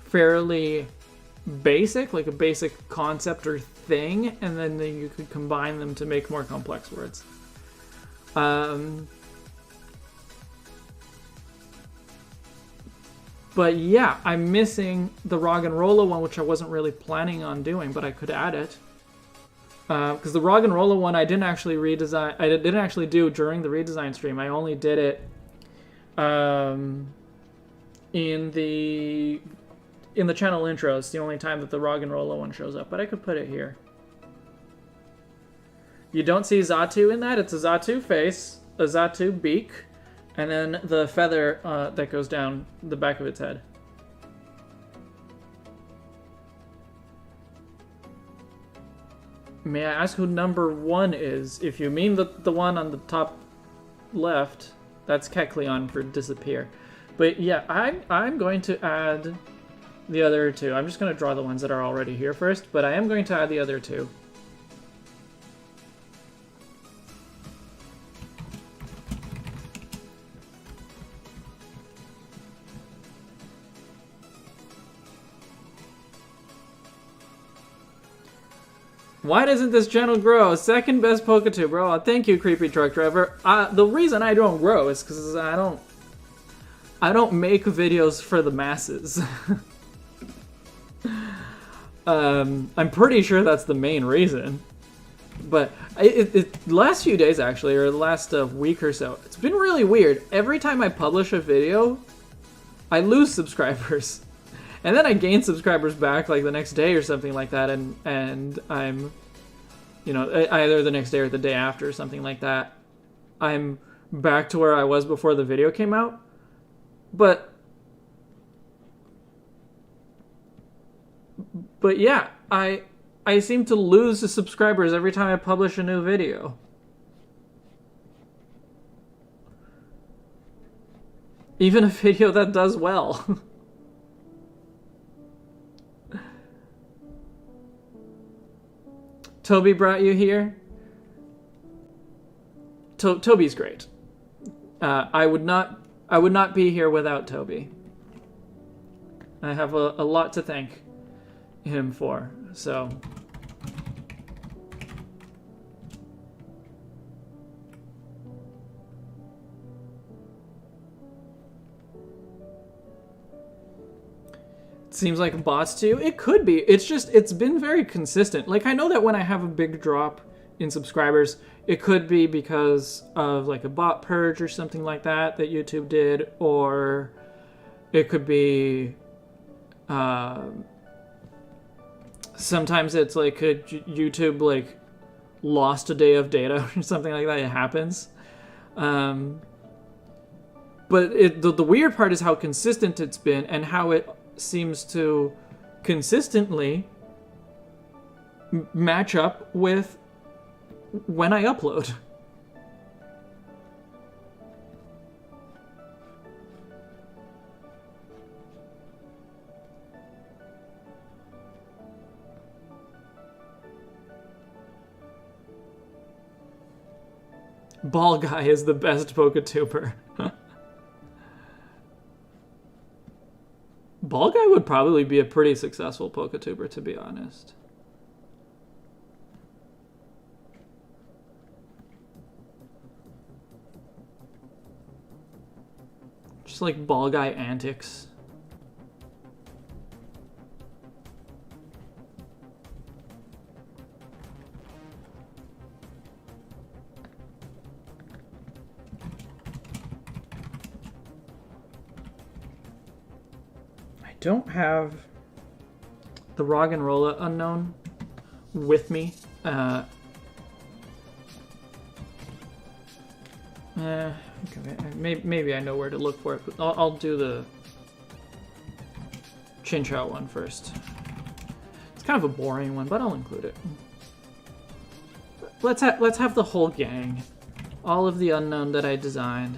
fairly basic, like a basic concept or thing, and then you could combine them to make more complex words. But yeah, I'm missing the Roggenrola one, which I wasn't really planning on doing, but I could add it. Because the Roggenrola one I didn't actually redesign. I didn't actually do during the redesign stream. I only did it in the channel intro. It's the only time that the Roggenrola one shows up, but I could put it here. You don't see Xatu in that. It's a Xatu face, a Xatu beak, and then the feather that goes down the back of its head. May I ask who number 1 is? If you mean the one on the top left, that's Kekleon for disappear. But yeah, I'm going to add the other 2. I'm just going to draw the ones that are already here first, but I am going to add the other 2. Why doesn't this channel grow? Second best PokeTuber. Oh, thank you, Creepy Truck Driver. The reason I don't grow is because I don't make videos for the masses. I'm pretty sure that's the main reason. But the last few days, actually, or the last week or so, it's been really weird. Every time I publish a video, I lose subscribers. And then I gain subscribers back like the next day or something like that, and I'm, you know, either the next day or the day after or something like that, I'm back to where I was before the video came out. But yeah, I seem to lose the subscribers every time I publish a new video. Even a video that does well. Toby brought you here. Toby's great. I would not be here without Toby. I have a lot to thank him for. So seems like bots to you. It could be. It's been very consistent. Like, I know that when I have a big drop in subscribers, it could be because of like a bot purge or something like that YouTube did, or it could be sometimes it's like YouTube like lost a day of data or something like that. It happens. But the weird part is how consistent it's been and how it seems to consistently match up with when I upload. Ball Guy is the best PokeTuber. Ball Guy would probably be a pretty successful PokeTuber, to be honest. Just like Ball Guy antics. I don't have the Roggenrola unknown with me. Okay, maybe I know where to look for it, but I'll do the Chinchou one first. It's kind of a boring one, but I'll include it. Let's have the whole gang, all of the unknown that I designed.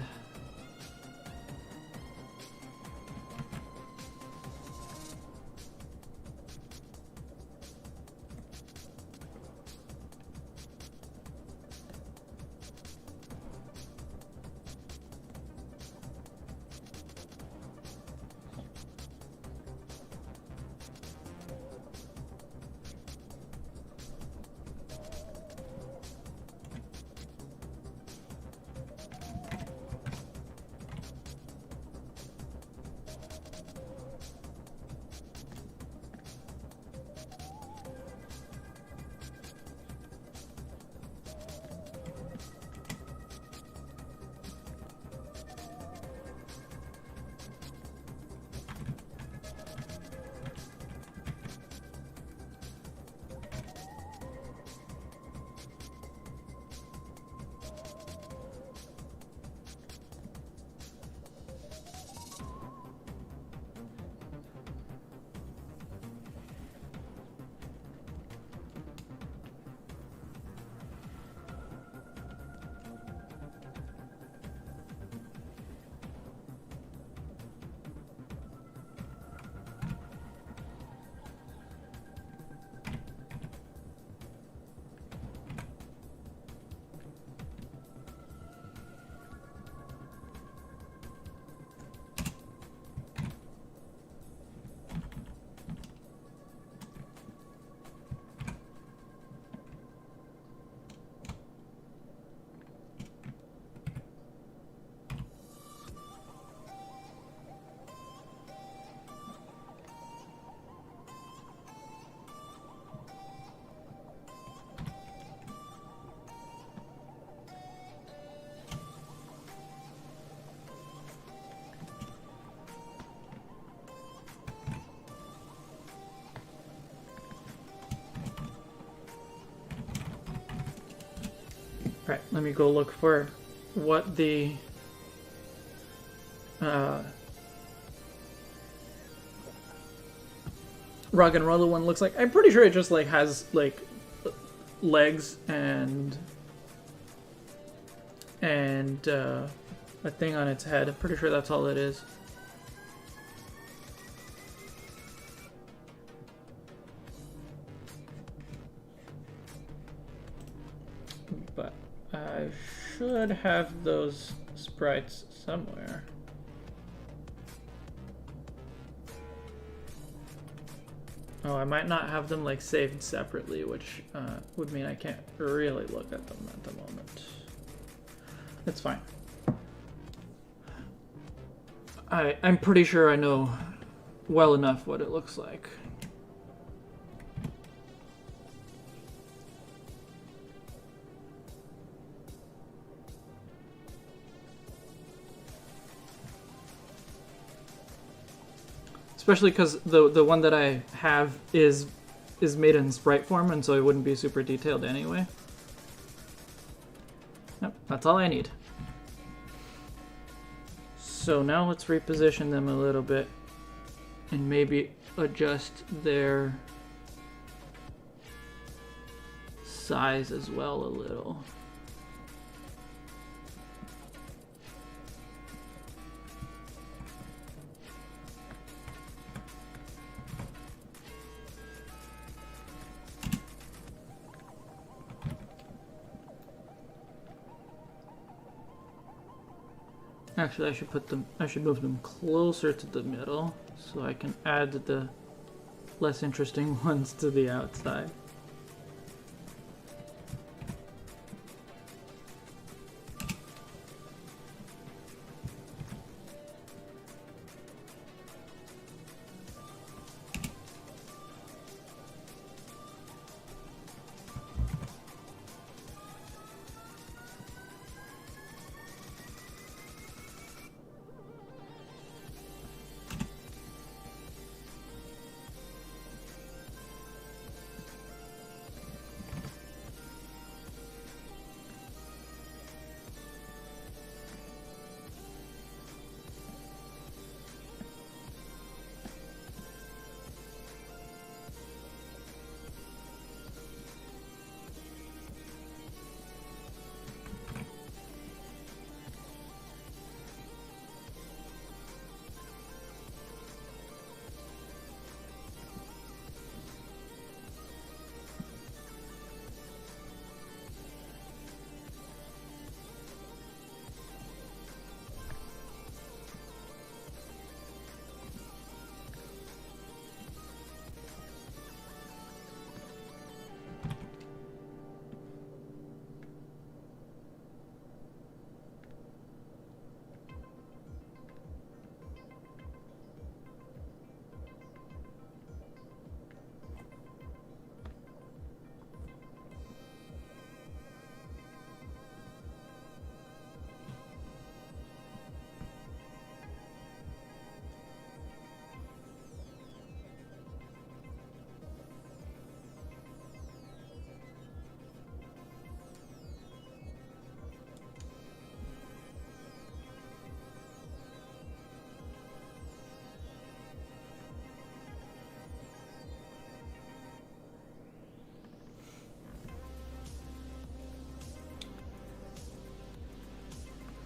Alright, let me go look for what the rock and roller one looks like. I'm pretty sure it just like has like legs and a thing on its head. I'm pretty sure that's all it is. But I should have those sprites somewhere. Oh, I might not have them like saved separately, which would mean I can't really look at them at the moment. It's fine. I'm pretty sure I know well enough what it looks like. Especially because the one that I have is made in sprite form, and so it wouldn't be super detailed anyway. Yep, that's all I need. So now let's reposition them a little bit and maybe adjust their size as well a little. Actually, I should move them closer to the middle so I can add the less interesting ones to the outside.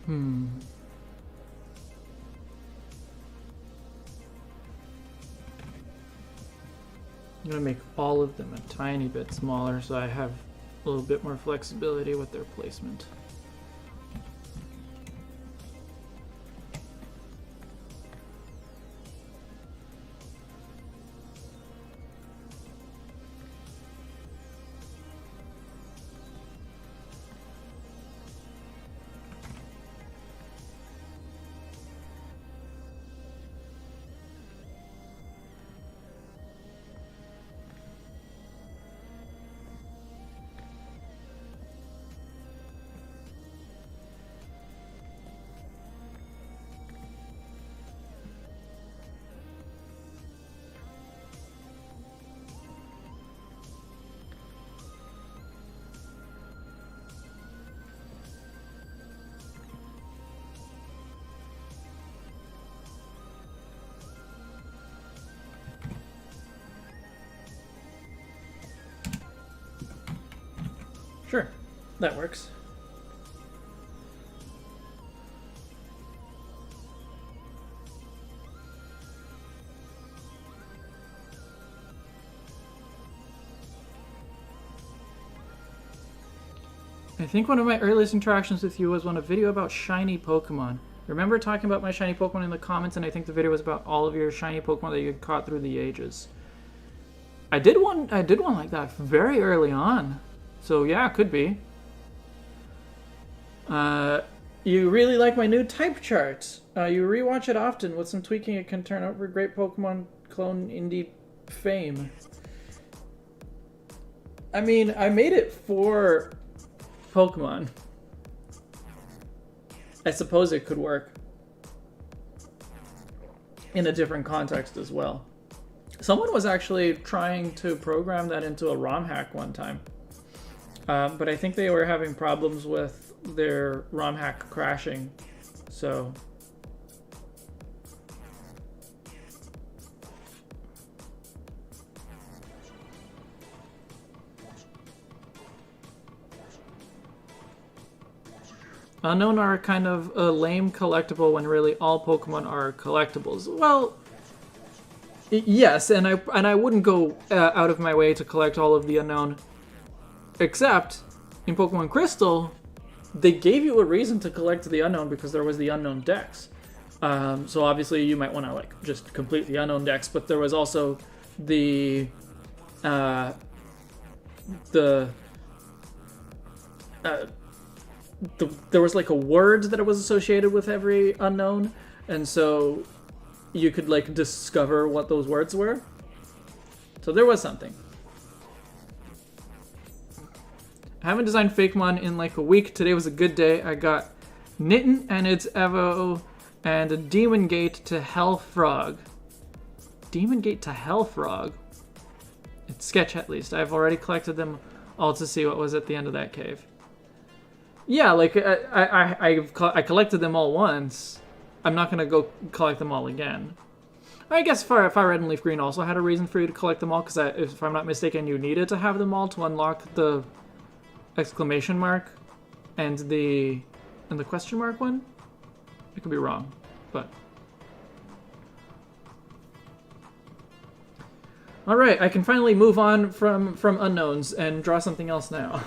I'm gonna make all of them a tiny bit smaller so I have a little bit more flexibility with their placement. Sure, that works. I think one of my earliest interactions with you was on a video about shiny Pokemon. Remember talking about my shiny Pokemon in the comments, and I think the video was about all of your shiny Pokemon that you had caught through the ages. I did one like that very early on. So yeah, could be. You really like my new type chart. You rewatch it often. With some tweaking, it can turn out for great Pokemon clone indie fame. I mean, I made it for Pokemon. I suppose it could work in a different context as well. Someone was actually trying to program that into a ROM hack one time. But I think they were having problems with their ROM hack crashing. So Unknown are kind of a lame collectible when really all Pokemon are collectibles. Well, yes, and I wouldn't go out of my way to collect all of the Unknown, except in Pokemon Crystal, they gave you a reason to collect the Unknown because there was the Unknown Dex. So obviously you might want to like just complete the Unknown Dex, but there was also there was like a word that was associated with every Unknown, and so you could like discover what those words were. So there was something. I haven't designed Fakemon in like a week. Today was a good day. I got Nitten and its Evo and a Demon Gate to Hellfrog. Demon Gate to Hellfrog? It's sketch at least. I've already collected them all to see what was at the end of that cave. Yeah, like I collected them all once. I'm not gonna go collect them all again. I guess Fire Red and Leaf Green also had a reason for you to collect them all, because if I'm not mistaken, you needed to have them all to unlock the exclamation mark and the question mark one. I could be wrong, but all right, I can finally move on from unknowns and draw something else now.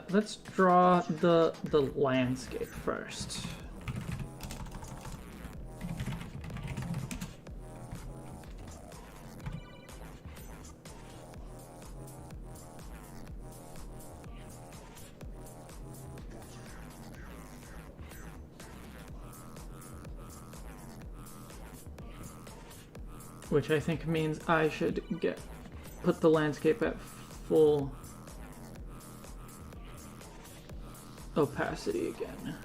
Let's draw the landscape first. Which I think means I should put the landscape at full opacity again.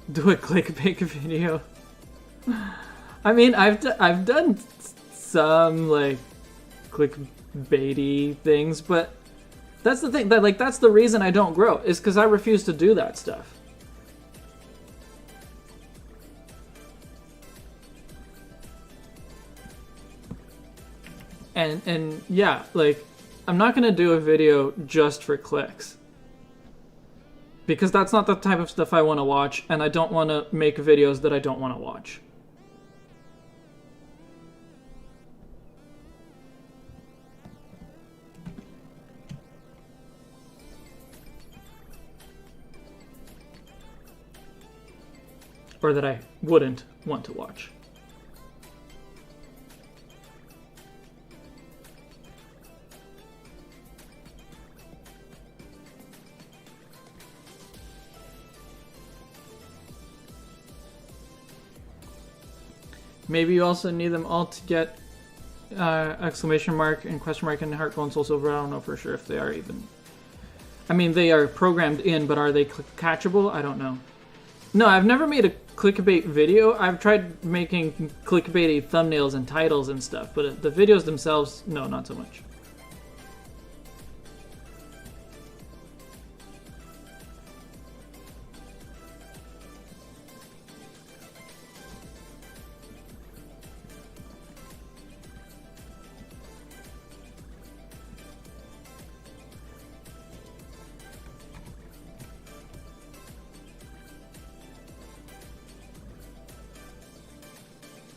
Do a clickbait video. I mean, I've done some like clickbaity things, but that's the thing. That's the reason I don't grow, is because I refuse to do that stuff. And yeah, like I'm not gonna do a video just for clicks. Because that's not the type of stuff I want to watch, and I don't want to make videos that I don't want to watch. Or that I wouldn't want to watch. Maybe you also need them all to get exclamation mark and question mark and heart, gold, and soul silver. I don't know for sure if they are even. I mean, they are programmed in, but are they catchable? I don't know. No, I've never made a clickbait video. I've tried making clickbaity thumbnails and titles and stuff, but the videos themselves, no, not so much.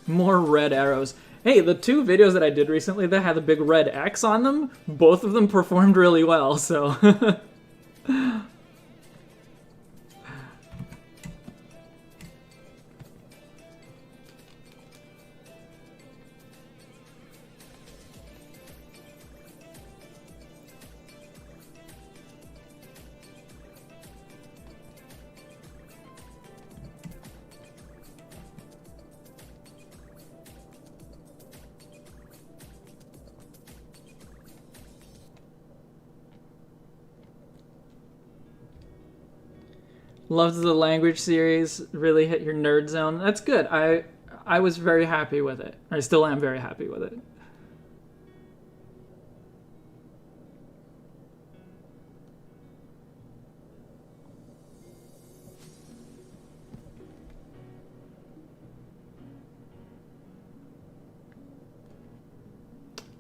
More red arrows. Hey, the 2 videos that I did recently that had a big red X on them, both of them performed really well, so... Loved the language series, really hit your nerd zone. That's good. I was very happy with it. I still am very happy with it.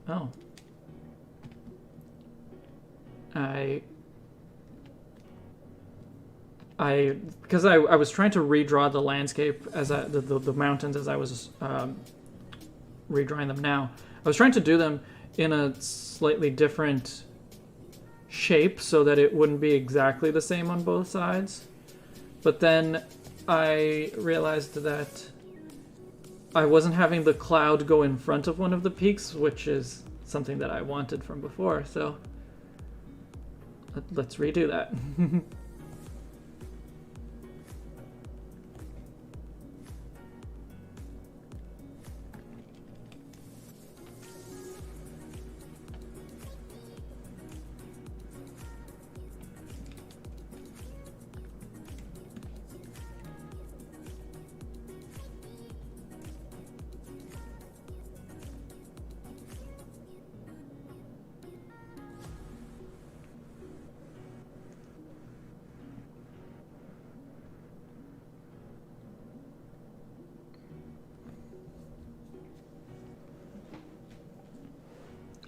Oh. Because I was trying to redraw the landscape as the mountains as I was redrawing them now. I was trying to do them in a slightly different shape so that it wouldn't be exactly the same on both sides. But then I realized that I wasn't having the cloud go in front of one of the peaks, which is something that I wanted from before, so let's redo that.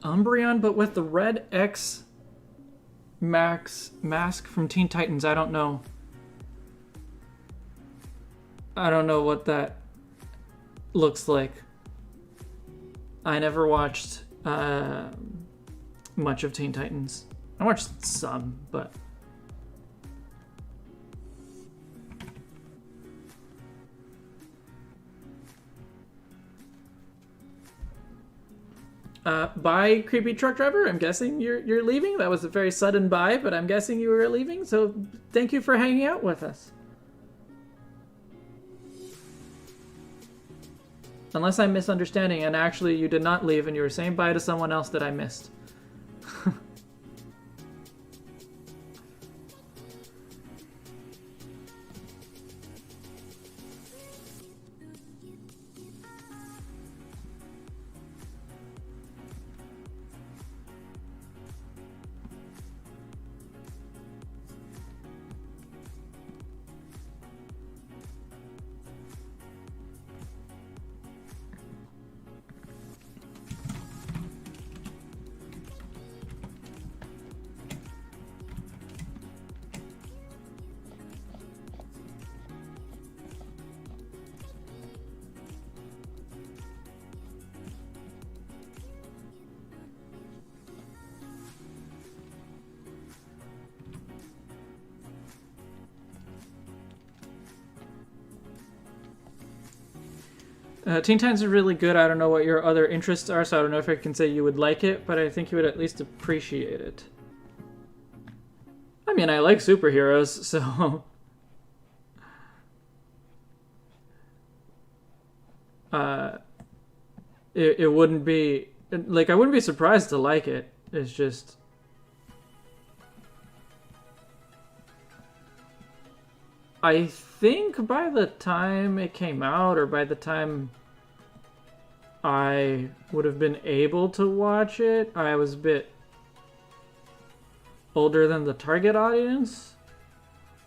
Umbreon, but with the red X mask from Teen Titans. I don't know. I don't know what that looks like. I never watched much of Teen Titans. I watched some, but... Bye, creepy truck driver. I'm guessing you're leaving. That was a very sudden bye, but I'm guessing you were leaving, so thank you for hanging out with us. Unless I'm misunderstanding, and actually you did not leave and you were saying bye to someone else that I missed. Teen Titans is really good. I don't know what your other interests are, so I don't know if I can say you would like it, but I think you would at least appreciate it. I mean, I like superheroes, so... it wouldn't be... Like, I wouldn't be surprised to like it. It's just... I think by the time it came out, or by the time I would have been able to watch it, I was a bit older than the target audience.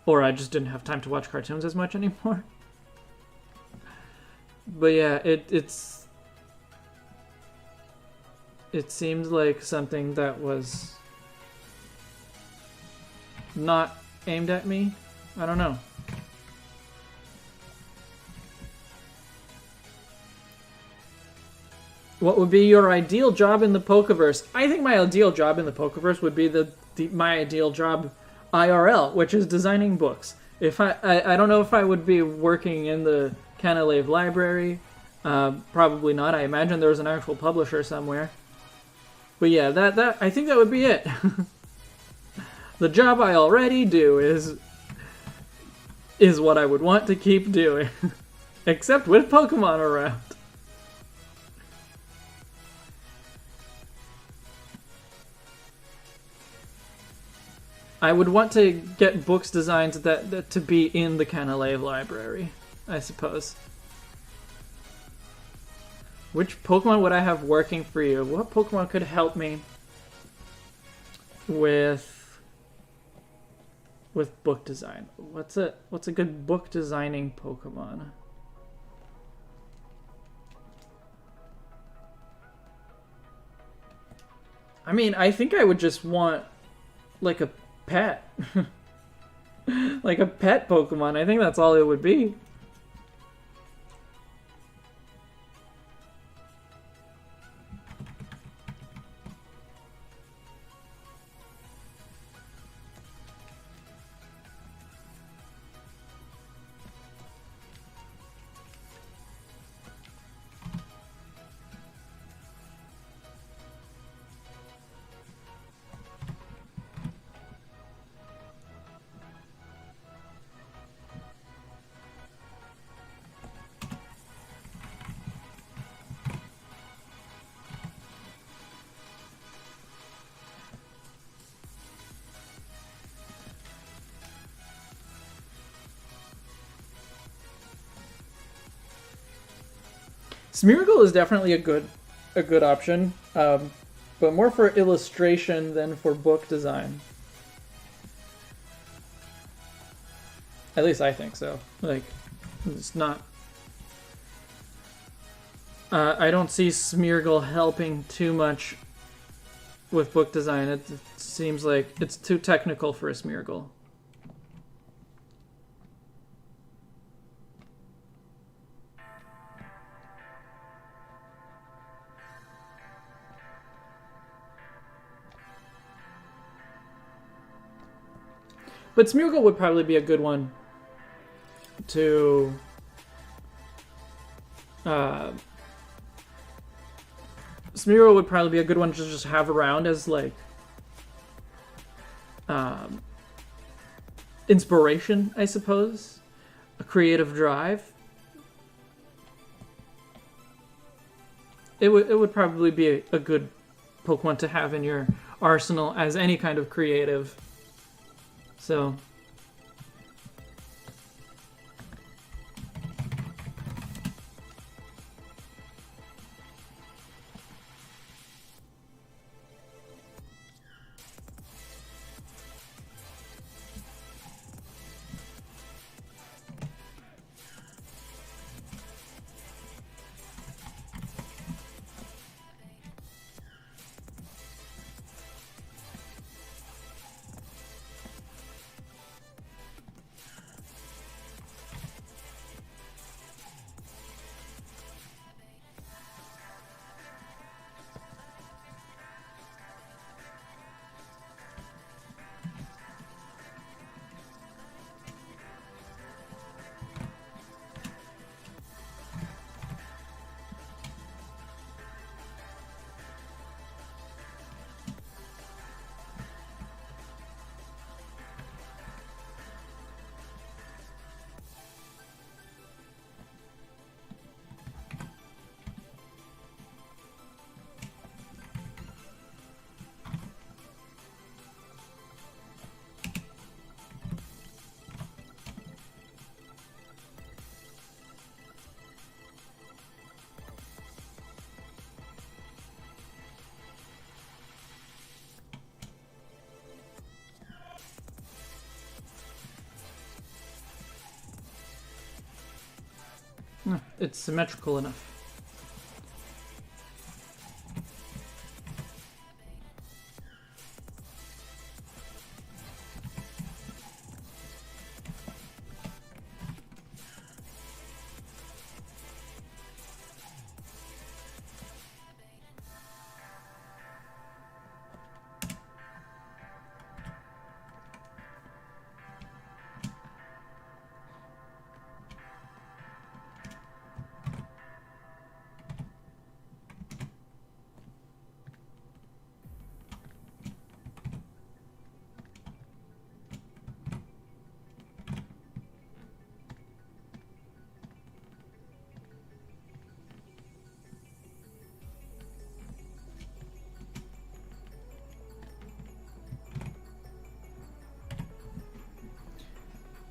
Or I just didn't have time to watch cartoons as much anymore. But yeah, it seemed like something that was not aimed at me. I don't know. What would be your ideal job in the Pokeverse? I think my ideal job in the Pokeverse would be my ideal job IRL, which is designing books. If I don't know if I would be working in the Canalave library. Probably not. I imagine there's an actual publisher somewhere. But yeah, that I think that would be it. The job I already do is what I would want to keep doing. Except with Pokemon around. I would want to get books designed that to be in the Canalave library, I suppose. Which Pokemon would I have working for you? What Pokemon could help me with book design? What's a good book designing Pokemon? I mean, I think I would just want like a pet. Like a pet Pokemon. I think that's all it would be. Smeargle is definitely a good option, but more for illustration than for book design. At least I think so. Like, it's not... I don't see Smeargle helping too much with book design. It seems like it's too technical for a Smeargle. But Smeargle would probably be a good one to Smeargle would probably be a good one to just have around as like inspiration, I suppose, a creative drive. It would probably be a good Pokemon to have in your arsenal as any kind of creative. So It's symmetrical enough.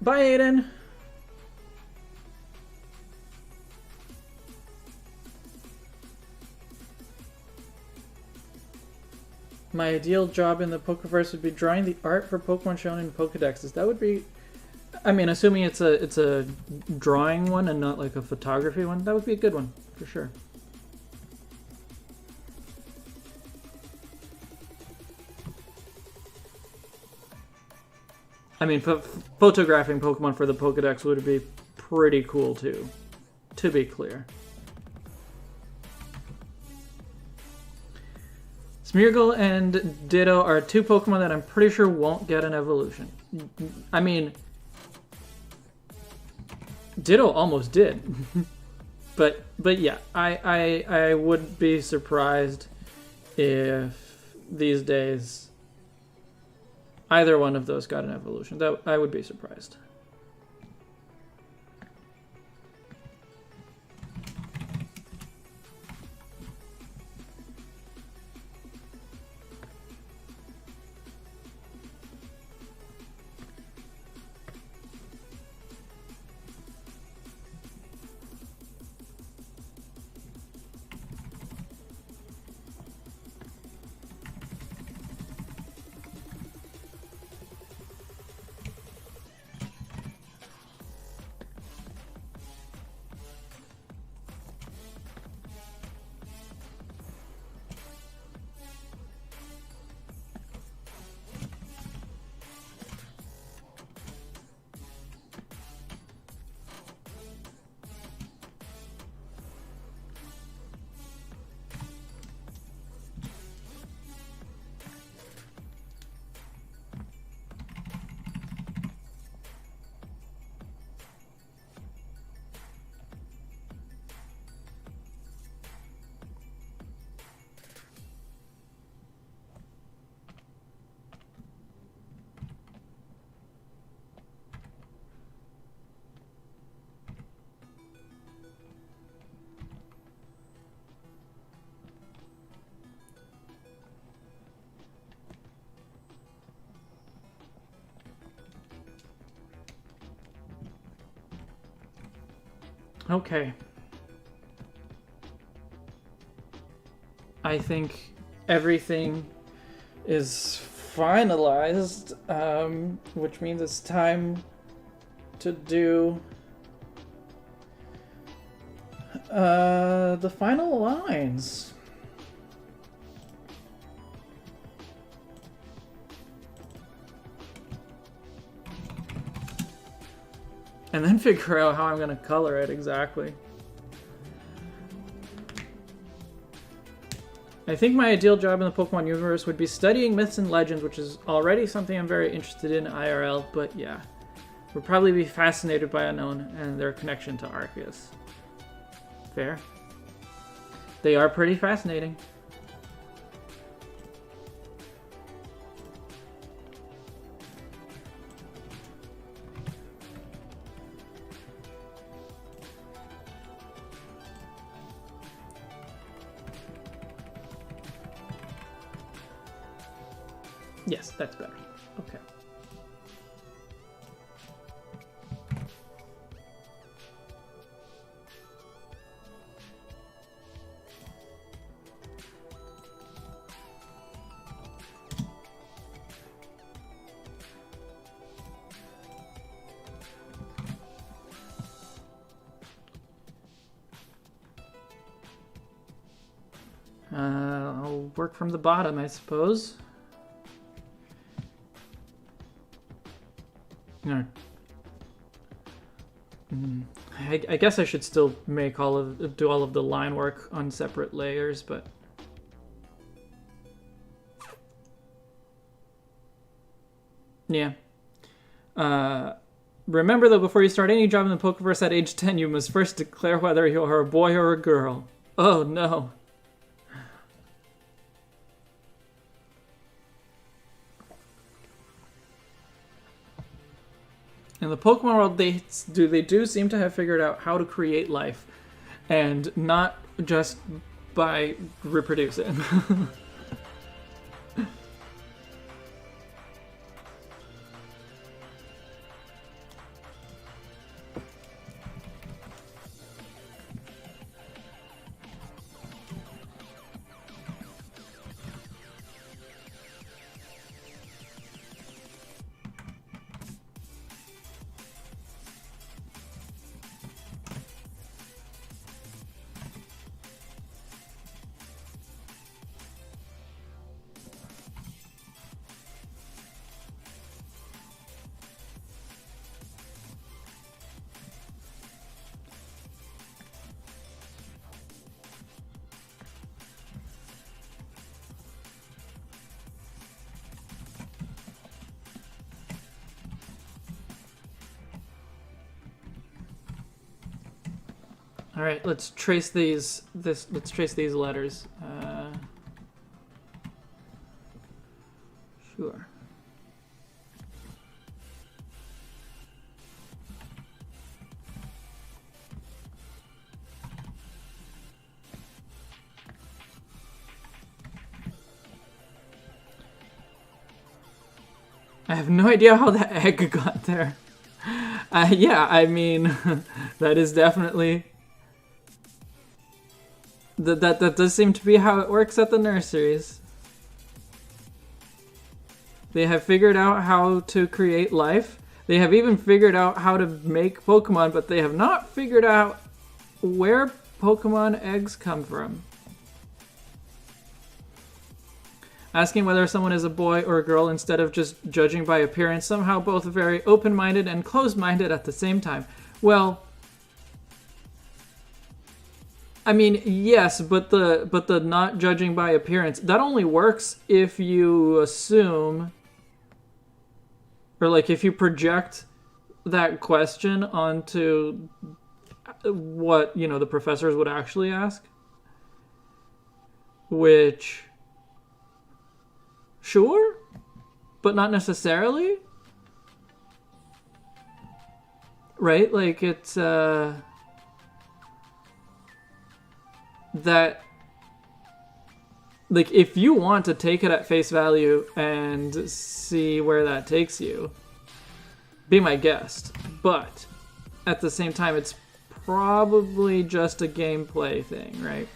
Bye, Aiden. My ideal job in the Pokeverse would be drawing the art for Pokemon shown in Pokedexes. That would be, I mean, assuming it's a drawing one and not like a photography one, that would be a good one for sure. I mean, photographing Pokemon for the Pokedex would be pretty cool too, to be clear. Smeargle and Ditto are two Pokemon that I'm pretty sure won't get an evolution. I mean, Ditto almost did. but yeah, I would be surprised if these days either one of those got an evolution. That I would be surprised. Okay. I think everything is finalized, which means it's time to do the final lines. And then figure out how I'm going to color it exactly. I think my ideal job in the Pokemon universe would be studying myths and legends, which is already something I'm very interested in IRL, but yeah. Would probably be fascinated by Unknown and their connection to Arceus. Fair. They are pretty fascinating. Yes, that's better. Okay. I'll work from the bottom, I suppose. No. I guess I should still make do all of the line work on separate layers, but yeah. Remember though, before you start any job in the Pokeverse at age 10, you must first declare whether you are a boy or a girl. Oh no. In the Pokemon world, they do seem to have figured out how to create life, and not just by reproducing. All right, let's trace these. Let's trace these letters. Sure. I have no idea how that egg got there. Yeah, I mean, that is definitely... That does seem to be how it works at the nurseries. They have figured out how to create life. They have even figured out how to make Pokemon, but they have not figured out where Pokemon eggs come from. Asking whether someone is a boy or a girl instead of just judging by appearance, somehow both very open-minded and closed-minded at the same time. Well, I mean, yes, but the not judging by appearance, that only works if you assume, or like if you project that question onto what, you know, the professors would actually ask. Which, sure, but not necessarily. Right? Like, it's, that, like, if you want to take it at face value and see where that takes you, be my guest. But at the same time, it's probably just a gameplay thing, right?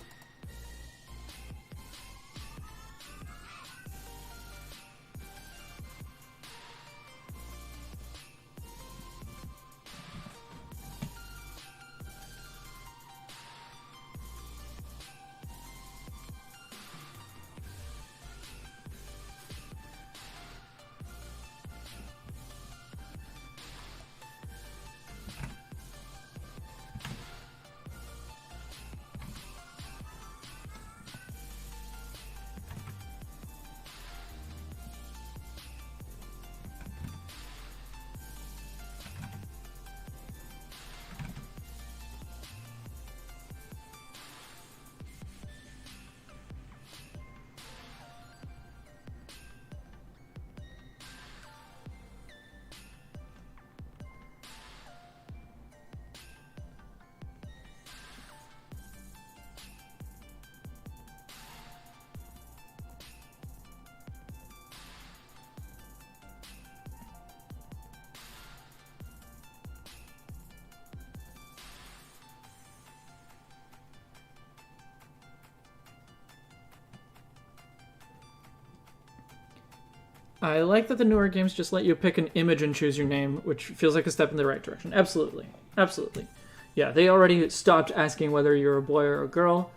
I like that the newer games just let you pick an image and choose your name, which feels like a step in the right direction. Absolutely. Absolutely. Yeah, they already stopped asking whether you're a boy or a girl.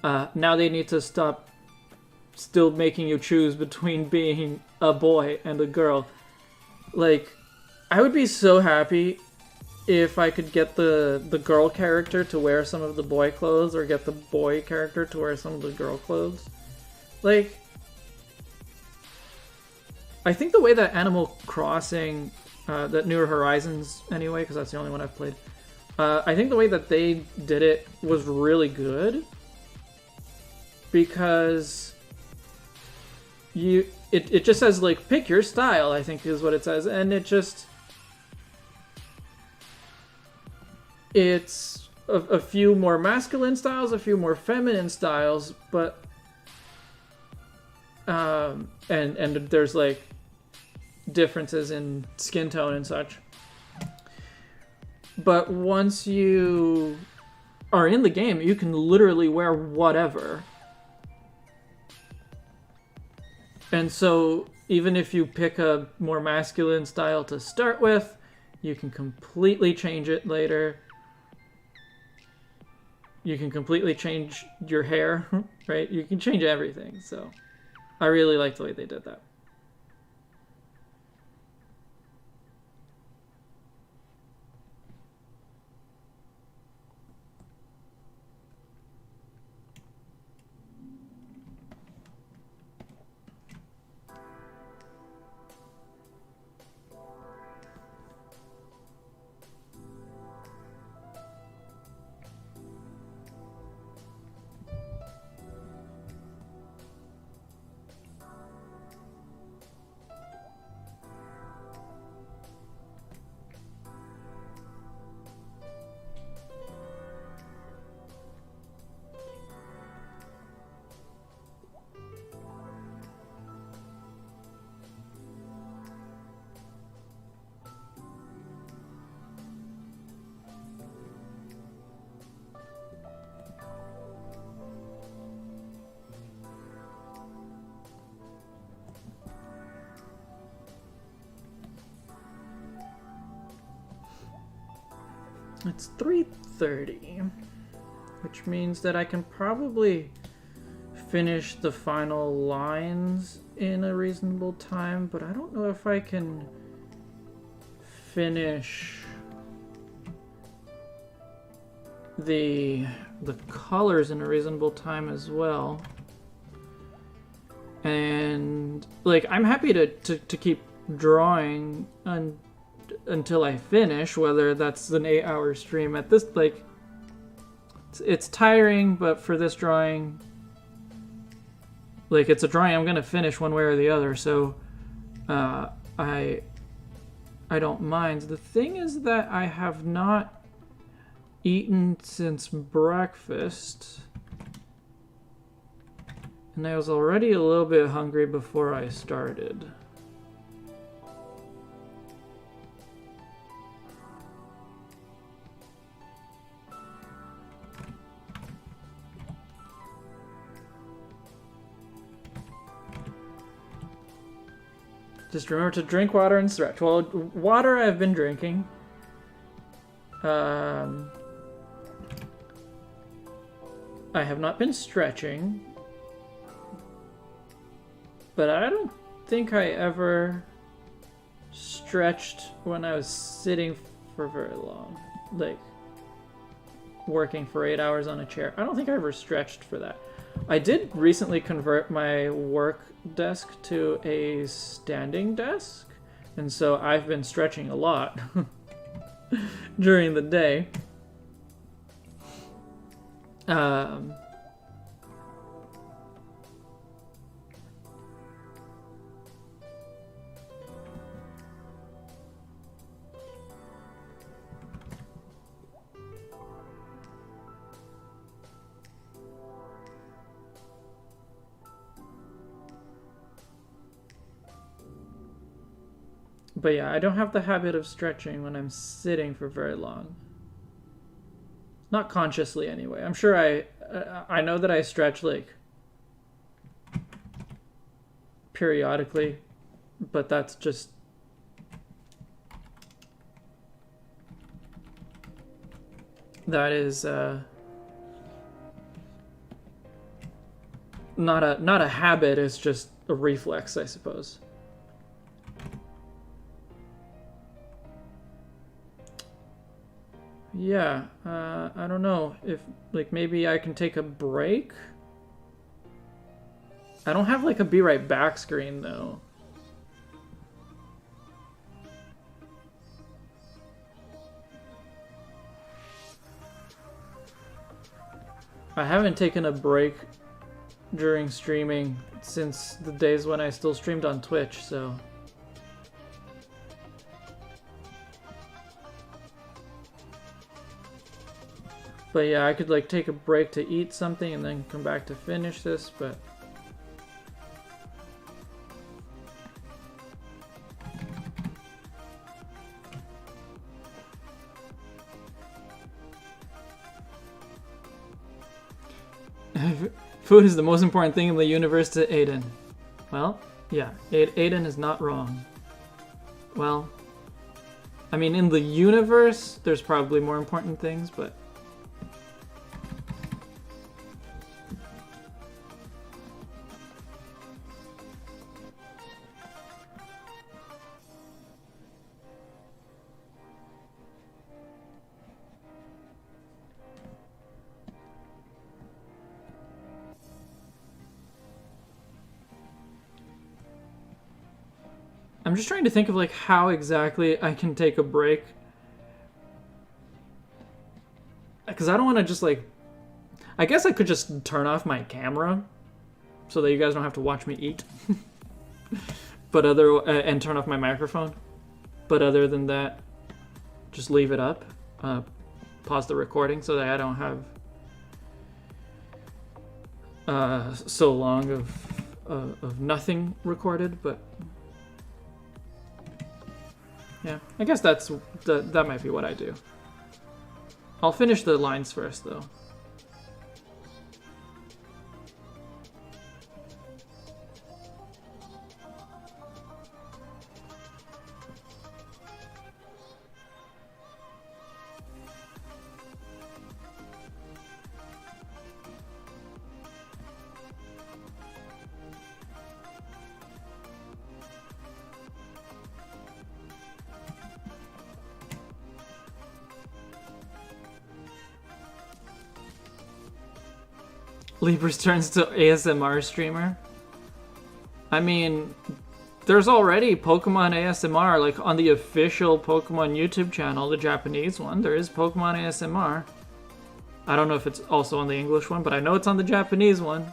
Now they need to stop still making you choose between being a boy and a girl. Like, I would be so happy if I could get the girl character to wear some of the boy clothes, or get the boy character to wear some of the girl clothes. Like, I think the way that Animal Crossing, that Newer Horizons anyway, because that's the only one I've played, I think the way that they did it was really good, because it just says, like, pick your style, I think is what it says, and it's a few more masculine styles, a few more feminine styles, but and there's like differences in skin tone and such. But once you are in the game, you can literally wear whatever. And so even if you pick a more masculine style to start with, you can completely change it later. You can completely change your hair, right? You can change everything. So I really like the way they did that. It's 3:30, which means that I can probably finish the final lines in a reasonable time, but I don't know if I can finish the colors in a reasonable time as well. And like, I'm happy to keep drawing until I finish, whether that's an 8-hour stream. At this, like, it's tiring, but for this drawing, like, it's a drawing I'm gonna finish one way or the other, so I don't mind. The thing is that I have not eaten since breakfast, and I was already a little bit hungry before I started. Just remember to drink water and stretch. Well, water I've been drinking. I have not been stretching. But I don't think I ever stretched when I was sitting for very long. Like, working for 8 hours on a chair. I don't think I ever stretched for that. I did recently convert my work desk to a standing desk, and so I've been stretching a lot during the day. But yeah, I don't have the habit of stretching when I'm sitting for very long. Not consciously, anyway. I'm sure I know that I stretch, like, periodically, but that's just... That is, not a habit, it's just a reflex, I suppose. Yeah, I don't know if, like, maybe I can take a break. I don't have, like, a be right back screen, though. I haven't taken a break during streaming since the days when I still streamed on Twitch, so... But yeah, I could like take a break to eat something and then come back to finish this, but... Food is the most important thing in the universe to Aiden. Well, yeah, Aiden is not wrong. Well, I mean, in the universe, there's probably more important things, but... I'm just trying to think of like how exactly I can take a break. Because I don't want to just like... I guess I could just turn off my camera so that you guys don't have to watch me eat. But and turn off my microphone. But other than that, just leave it up. Pause the recording so that I don't have so long of nothing recorded, but... Yeah, I guess that might be what I do. I'll finish the lines first, though. Libris turns to ASMR streamer. I mean, there's already Pokemon ASMR, like on the official Pokemon YouTube channel, the Japanese one. There is Pokemon ASMR. I don't know if it's also on the English one, but I know it's on the Japanese one.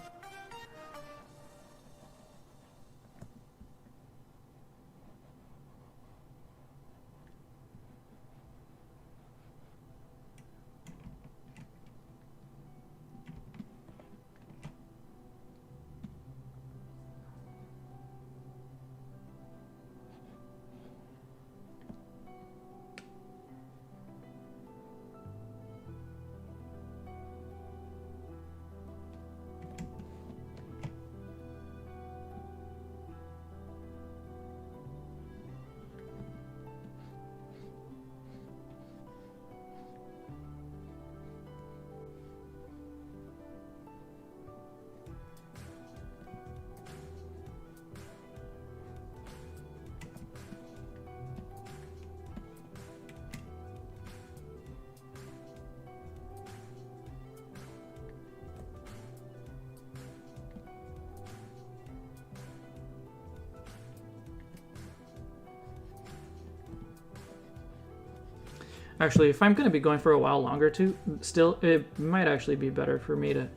Actually, if I'm going to be going for a while longer too, still, it might actually be better for me to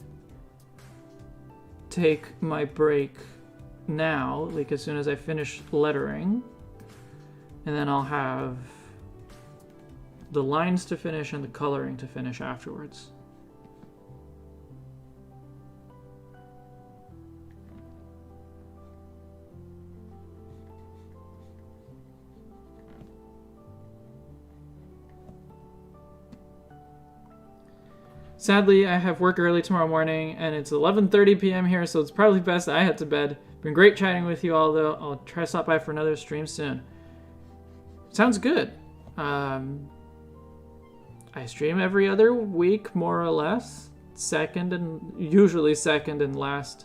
take my break now, like as soon as I finish lettering, and then I'll have the lines to finish and the coloring to finish afterwards. Sadly, I have work early tomorrow morning, and it's 11:30 p.m. here, so it's probably best that I head to bed. Been great chatting with you all, though. I'll try to stop by for another stream soon. Sounds good. I stream every other week, more or less. Usually second and last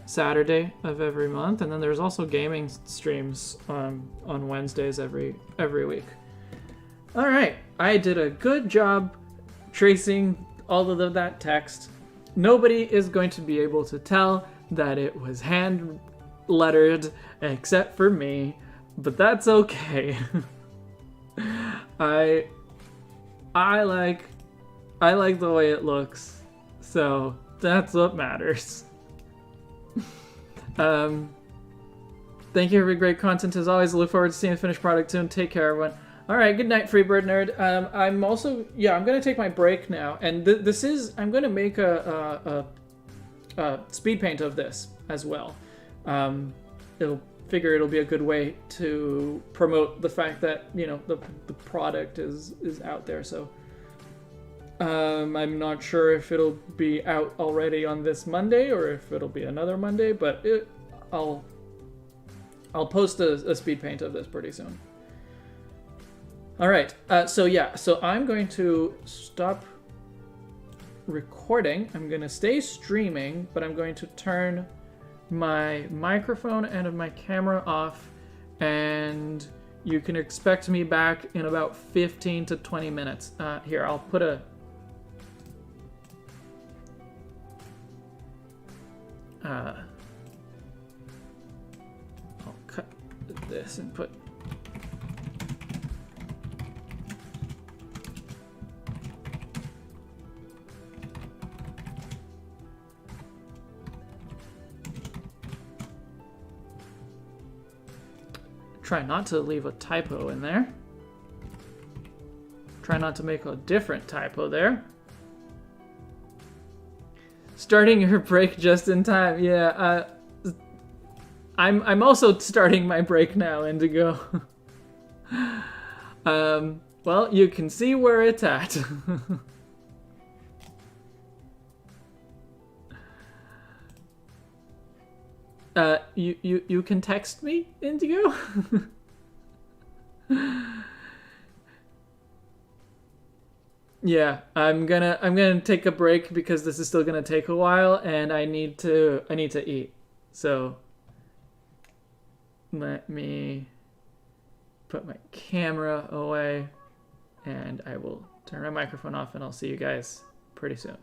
Saturday of every month, and then there's also gaming streams on Wednesdays every week. All right, I did a good job tracing all of that text. Nobody is going to be able to tell that it was hand lettered except for me, but that's okay. I like the way it looks, so that's what matters. Thank you for the great content as always. I look forward to seeing the finished product soon. Take care, everyone. All right, good night, Freebird Nerd. I'm gonna take my break now, and I'm gonna make a speed paint of this as well. It'll be a good way to promote the fact that, you know, the product is out there. So I'm not sure if it'll be out already on this Monday or if it'll be another Monday, but I'll post a speed paint of this pretty soon. All right, so I'm going to stop recording. I'm going to stay streaming, but I'm going to turn my microphone and my camera off, and you can expect me back in about 15 to 20 minutes. Here, I'll put I'll cut this and put try not to leave a typo in there. Try not to make a different typo there. Starting your break just in time. Yeah, I'm also starting my break now, Indigo. Well, you can see where it's at. You can text me, Indigo? Yeah, I'm gonna take a break because this is still gonna take a while, and I need to eat. So let me put my camera away, and I will turn my microphone off, and I'll see you guys pretty soon.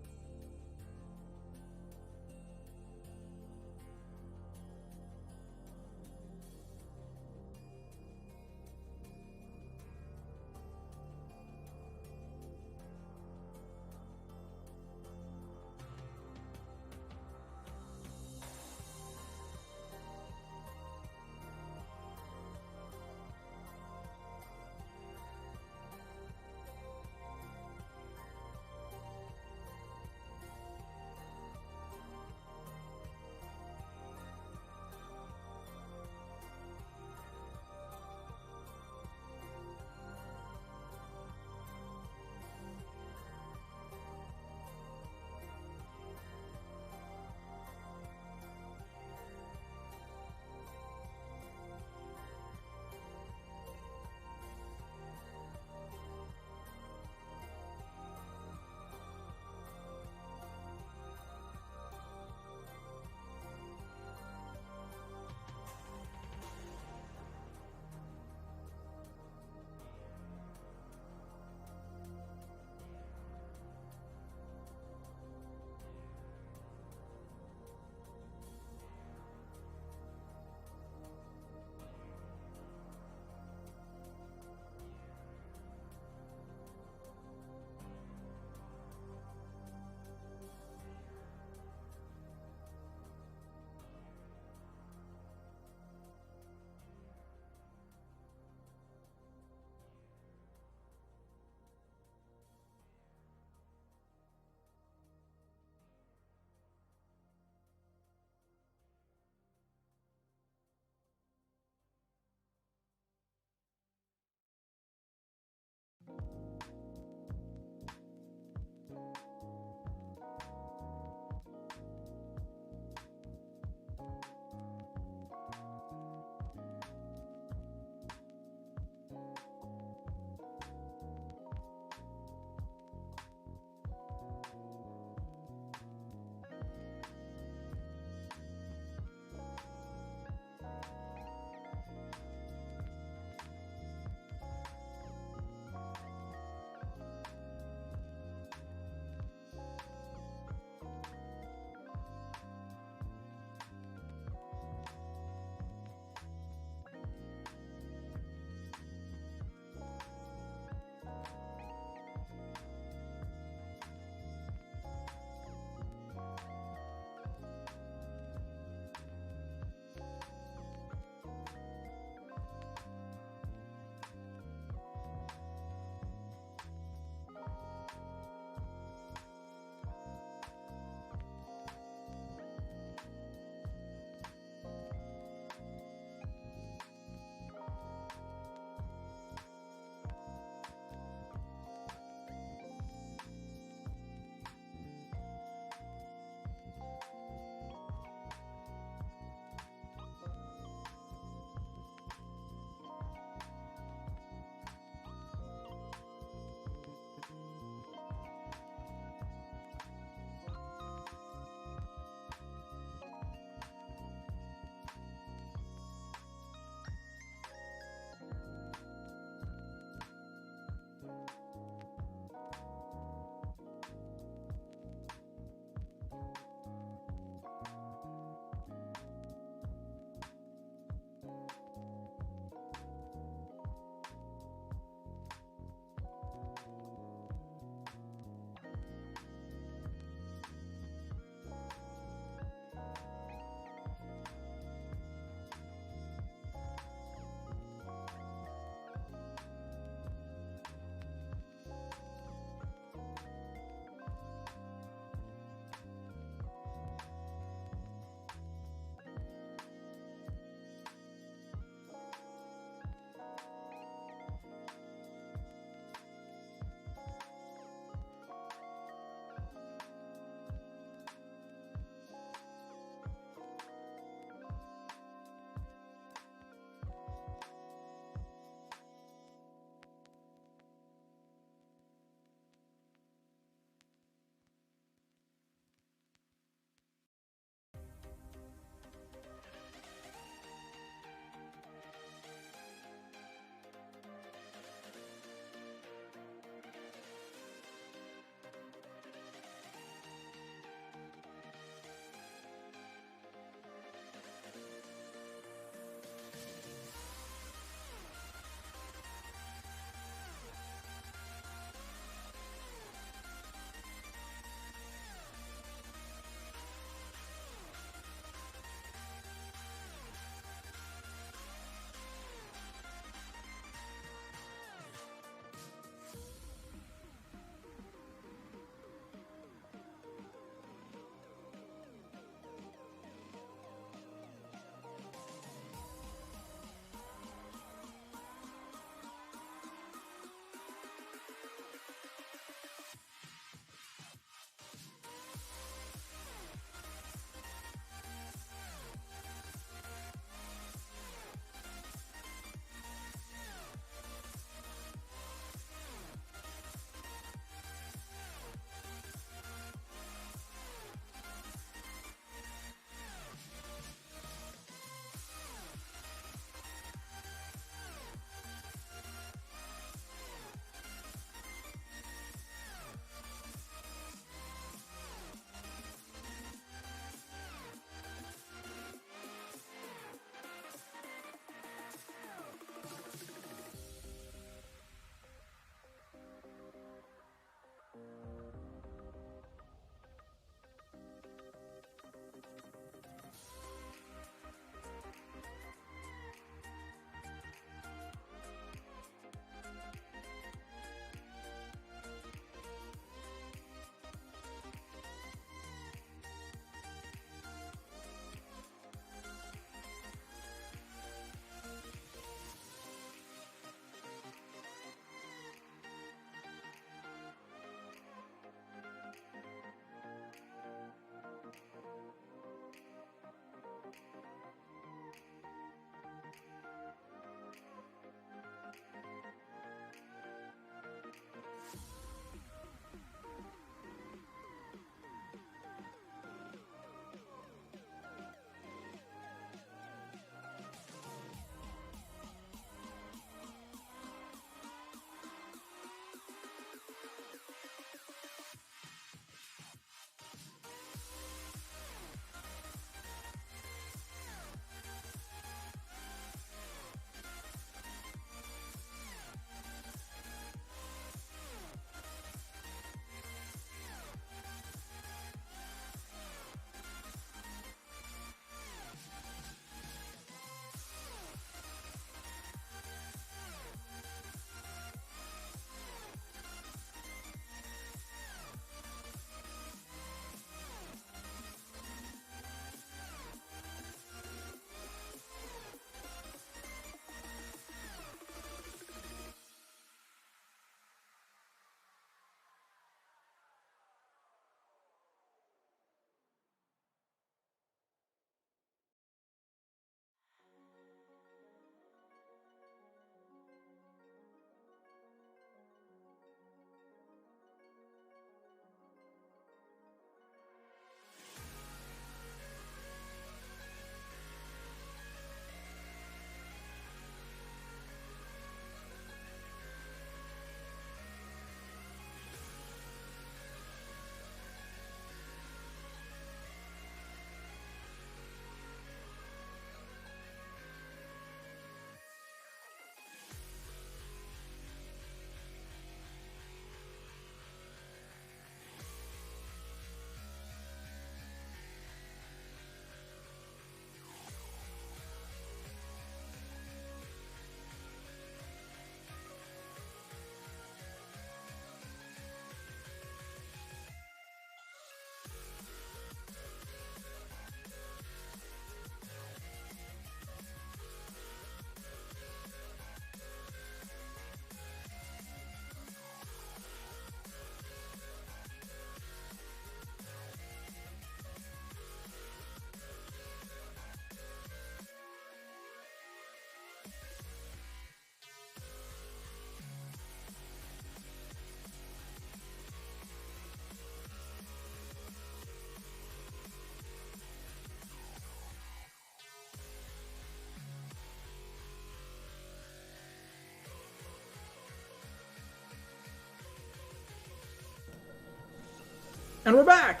And we're back!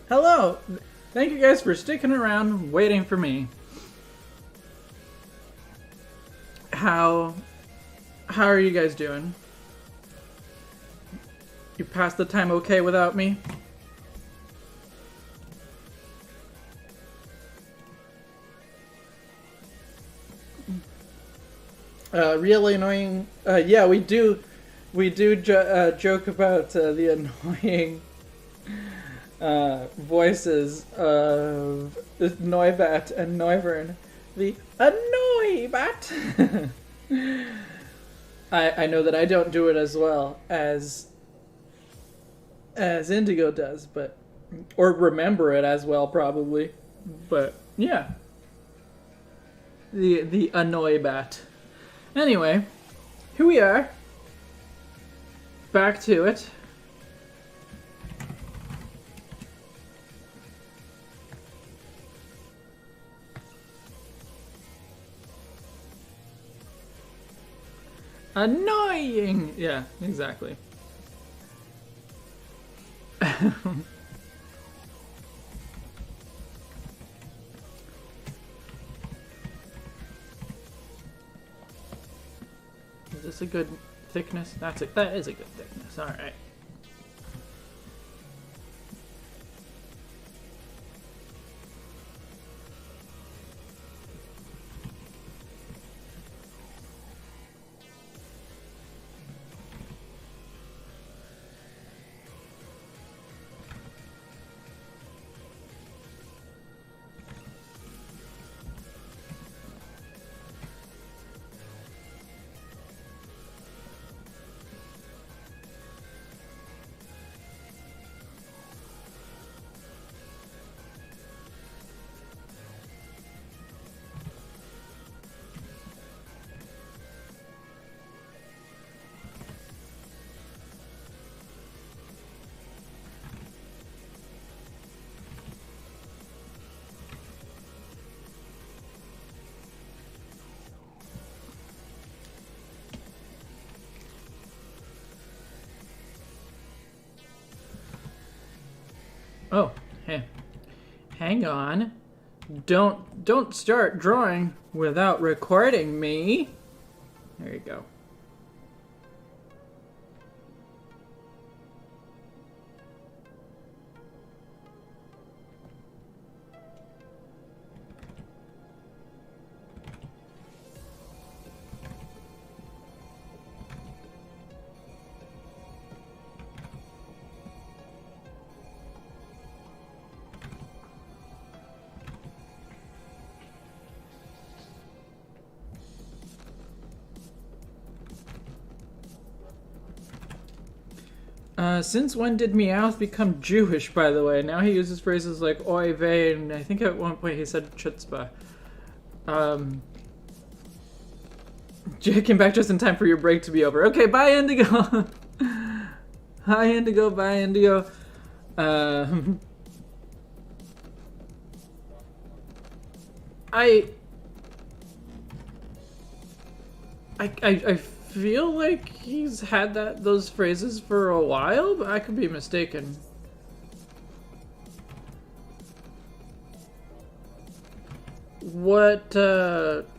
Hello! Thank you guys for sticking around, waiting for me. How are you guys doing? You passed the time okay without me? Really annoying. Yeah, we do joke about the annoying voices of Noibat and Noivern. The Annoybat! I know that I don't do it as well as Indigo does, but or remember it as well probably. But yeah. The Annoybat. Anyway, here we are. Back to it. Annoying! Yeah, exactly. Is this a good thickness? That is a good thickness. All right. Oh, hey. Hang on. Don't start drawing without recording me. There you go. Since when did Meowth become Jewish, by the way? Now he uses phrases like oy vey, and I think at one point he said chutzpah. Jay came back just in time for your break to be over. Okay, bye, Indigo! Hi, Indigo, bye, Indigo. I feel like he's had those phrases for a while, but I could be mistaken.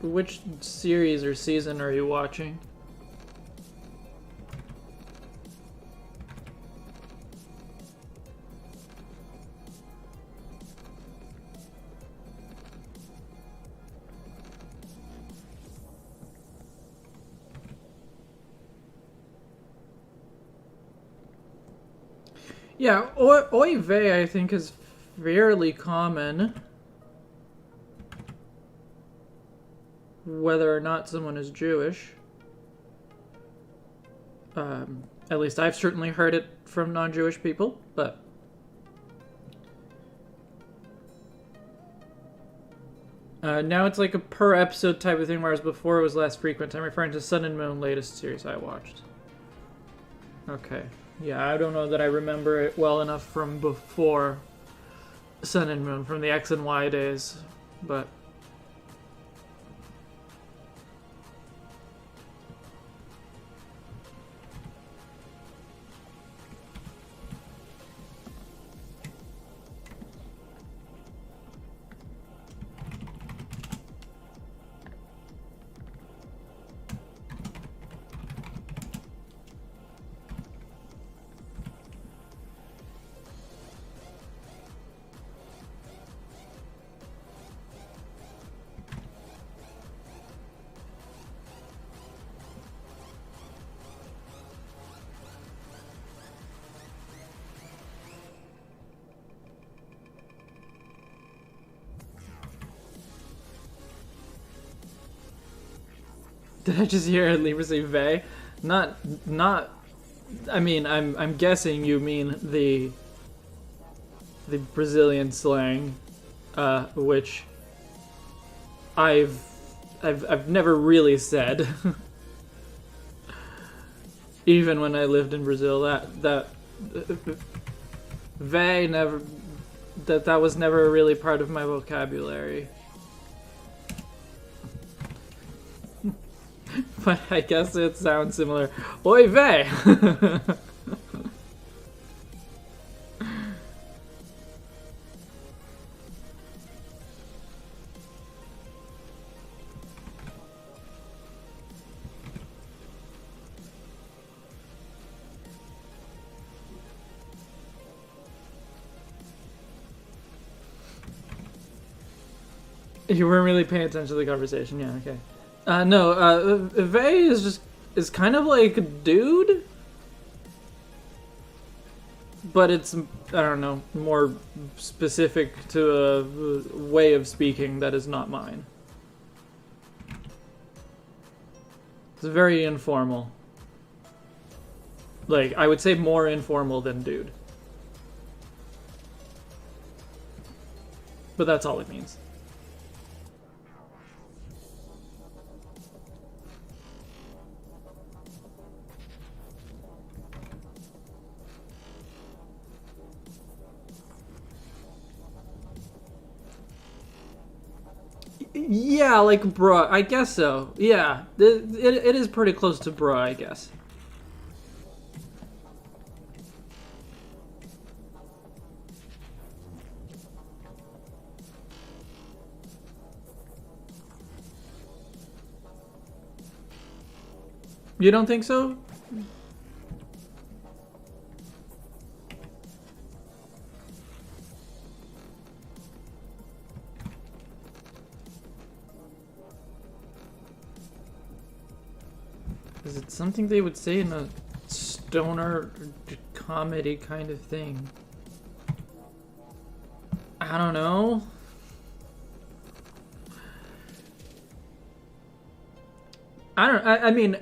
Which series or season are you watching? Yeah, oy vey I think is fairly common. Whether or not someone is Jewish. At least I've certainly heard it from non-Jewish people, but... now it's like a per episode type of thing, whereas before it was less frequent. I'm referring to Sun and Moon, latest series I watched. Okay. Yeah, I don't know that I remember it well enough from before Sun and Moon, from the X and Y days, but... Did I just hear Libra say "vey"? Not. I mean, I'm guessing you mean the Brazilian slang, which I've never really said. Even when I lived in Brazil, that "vey" never. That was never really part of my vocabulary. But I guess it sounds similar. Oi vey! You weren't really paying attention to the conversation, yeah, okay. No, vey is kind of like a dude, but it's, I don't know, more specific to a way of speaking that is not mine. It's very informal. Like, I would say more informal than dude. But that's all it means. Yeah, like bruh, I guess so. Yeah, it is pretty close to bruh, I guess. You don't think so? Is it something they would say in a stoner comedy kind of thing? I don't know. I mean,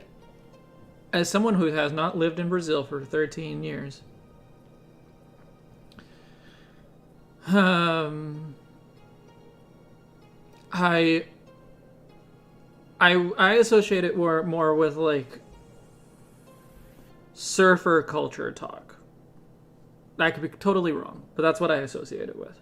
as someone who has not lived in Brazil for 13 years, I associate it more with like surfer culture talk. I could be totally wrong, but that's what I associate it with.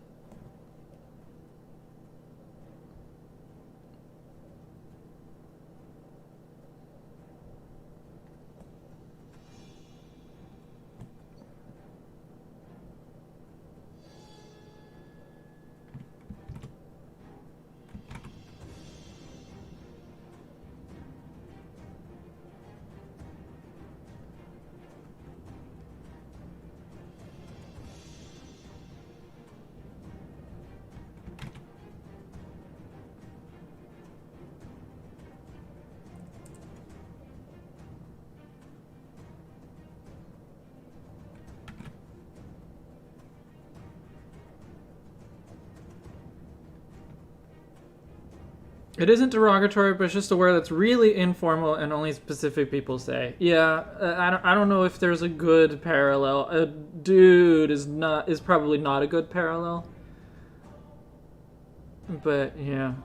It isn't derogatory, but it's just a word that's really informal and only specific people say. Yeah, I don't know if there's a good parallel. A dude is probably not a good parallel. But yeah.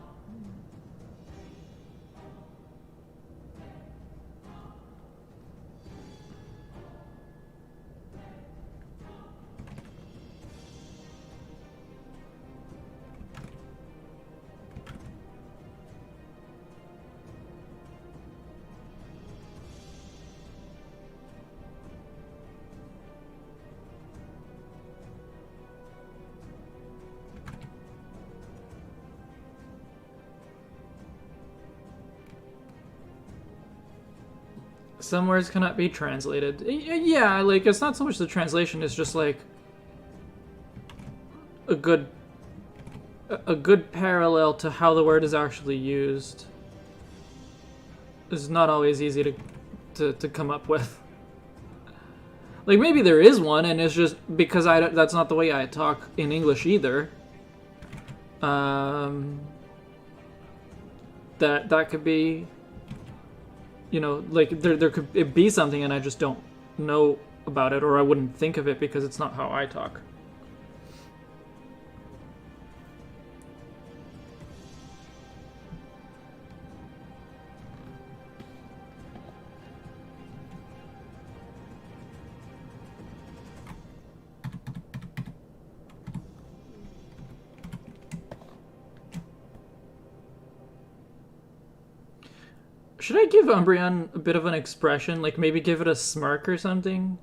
Some words cannot be translated. Yeah, like, it's not so much the translation, it's just like a good parallel to how the word is actually used is not always easy to come up with. Like, maybe there is one, and it's just because that's not the way I talk in English either. That could be you know, like there could it be something and I just don't know about it, or I wouldn't think of it because it's not how I talk. Should I give Umbreon a bit of an expression? Like maybe give it a smirk or something?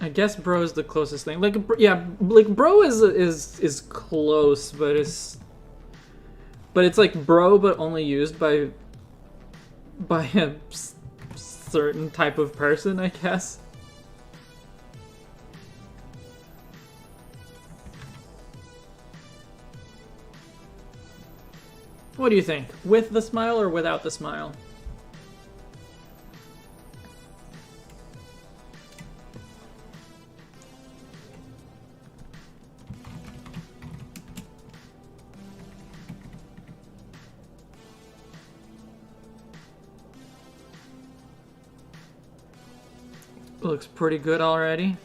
I guess bro is the closest thing. Like, yeah, like bro is close, but it's like bro, but only used by a certain type of person, I guess. What do you think? With the smile or without the smile? Looks pretty good already.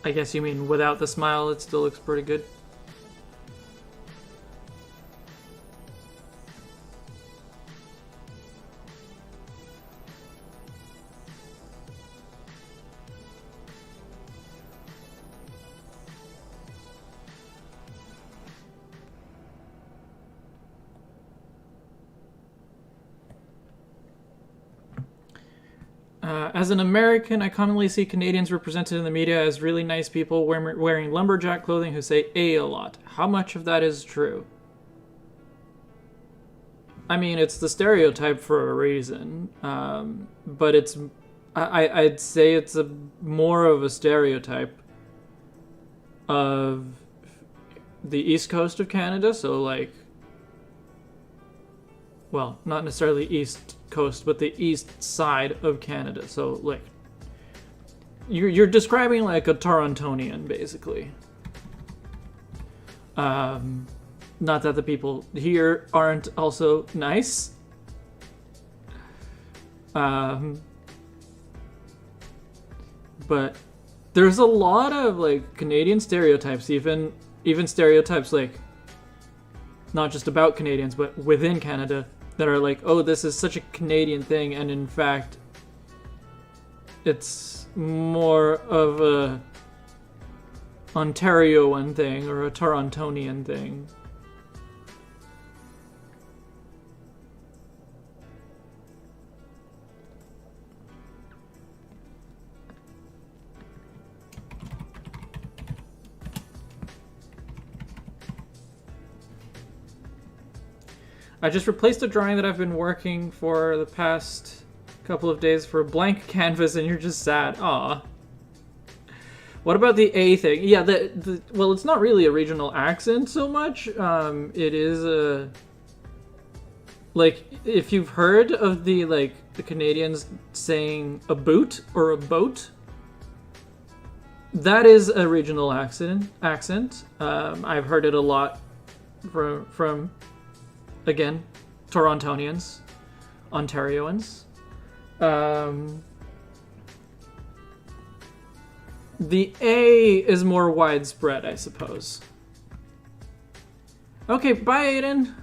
I guess you mean without the smile, it still looks pretty good. As an American, I commonly see Canadians represented in the media as really nice people wearing lumberjack clothing who say "a" lot. How much of that is true? I mean, it's the stereotype for a reason, but I'd say it's more of a stereotype of the east coast of Canada, so like, well, not necessarily east coast, but the east side of Canada. So like, you're describing like a Torontonian, basically. Not that the people here aren't also nice. But there's a lot of like Canadian stereotypes, even stereotypes like not just about Canadians, but within Canada, that are like, oh, this is such a Canadian thing, and in fact, it's more of a Ontarioan thing or a Torontonian thing. I just replaced a drawing that I've been working for the past couple of days for a blank canvas, and you're just sad. Aw. What about the A thing? Yeah, well, it's not really a regional accent so much. It is a... Like, if you've heard of the Canadians saying a boot or a boat, that is a regional accent. I've heard it a lot from again, Torontonians, Ontarians. The A is more widespread, I suppose. Okay, bye, Aiden.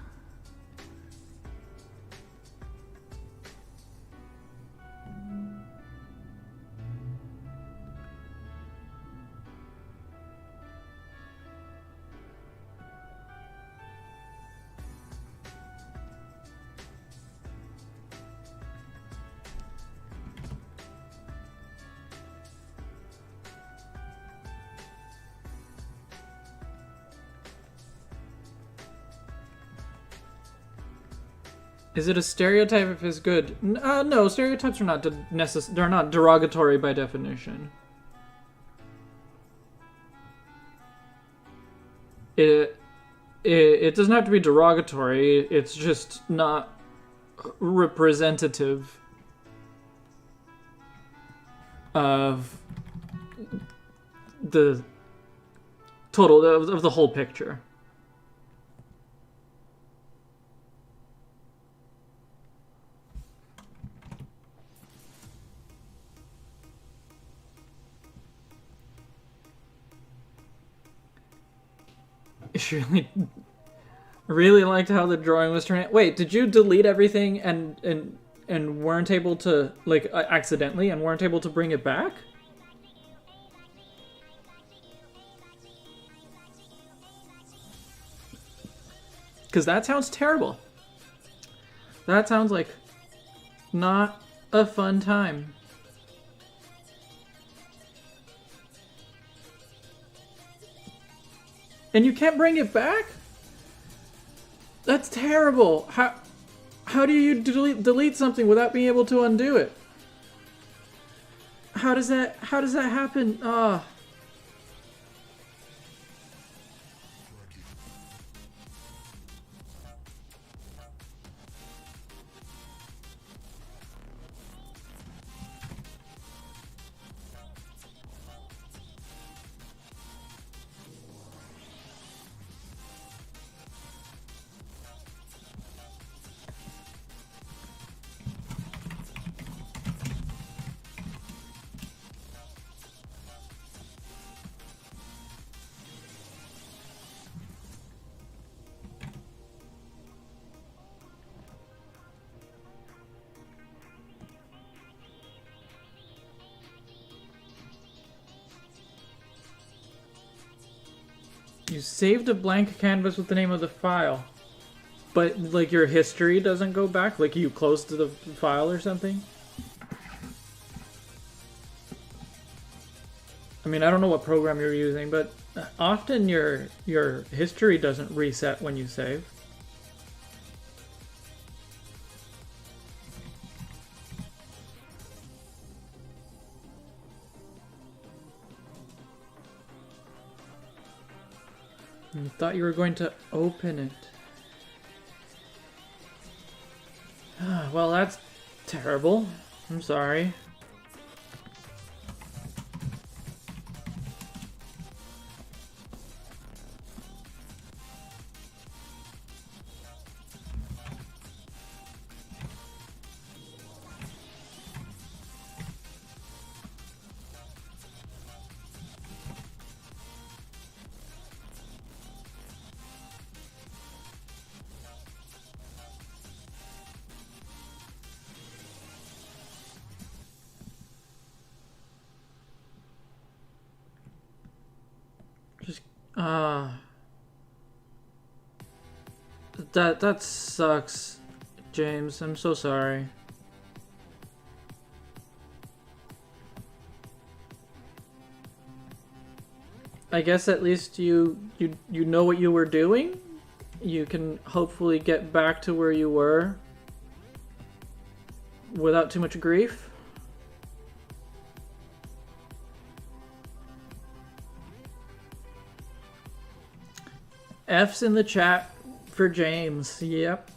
Is it a stereotype if it's good? No, stereotypes are not they're not derogatory by definition. It doesn't have to be derogatory. It's just not representative of the total of the whole picture. She really liked how the drawing was turning. Wait, did you delete everything and weren't able to, like, accidentally, and weren't able to bring it back? Because that sounds terrible. That sounds like not a fun time. And you can't bring it back? That's terrible. How do you delete something without being able to undo it? How does that happen? Ah. You saved a blank canvas with the name of the file, but like your history doesn't go back? Like you closed the file or something? I mean, I don't know what program you're using, but often your history doesn't reset when you save. I thought you were going to open it. Well, that's terrible. I'm sorry. That sucks, James. I'm so sorry. I guess at least you know what you were doing. You can hopefully get back to where you were without too much grief. F's in the chat for James. Yep.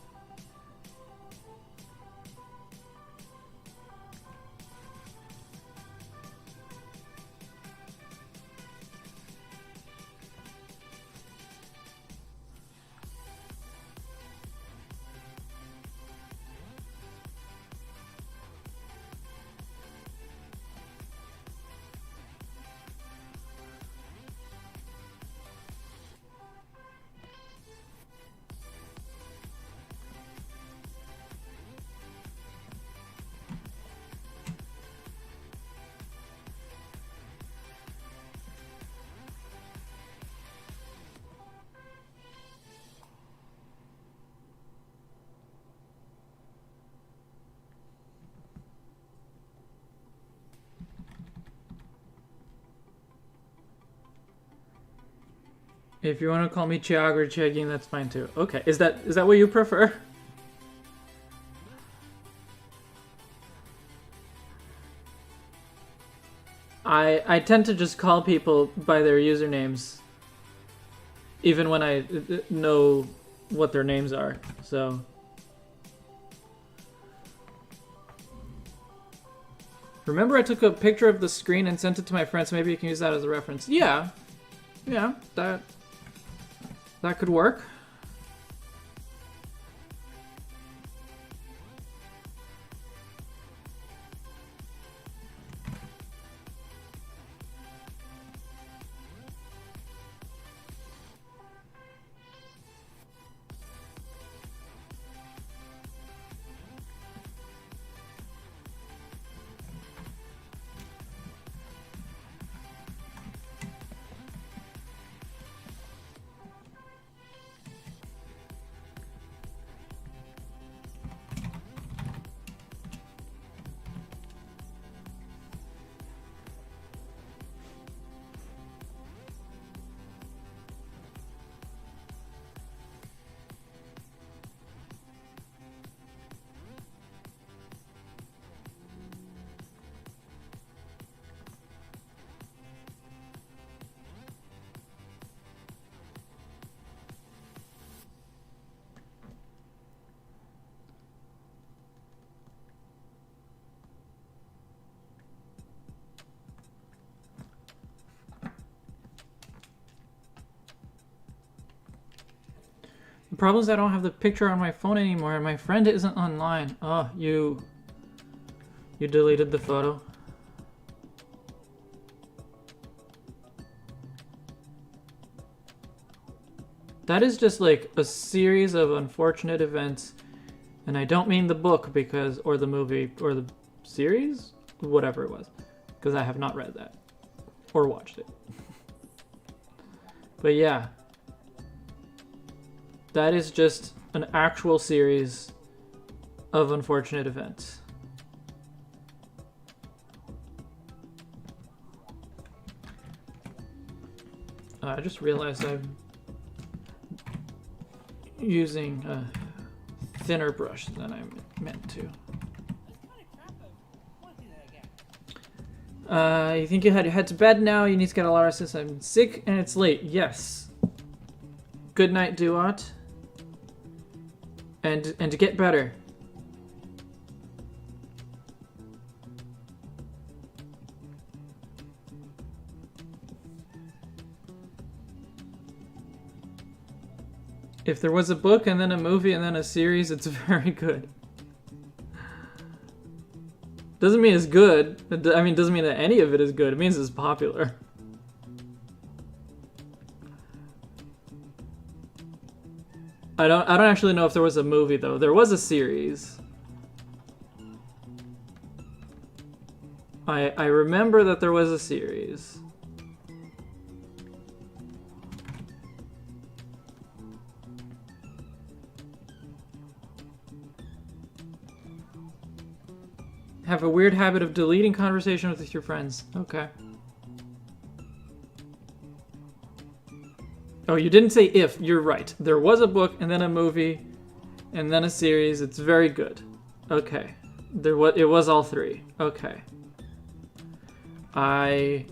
If you want to call me Chag or Chegging, that's fine too. Okay, is that what you prefer? I tend to just call people by their usernames, even when I know what their names are. So. Remember I took a picture of the screen and sent it to my friends, so maybe you can use that as a reference. Yeah. Yeah, that could work. The problem is I don't have the picture on my phone anymore and my friend isn't online. Oh, you deleted the photo. That is just like a series of unfortunate events, and I don't mean the book because, or the movie, or the series, whatever it was, because I have not read that or watched it. But yeah. That is just an actual series of unfortunate events. I just realized I'm using a thinner brush than I meant to. You think you had to head to bed now? You need to get a lot of rest. I'm sick and it's late. Yes. Good night, Duat. And to get better. If there was a book and then a movie and then a series, it's very good. Doesn't mean it's good. I mean, doesn't mean that any of it is good. It means it's popular. I don't actually know if there was a movie though. There was a series. I remember that there was a series. Have a weird habit of deleting conversations with your friends. Okay. Oh, you didn't say if. You're right. There was a book, and then a movie, and then a series. It's very good. Okay. It was all three. Okay. It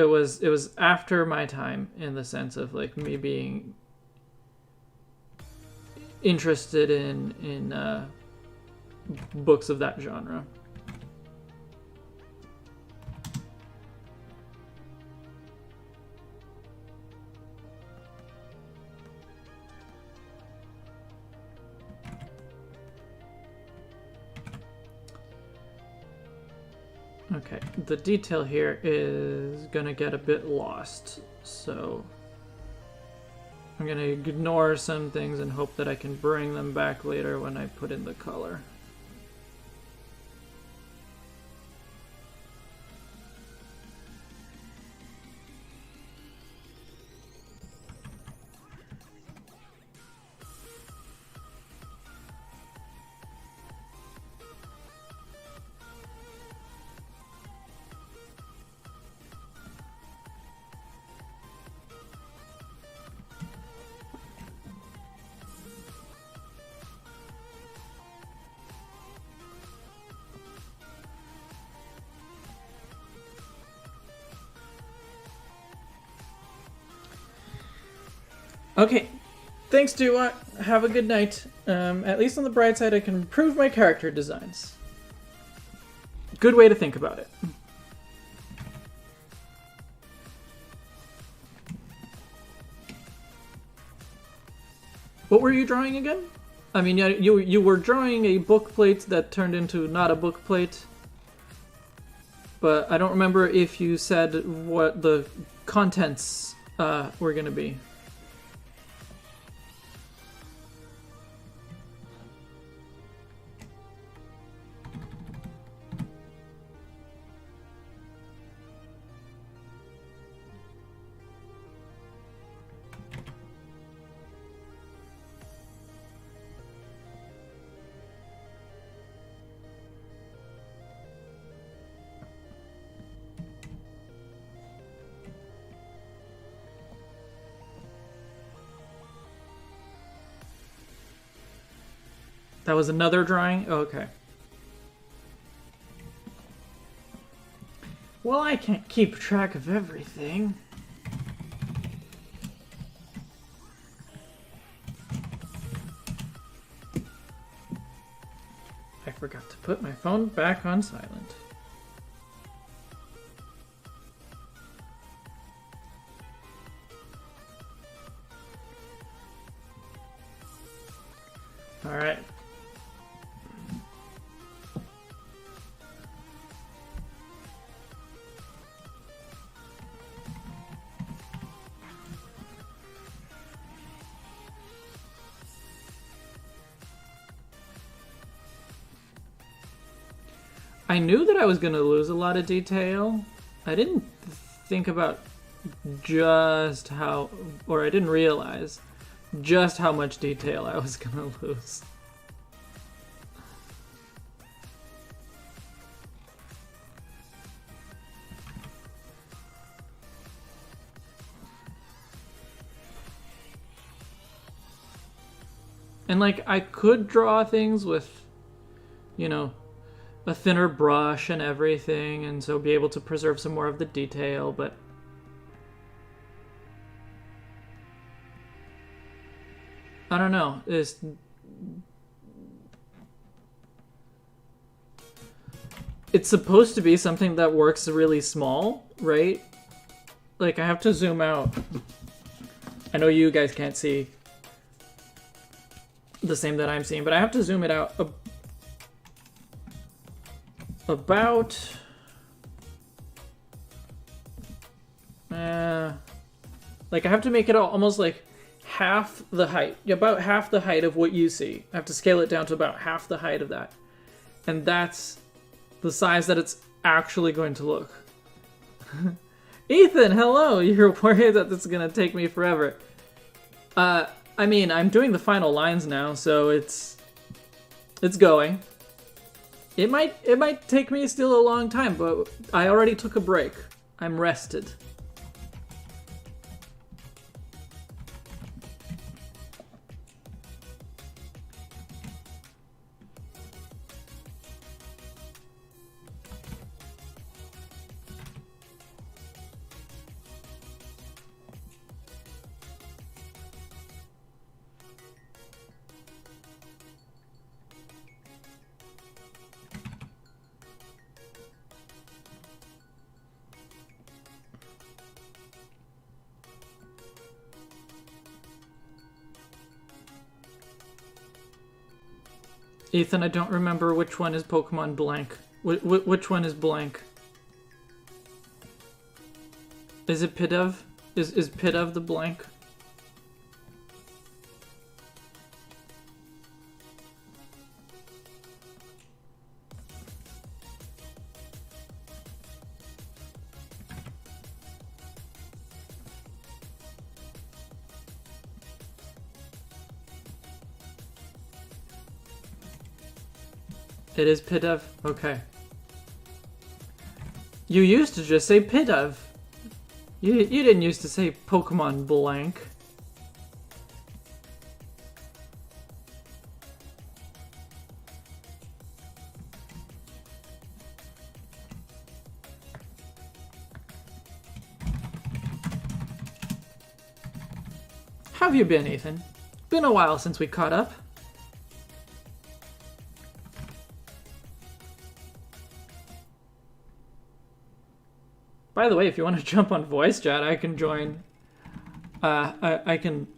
was after my time in the sense of like me being interested in books of that genre. Okay, the detail here is gonna get a bit lost, so I'm gonna ignore some things and hope that I can bring them back later when I put in the color. Okay, thanks, Duat. Have a good night. At least on the bright side, I can improve my character designs. Good way to think about it. What were you drawing again? I mean, you were drawing a book plate that turned into not a book plate. But I don't remember if you said what the contents were going to be. That was another drawing? Oh, okay. Well, I can't keep track of everything. I forgot to put my phone back on silent. All right. I knew that I was going to lose a lot of detail. I didn't think about just how, or I didn't realize just how much detail I was going to lose. And like, I could draw things with, you know, a thinner brush and everything, and so be able to preserve some more of the detail, but I don't know. It's supposed to be something that works really small, right? Like, I have to zoom out. I know you guys can't see the same that I'm seeing, but I have to zoom it out about like I have to make it almost like half the height, about half the height of what you see. I have to scale it down to about half the height of that, and that's the size that it's actually going to look. Ethan, hello. You're worried that this is gonna take me forever. I mean, I'm doing the final lines now, so it's going. It might take me still a long time, but I already took a break. I'm rested. Ethan, I don't remember which one is Pokemon blank. Which one is blank? Is it Pidove? Is Pidove the blank? It is Pidove? Okay. You used to just say Pidove. You didn't used to say Pokemon blank. How have you been, Ethan? Been a while since we caught up. By the way, if you want to jump on voice chat, I can join. I can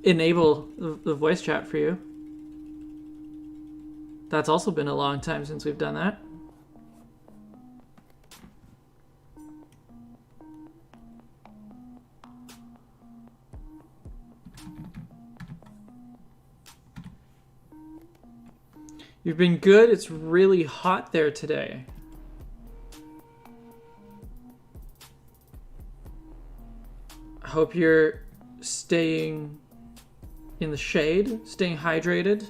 enable the voice chat for you. That's also been a long time since we've done that. You've been good. It's really hot there today. I hope you're staying in the shade, staying hydrated.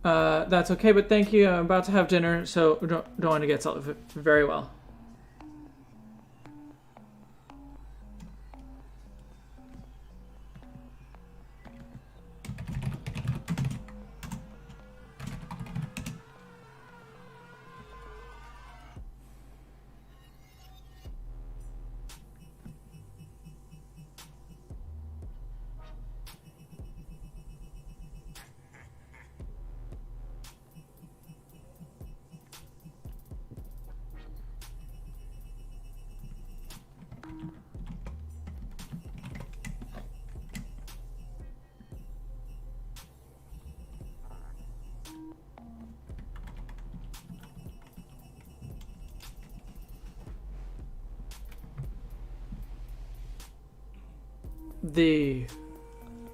That's okay, but thank you. I'm about to have dinner, so don't want to get something very well.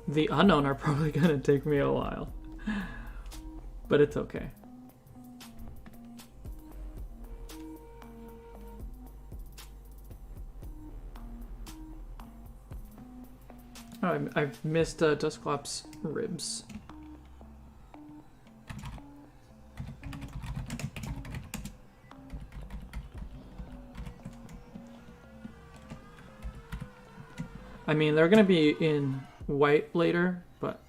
The unknown are probably gonna take me a while, but it's okay. Oh, I've missed Dusclops' ribs. I mean, they're gonna be in white later, but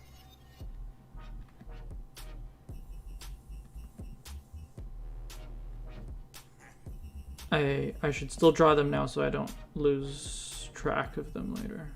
I should still draw them now so I don't lose track of them later.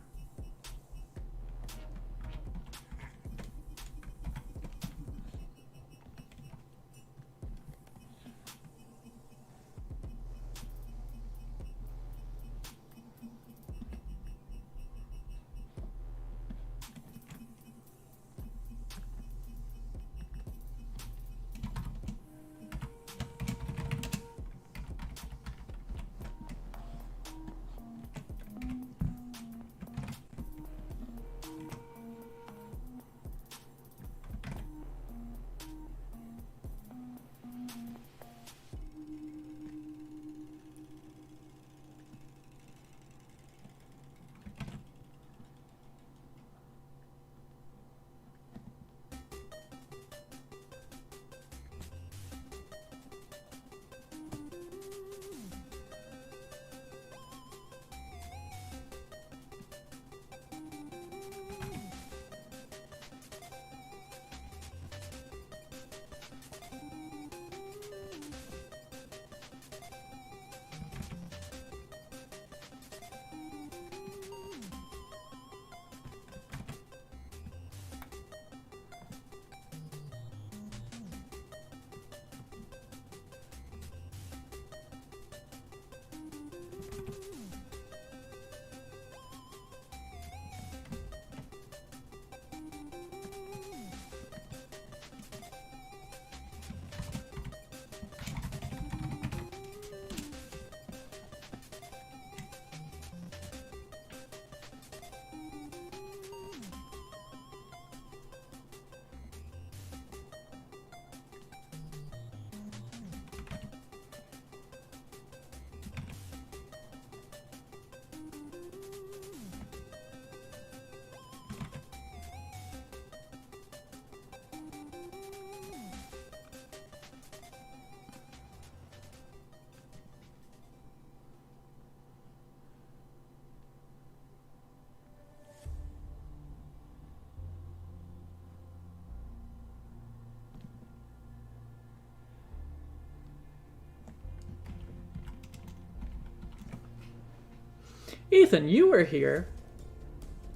Ethan, you were here.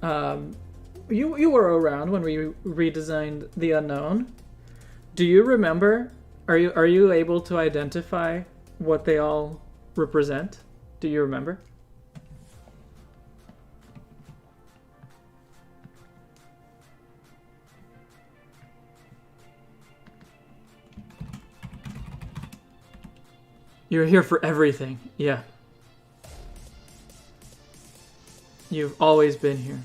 You were around when we redesigned the Unknown. Do you remember? Are you able to identify what they all represent? Do you remember? You're here for everything. Yeah. You've always been here.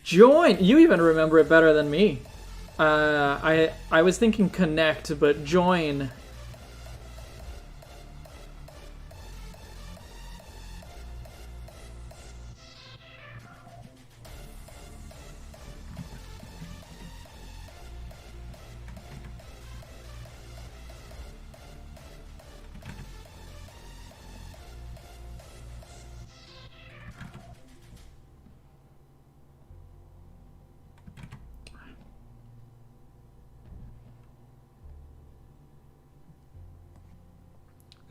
Join! You even remember it better than me. I was thinking connect, but join.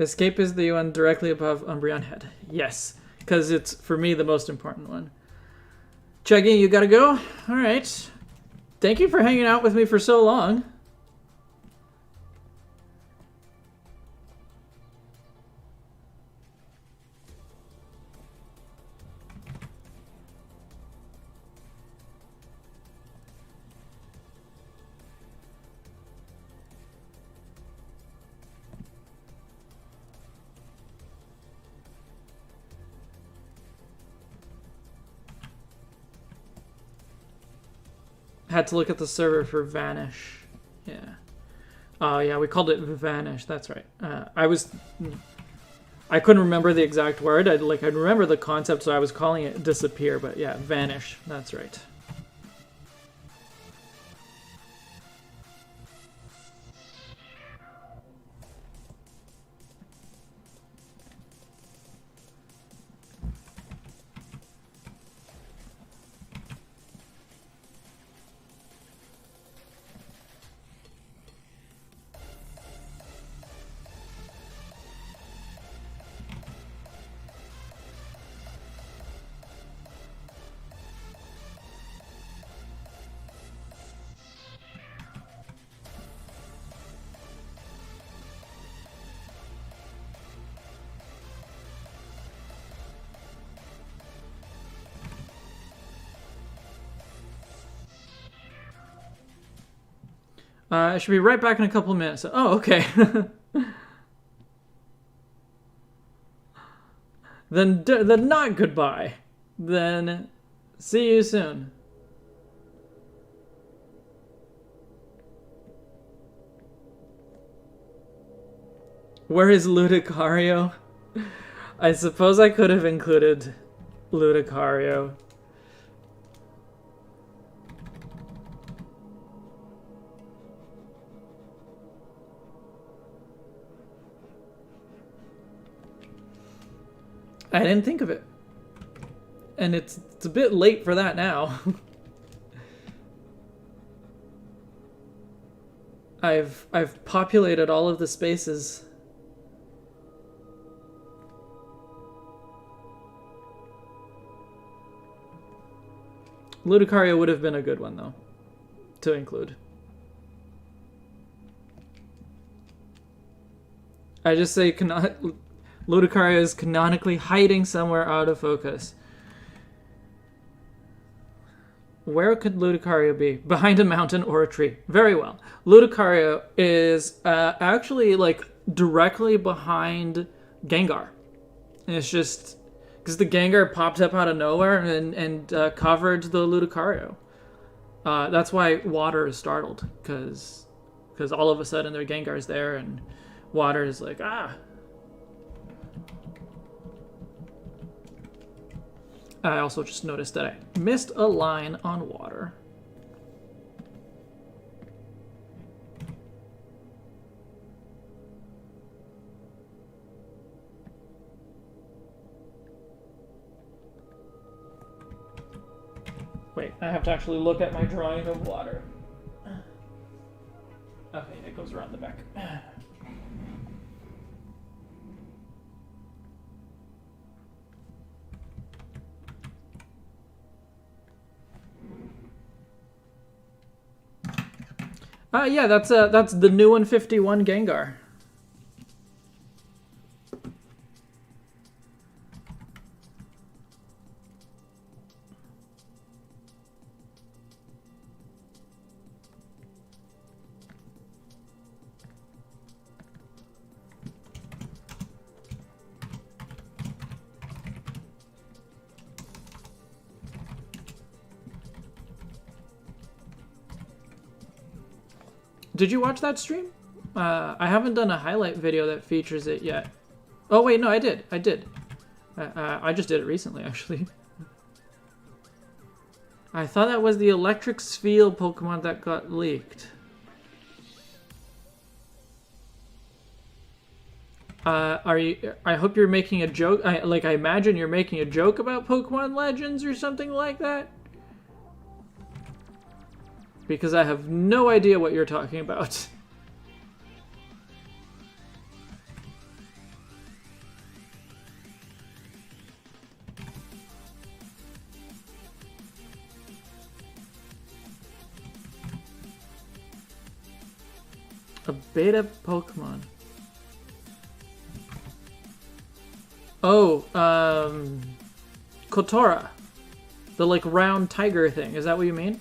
Escape is the one directly above Umbreon head. Yes, because it's, for me, the most important one. Chuggy, you gotta go? Alright. Thank you for hanging out with me for so long. Had to look at the server for vanish. Yeah. Oh yeah, we called it vanish. That's right. I couldn't remember the exact word. I'd remember the concept, so I was calling it disappear. But yeah, vanish. That's right. I should be right back in a couple of minutes. Oh, okay. Then not goodbye. Then see you soon. Where is Ludicario? I suppose I could have included Ludicario. I didn't think of it. And it's a bit late for that now. I've populated all of the spaces. Ludicario would have been a good one though to include. I just say Ludicario is canonically hiding somewhere out of focus. Where could Ludicario be? Behind a mountain or a tree. Very well. Ludicario is actually like directly behind Gengar. And it's just because the Gengar popped up out of nowhere and covered the Ludicario. That's why Water is startled, because all of a sudden their Gengar's there and Water is like, ah. I also just noticed that I missed a line on Water. Wait, I have to actually look at my drawing of Water. Okay, it goes around the back. Yeah, that's the new 151 Gengar. Did you watch that stream? I haven't done a highlight video that features it yet. Oh wait, no, I did. I just did it recently, actually. I thought that was the electric Spheal Pokemon that got leaked. I hope you're making a joke. I imagine you're making a joke about Pokemon Legends or something like that. Because I have no idea what you're talking about. A beta Pokemon. Oh, Kotora. The like round tiger thing. Is that what you mean?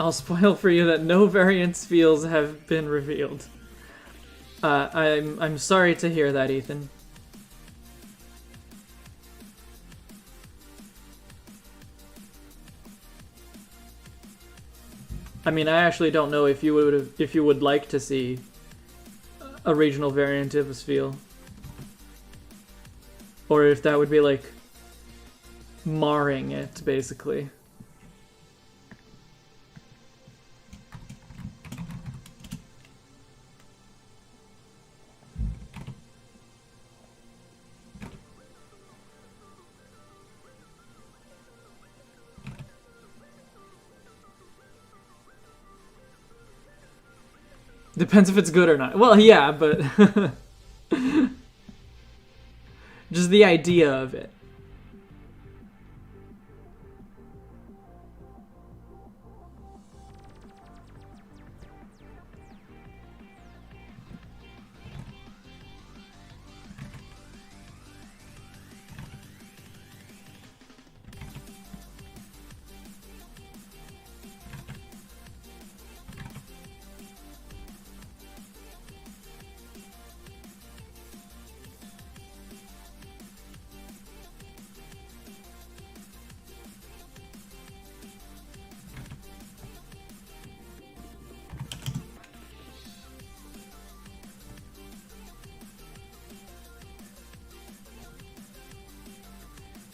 I'll spoil for you that no variant Spheals have been revealed. I'm sorry to hear that, Ethan. I mean, I actually don't know if you would like to see a regional variant of a Spheal, or if that would be like marring it, basically. Depends if it's good or not. Well, yeah, but just the idea of it.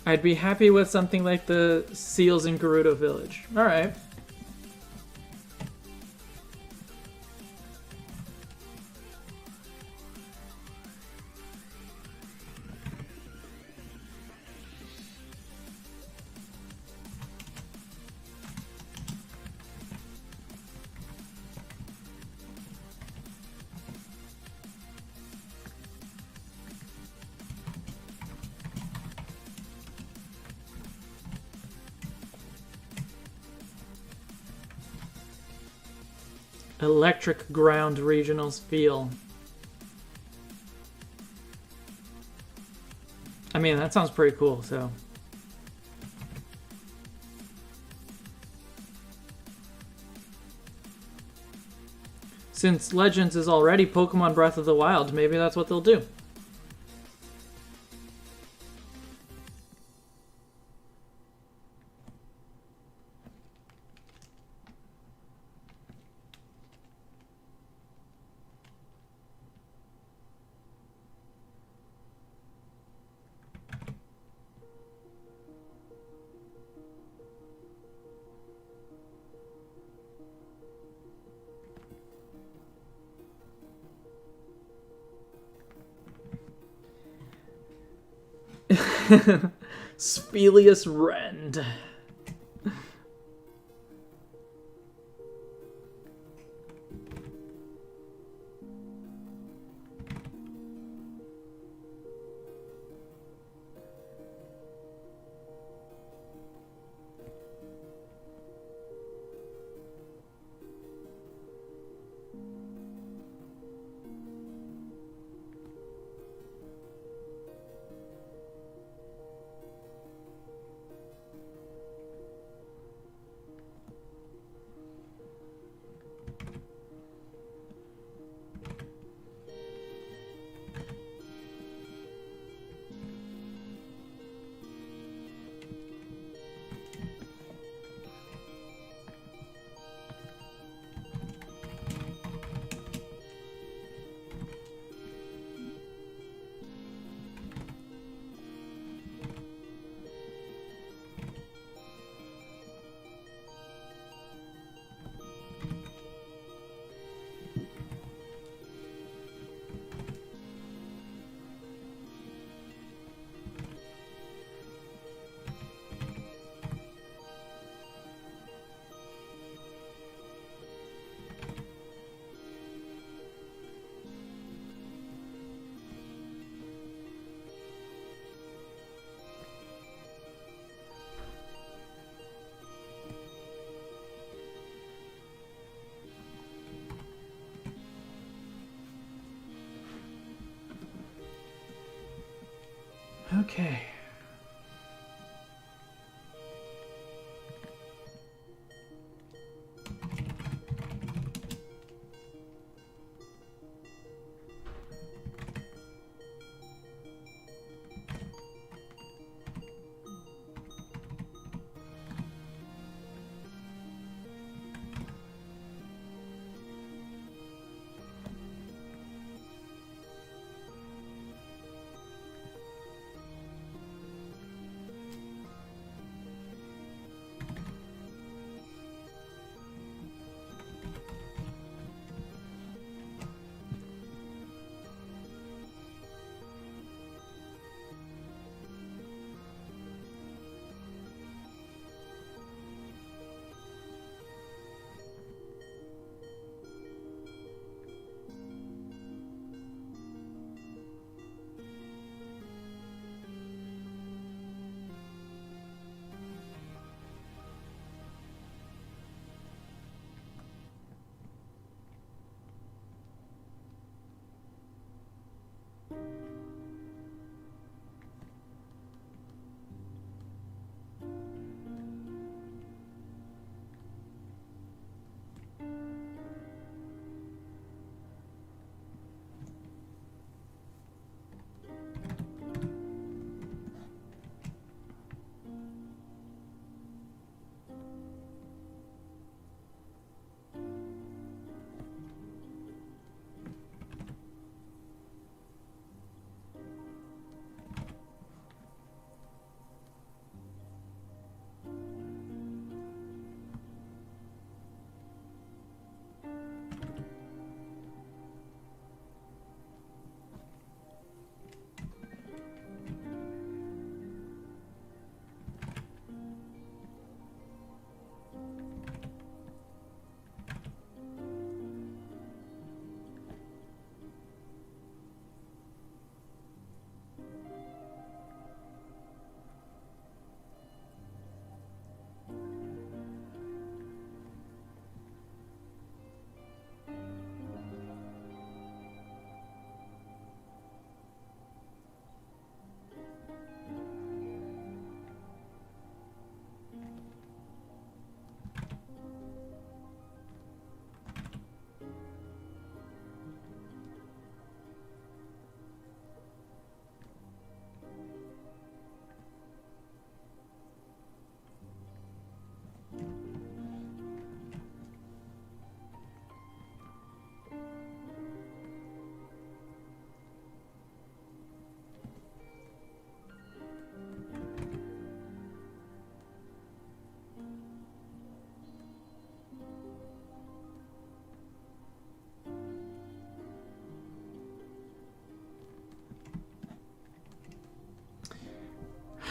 I'd be happy with something like the seals in Gerudo Village. Alright. Electric Ground Regionals feel. I mean, that sounds pretty cool, so. Since Legends is already Pokemon Breath of the Wild, maybe that's what they'll do. Spelius Rend. Okay.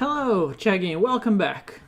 Hello, Chaggy, welcome back.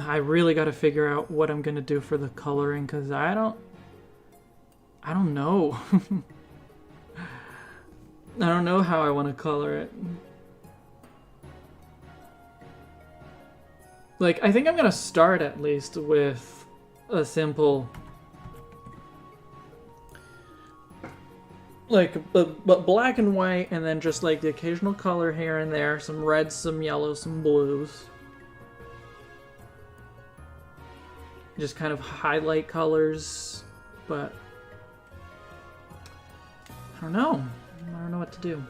I really got to figure out what I'm gonna do for the coloring, because I don't know. I don't know how I want to color it. Like, I think I'm gonna start at least with a simple, like, but black and white, and then just like the occasional color here and there, some reds, some yellows, some blues. Just kind of highlight colors, but I don't know. I don't know what to do.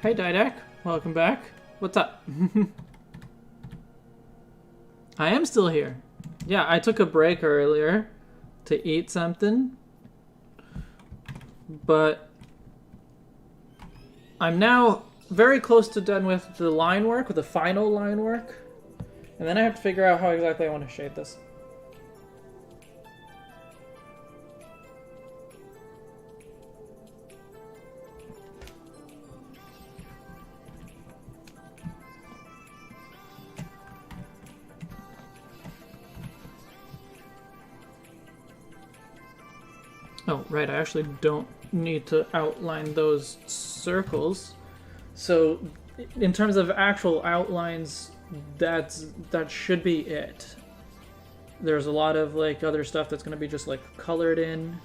Hey Didac, welcome back. What's up? I am still here. Yeah, I took a break earlier to eat something, but I'm now very close to done with the line work, with the final line work, and then I have to figure out how exactly I want to shade this. Oh, right, I actually don't need to outline those circles. So, in terms of actual outlines, that should be it. there's a lot of like other stuff that's going to be just like colored in.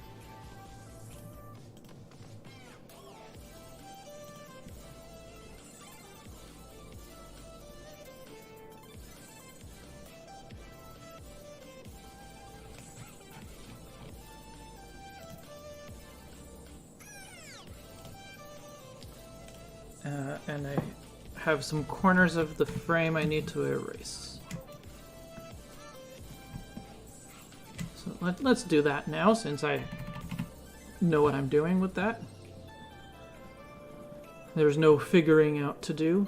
And I have some corners of the frame I need to erase. So let's do that now, since I know what I'm doing with that. There's no figuring out to do.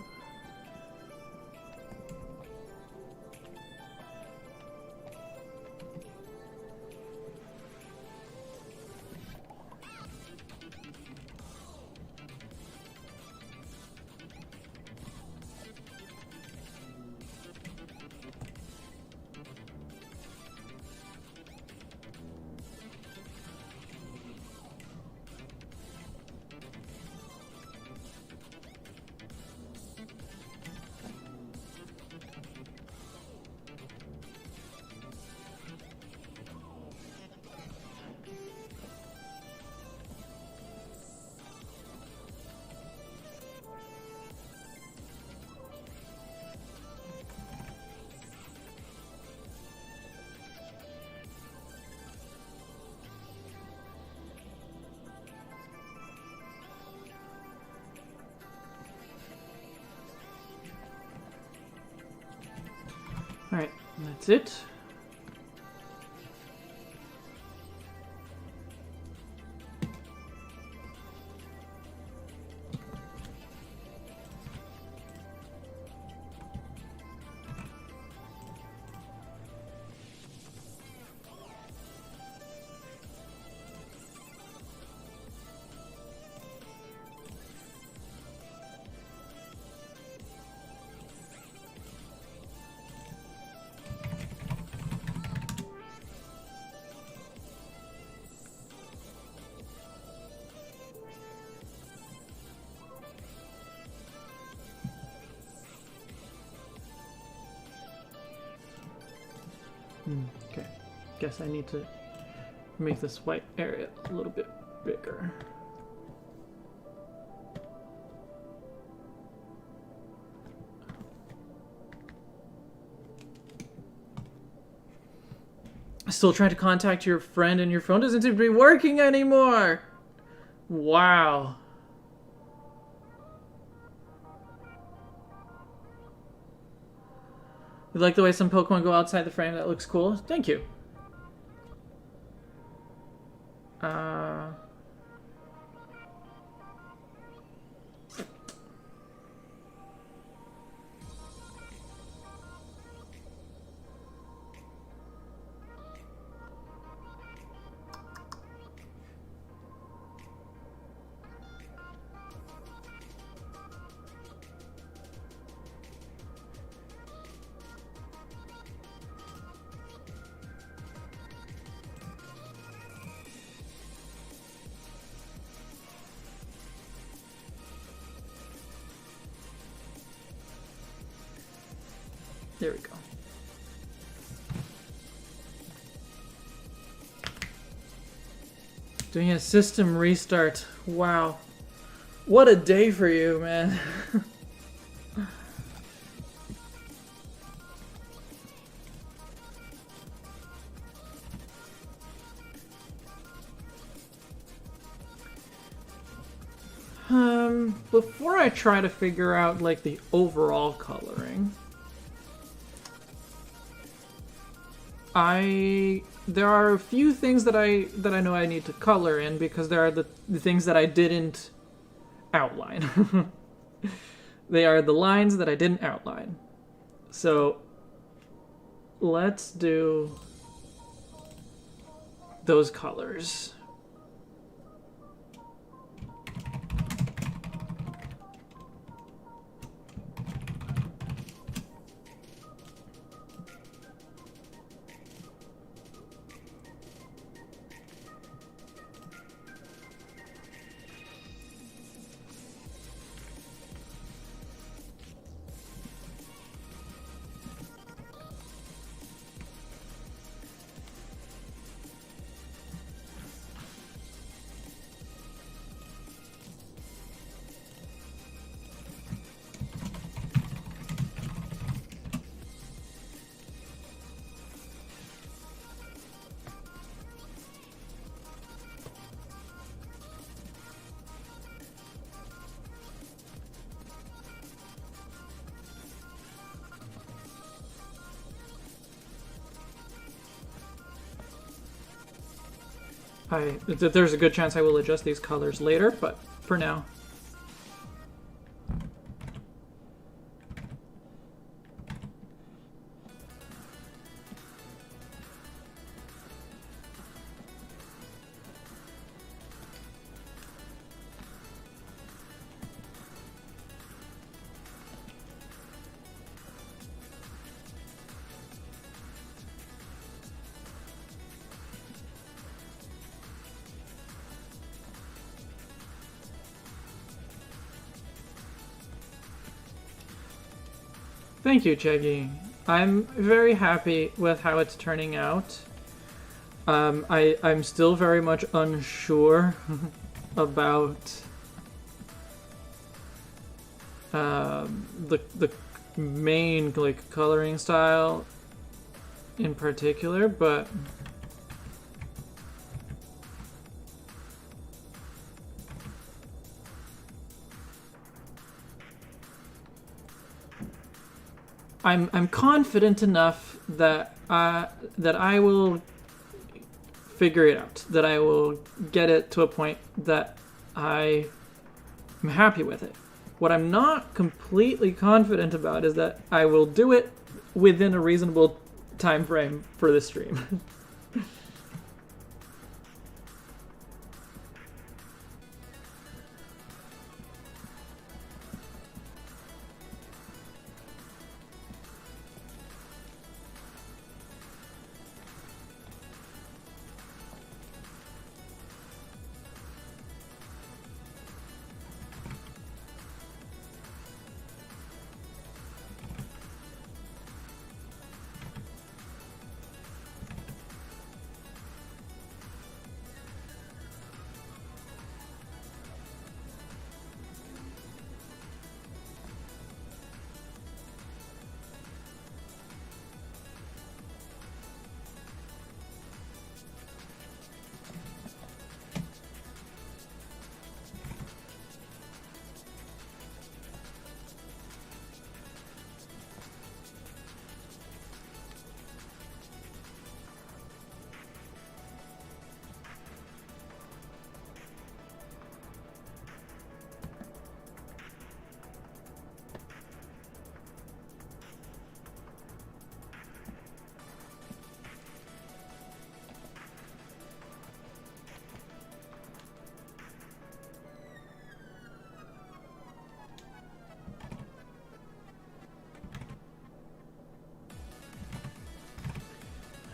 Alright, that's it. Okay, guess I need to make this white area a little bit bigger. Still trying to contact your friend and your phone doesn't seem to be working anymore. Wow. You like the way some Pokemon go outside the frame? That looks cool. Thank you. There we go. Doing a system restart. Wow. What a day for you, man. Before I try to figure out like the overall coloring, there are a few things that I know I need to color in, because there are the things that I didn't outline. They are the lines that I didn't outline. So let's do those colors. there's a good chance I will adjust these colors later, but for now. Thank you, Cheggy. I'm very happy with how it's turning out. I'm still very much unsure about the main like coloring style in particular, but I'm confident enough that I will figure it out. That I will get it to a point that I am happy with it. What I'm not completely confident about is that I will do it within a reasonable time frame for this stream.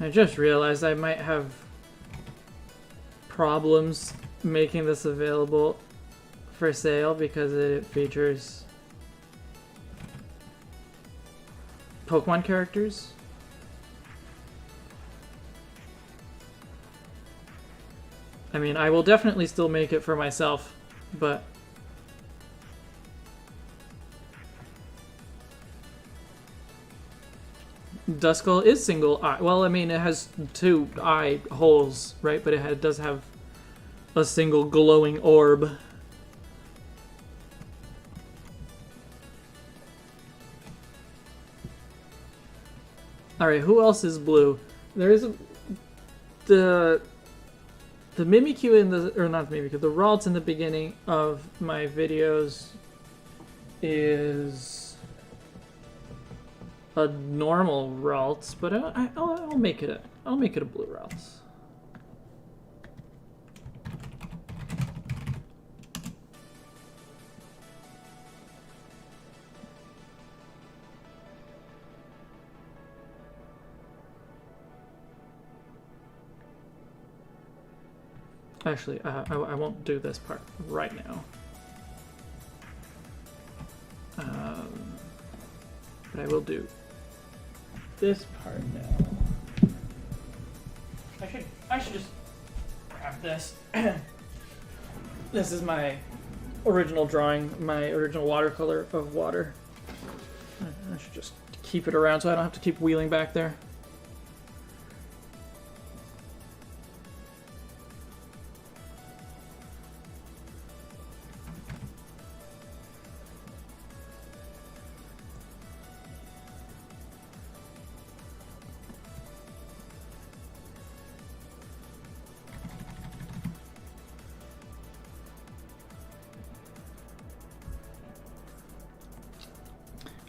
I just realized I might have problems making this available for sale because it features Pokemon characters. I mean, I will definitely still make it for myself, but Duskull is single eye. Well, I mean, it has two eye holes, right? But it does have a single glowing orb. Alright, who else is blue? There is the Mimikyu in the, or not the Mimikyu, the Ralts in the beginning of my videos is a normal Ralts, but I'll make it a blue Ralts. Actually, I won't do this part right now. But I will do this part now. I should just grab this. This is my original drawing, my original watercolor of water. I should just keep it around so I don't have to keep wheeling back there.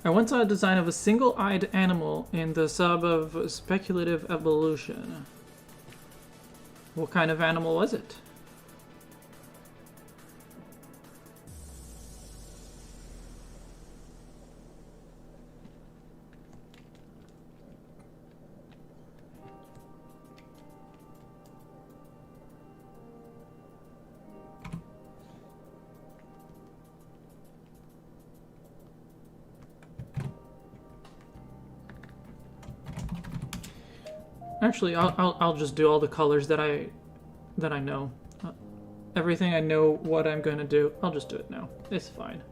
I once saw a design of a single-eyed animal in the sub of Speculative Evolution. What kind of animal was it? Actually, I'll just do all the colors that I know. Everything I know what I'm going to do, I'll just do it now. It's fine.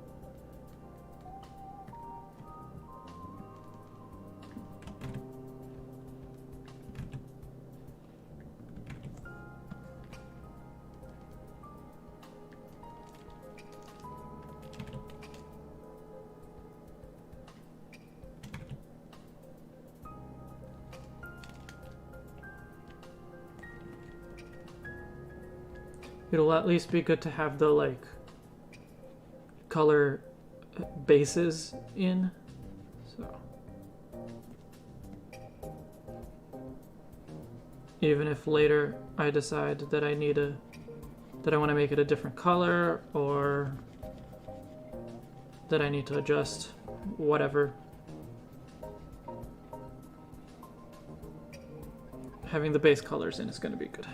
It'll at least be good to have the, like, color bases in, so. Even if later I decide that I want to make it a different color, or that I need to adjust whatever. Having the base colors in is going to be good.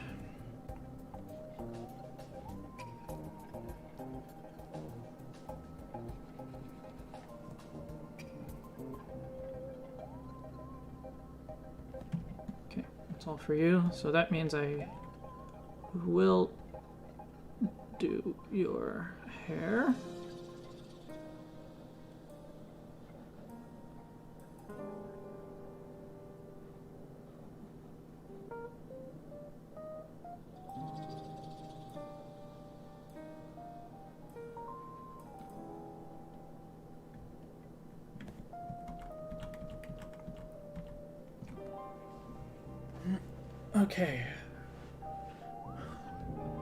All for you, so that means I will do your hair. Okay.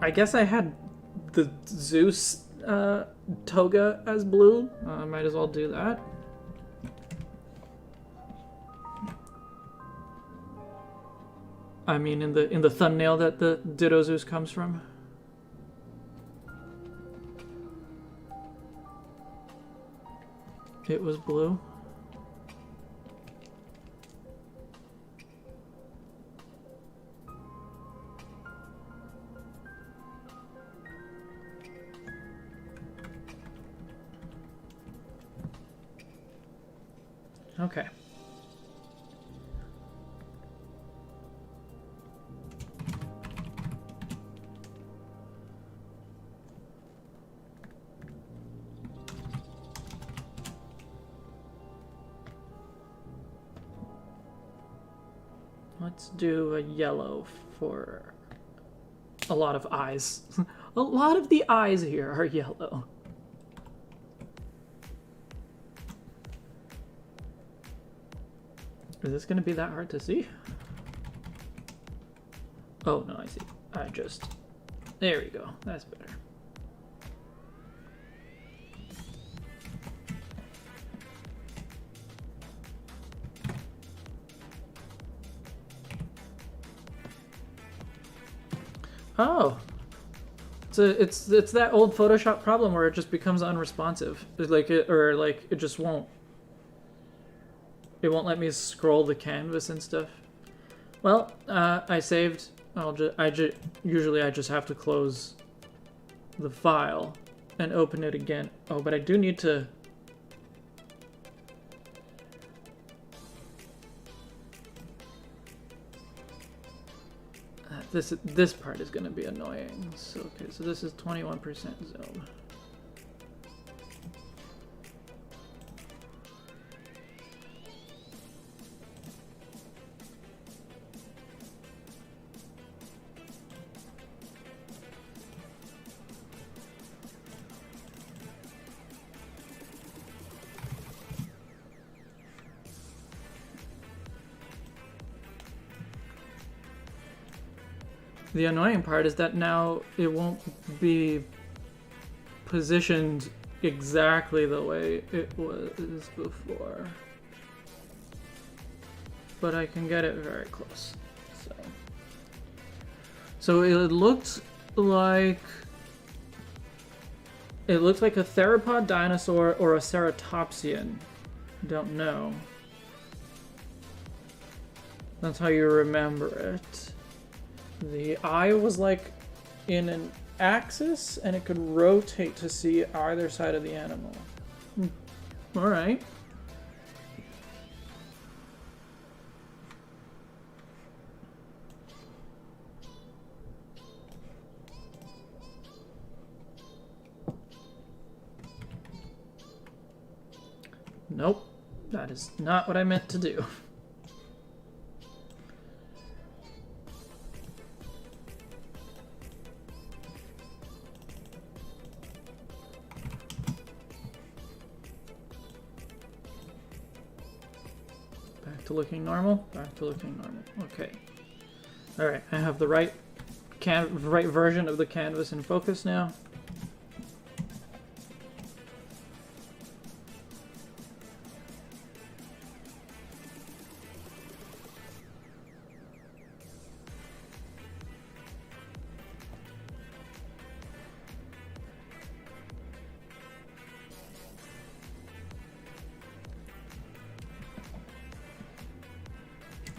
I guess I had the Zeus toga as blue. I might as well do that. I mean, in the thumbnail that the Ditto Zeus comes from. It was blue. Okay. Let's do a yellow for a lot of eyes. A lot of the eyes here are yellow. Is this going to be that hard to see? Oh, no, I see. There we go. That's better. Oh. It's that old Photoshop problem where it just becomes unresponsive. It just won't. It won't let me scroll the canvas and stuff. Well, I saved. Usually I just have to close the file and open it again. Oh, but I do need to. This part is going to be annoying. So okay, so this is 21% zoom. The annoying part is that now it won't be positioned exactly the way it was before. But I can get it very close. So it looked like a theropod dinosaur or a ceratopsian. Don't know. That's how you remember it. The eye was like in an axis, and it could rotate to see either side of the animal. All right. Nope, that is not what I meant to do. Back to looking normal, back to looking normal. Okay. Alright, I have the right version of the canvas in focus now.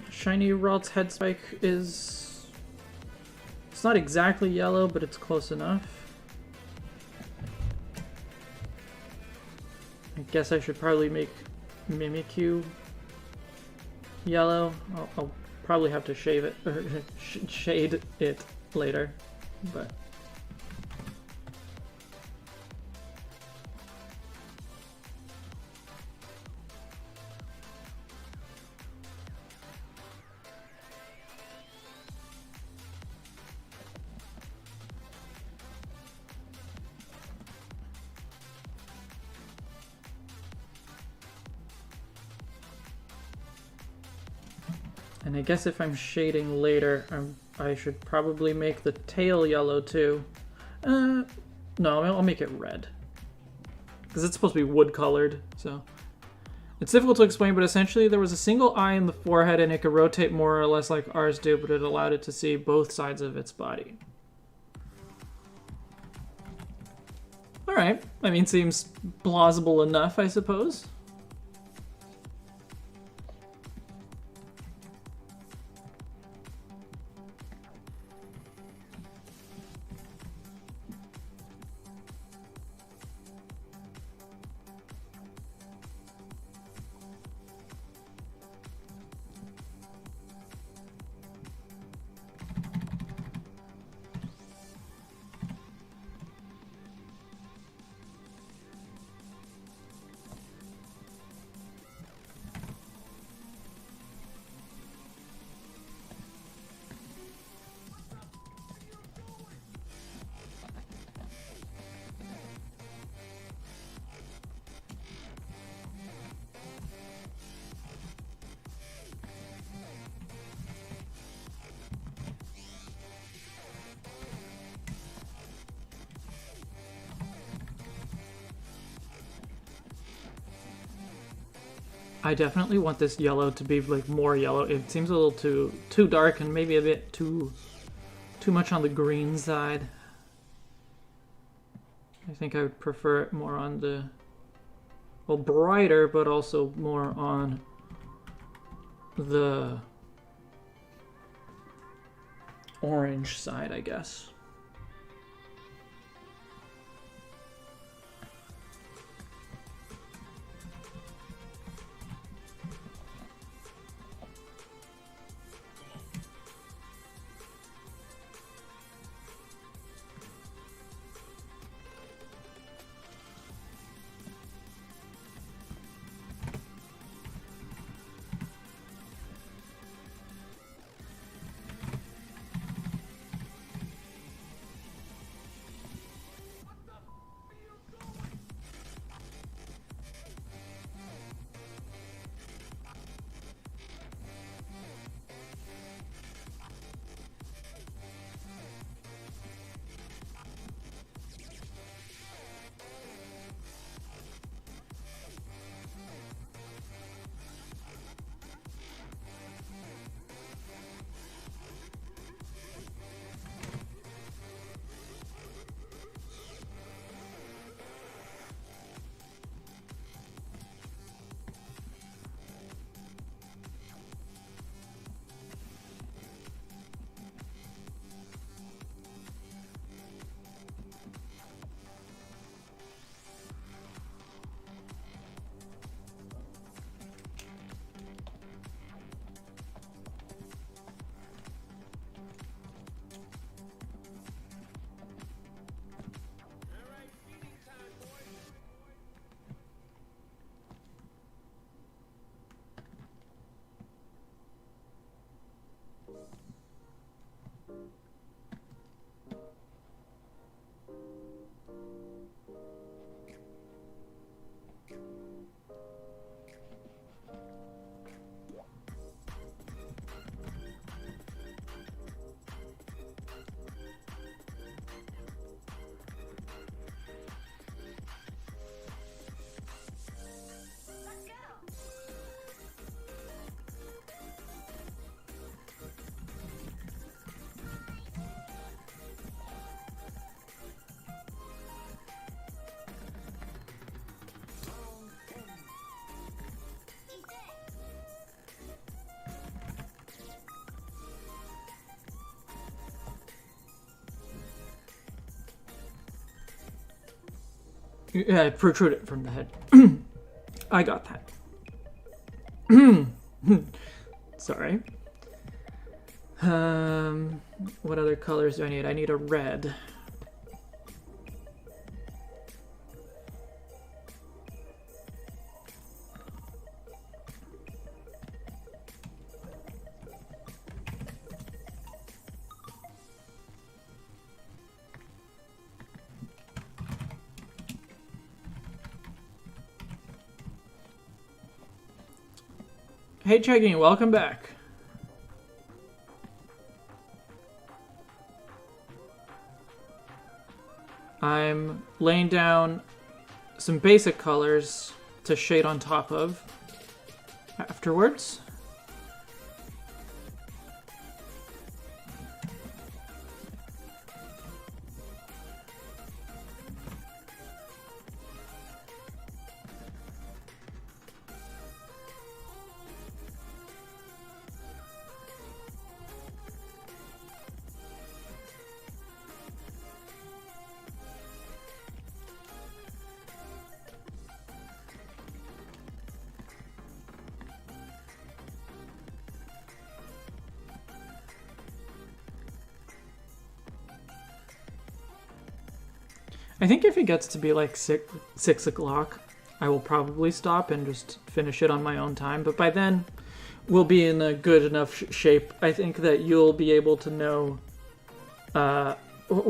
Shiny Ralt's head spike is... It's not exactly yellow, but it's close enough. I guess I should probably make Mimikyu yellow. I'll probably have to shave it, or shade it later, but... And I guess if I'm shading later, I should probably make the tail yellow too. No, I'll make it red. Because it's supposed to be wood colored, so. It's difficult to explain, but essentially there was a single eye in the forehead and it could rotate more or less like ours do, but it allowed it to see both sides of its body. Alright, I mean, seems plausible enough, I suppose. I definitely want this yellow to be like more yellow. It seems a little too dark and maybe a bit too much on the green side. I think I would prefer it more on the, well, brighter, but also more on the orange side, I guess. Yeah, protrude it from the head. I got that. Sorry. What other colors do I need? I need a red. Hey, Chugging, welcome back. I'm laying down some basic colors to shade on top of afterwards. I think if it gets to be like 6 o'clock, I will probably stop and just finish it on my own time. But by then, we'll be in a good enough shape. I think that you'll be able to know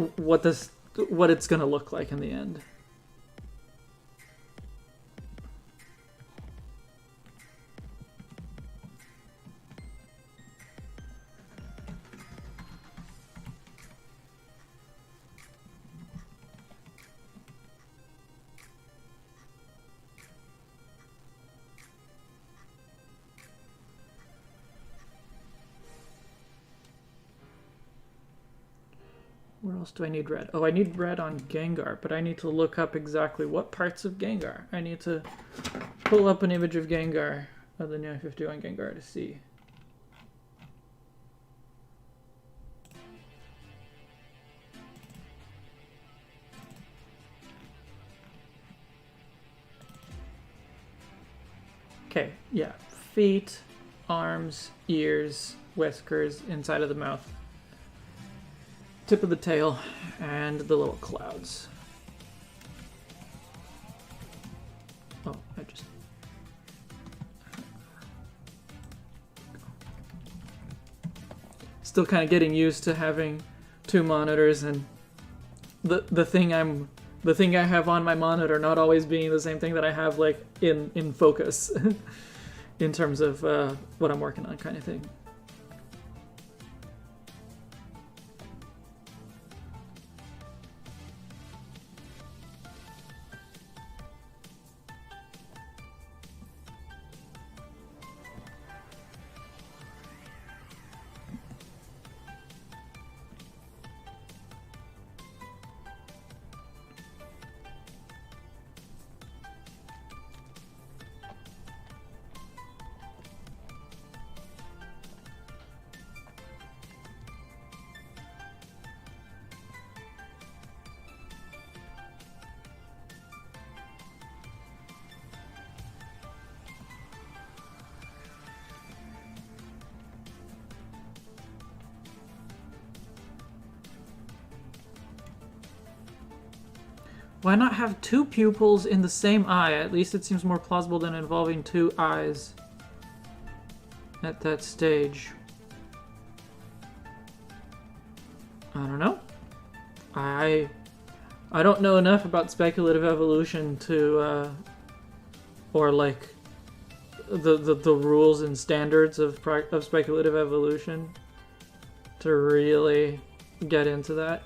what it's gonna look like in the end. Where else do I need red? Oh, I need red on Gengar, but I need to look up exactly what parts of Gengar. I need to pull up an image of Gengar, of the new 51 Gengar to see. Okay, yeah. Feet, arms, ears, whiskers, inside of the mouth. Tip of the tail, and the little clouds. Oh, I just... Still kind of getting used to having two monitors, and the thing I have on my monitor not always being the same thing that I have like in focus in terms of what I'm working on, kind of thing. Why not have two pupils in the same eye? At least it seems more plausible than involving two eyes at that stage. I don't know. I don't know enough about speculative evolution to, or like the rules and standards of speculative evolution to really get into that.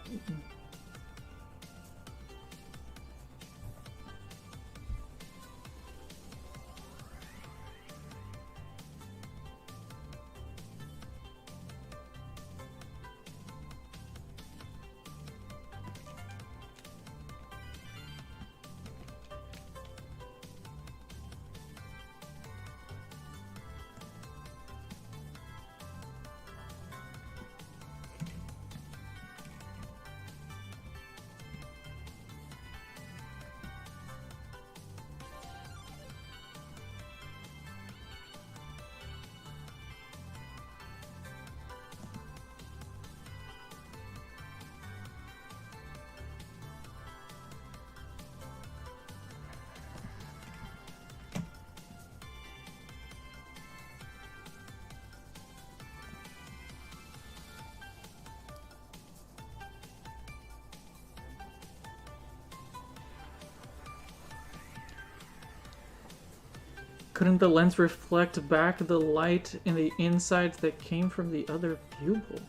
Couldn't the lens reflect back the light in the insides that came from the other pupil?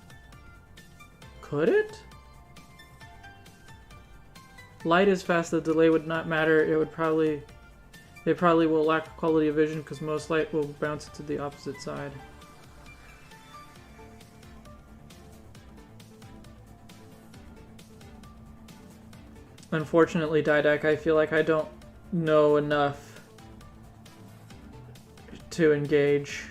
Could it? Light is fast, the delay would not matter. It probably will lack quality of vision because most light will bounce to the opposite side. Unfortunately, Didac, I feel like I don't know enough to engage.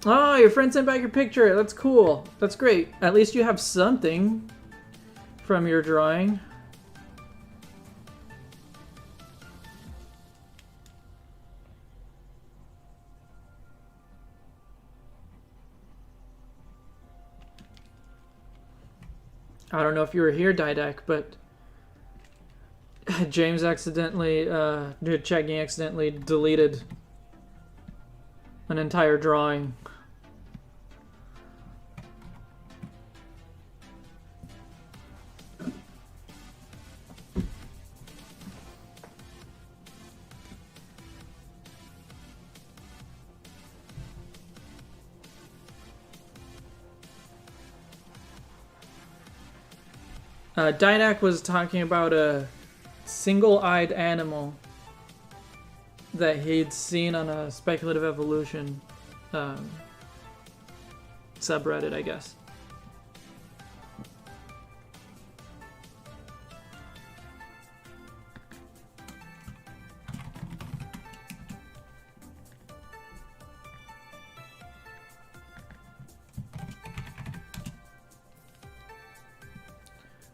Oh, your friend sent back your picture. That's cool. That's great. At least you have something from your drawing. I don't know if you were here, Didac, but James accidentally, Chaggy accidentally deleted an entire drawing. Didac was talking about a single-eyed animal that he'd seen on a speculative evolution subreddit, I guess.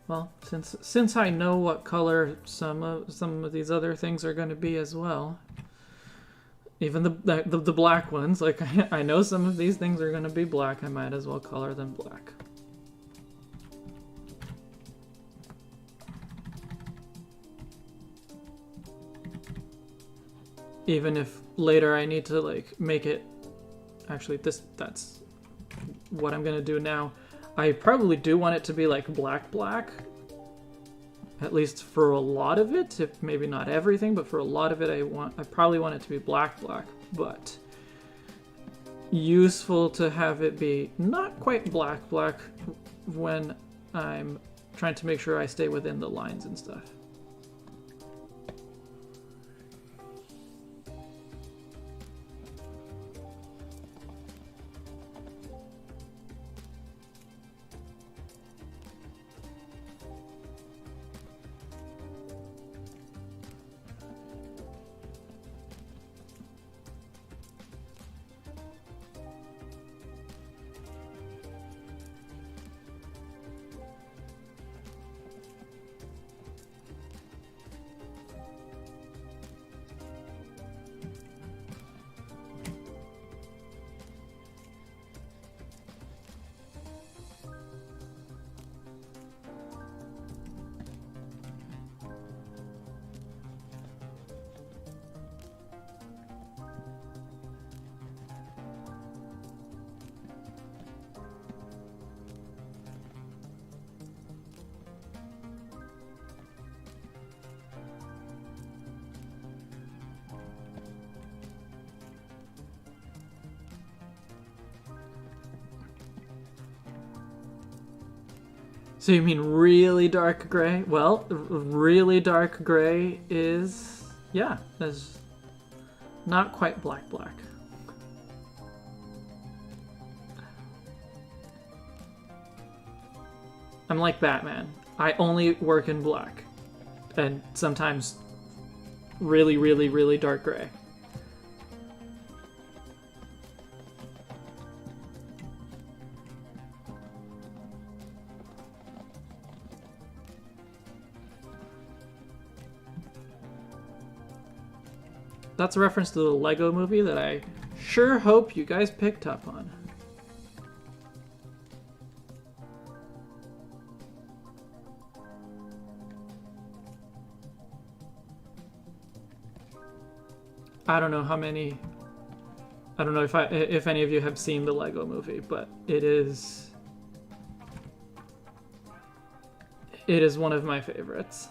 Well, since I know what color some of these other things are going to be as well, even the black ones, like I know some of these things are going to be black, I might as well color them black. Even if later I need to like make it, actually that's what I'm going to do now. I probably do want it to be like black, at least for a lot of it. If maybe not everything, but for a lot of it, I probably want it to be black. But useful to have it be not quite black when I'm trying to make sure I stay within the lines and stuff. So you mean really dark gray? Well, really dark gray is, yeah, is not quite black. I'm like Batman. I only work in black. And sometimes really dark gray. That's a reference to the Lego movie that I sure hope you guys picked up on. I don't know how many. I don't know if any of you have seen the Lego movie, but it is one of my favorites.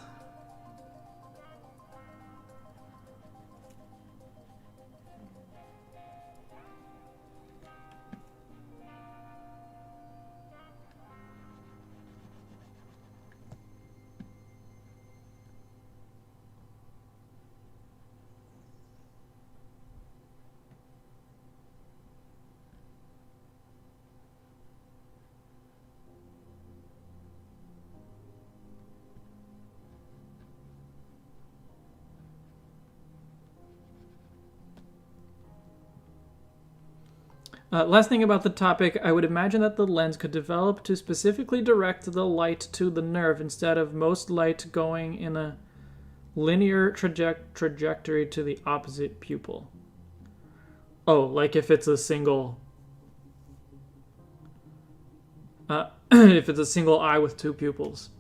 Last thing about the topic, I would imagine that the lens could develop to specifically direct the light to the nerve instead of most light going in a linear trajectory to the opposite pupil. Oh, like if it's a single... if it's a single eye with two pupils.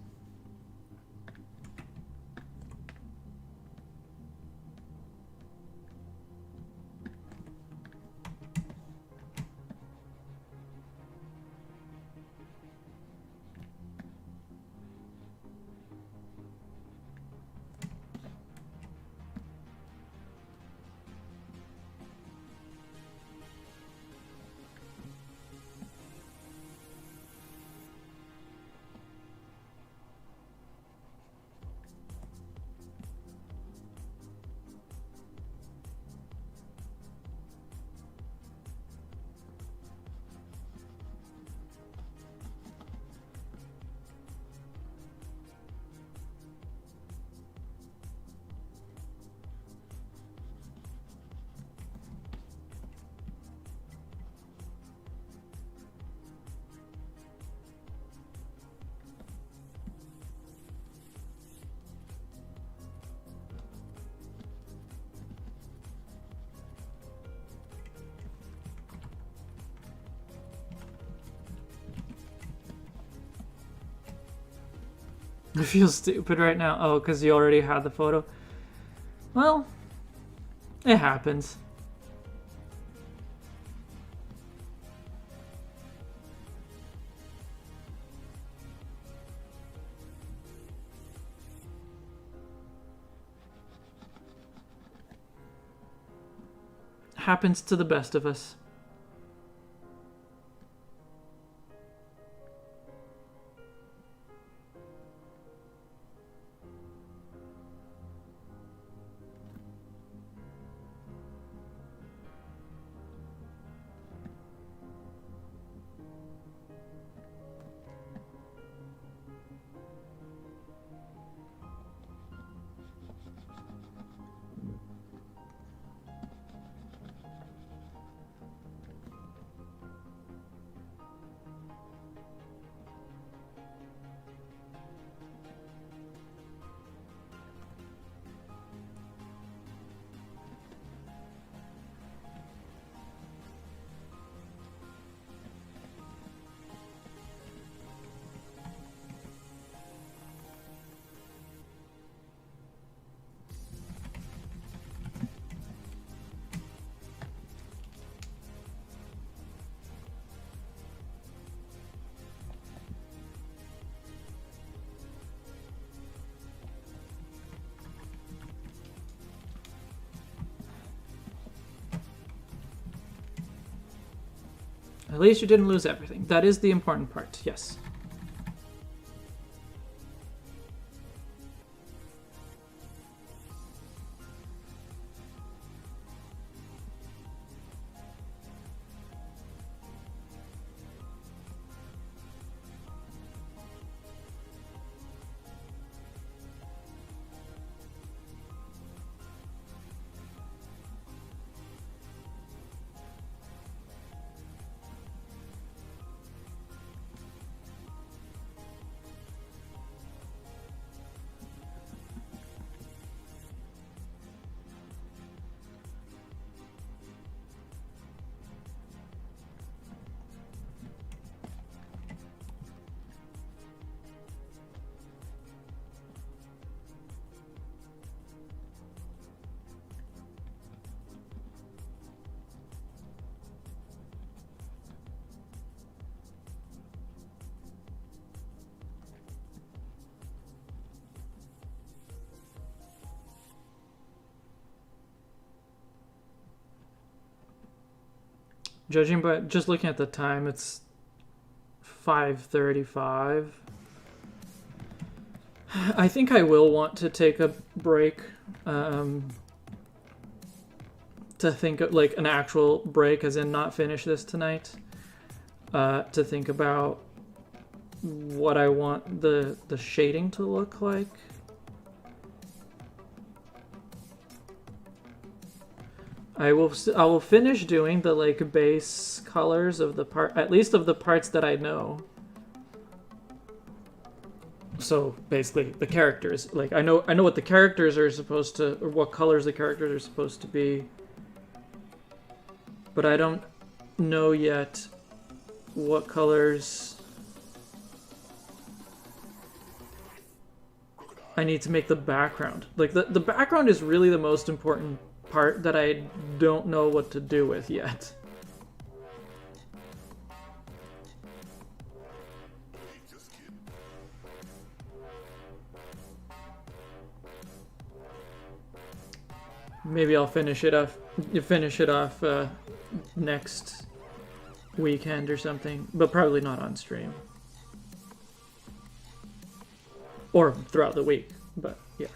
I feel stupid right now. Oh, because you already had the photo. Well, it happens. Happens to the best of us. At least you didn't lose everything. That is the important part, yes. Judging by just looking at the time, it's 5:35. I think I will want to take a break, to think of, like, an actual break, as in not finish this tonight, to think about what I want the shading to look like. I will finish doing the like base colors of the part, at least of the parts that I know. So basically the characters, like I know what the characters are supposed to, or what colors the characters are supposed to be. But I don't know yet what colors I need to make the background. Like the background is really the most important part that I don't know what to do with yet. Maybe I'll finish it off next weekend or something, but probably not on stream. Or throughout the week, but yeah.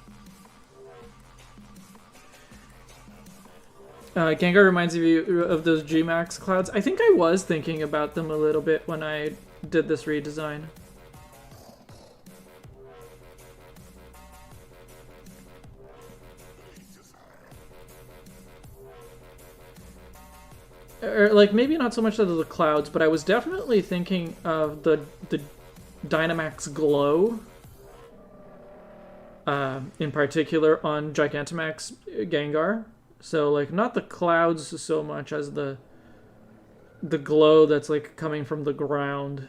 Gengar reminds you of those G-Max clouds. I think I was thinking about them a little bit when I did this redesign. Or, like, maybe not so much of the clouds, but I was definitely thinking of the Dynamax Glow. In particular on Gigantamax Gengar. So, like, not the clouds so much as the glow that's, like, coming from the ground.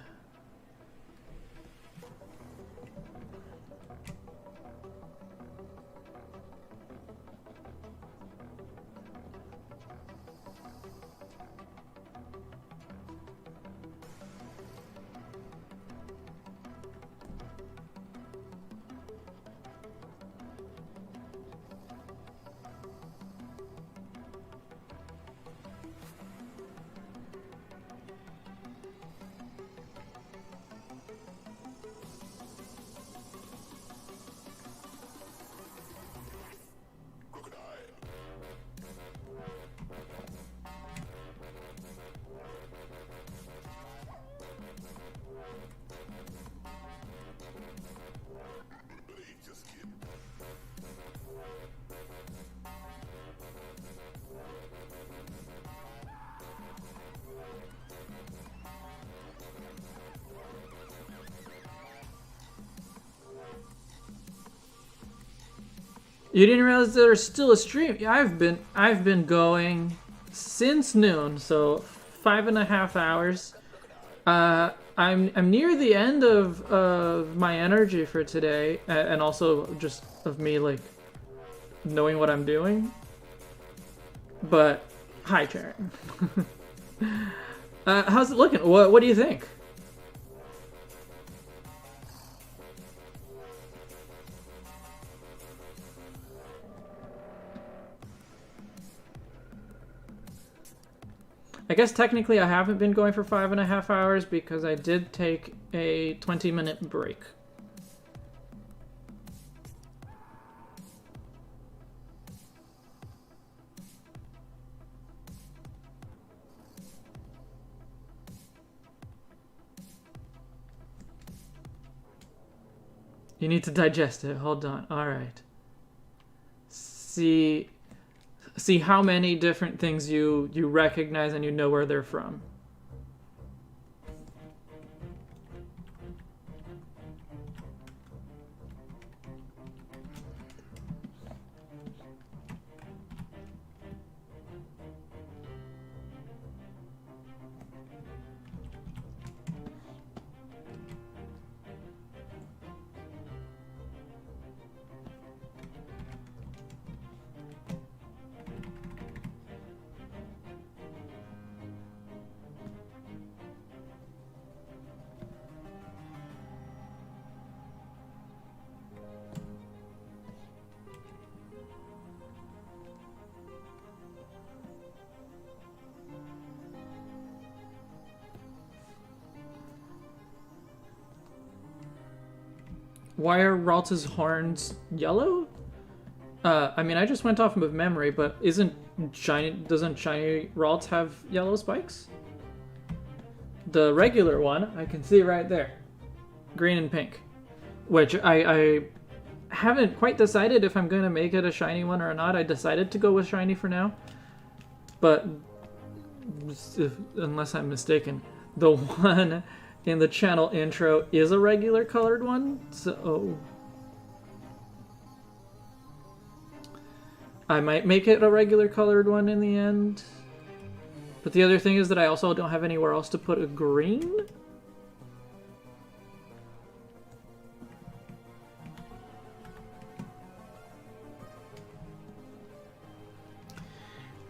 You didn't realize there's still a stream? Yeah, I've been going since noon, so 5.5 hours. I'm near the end of my energy for today, and also just of me like knowing what I'm doing. But hi, Sharon. How's it looking? What do you think? I guess technically I haven't been going for 5.5 hours because I did take a 20-minute break. You need to digest it. Hold on. All right. See how many different things you recognize and you know where they're from. Why are Ralts's horns yellow? I mean, I just went off of memory, but doesn't shiny Ralts have yellow spikes? The regular one, I can see right there. Green and pink. Which I haven't quite decided if I'm going to make it a shiny one or not. I decided to go with shiny for now. but unless I'm mistaken, the one in the channel intro is a regular colored one, so I might make it a regular colored one in the end. But the other thing is that I also don't have anywhere else to put a green.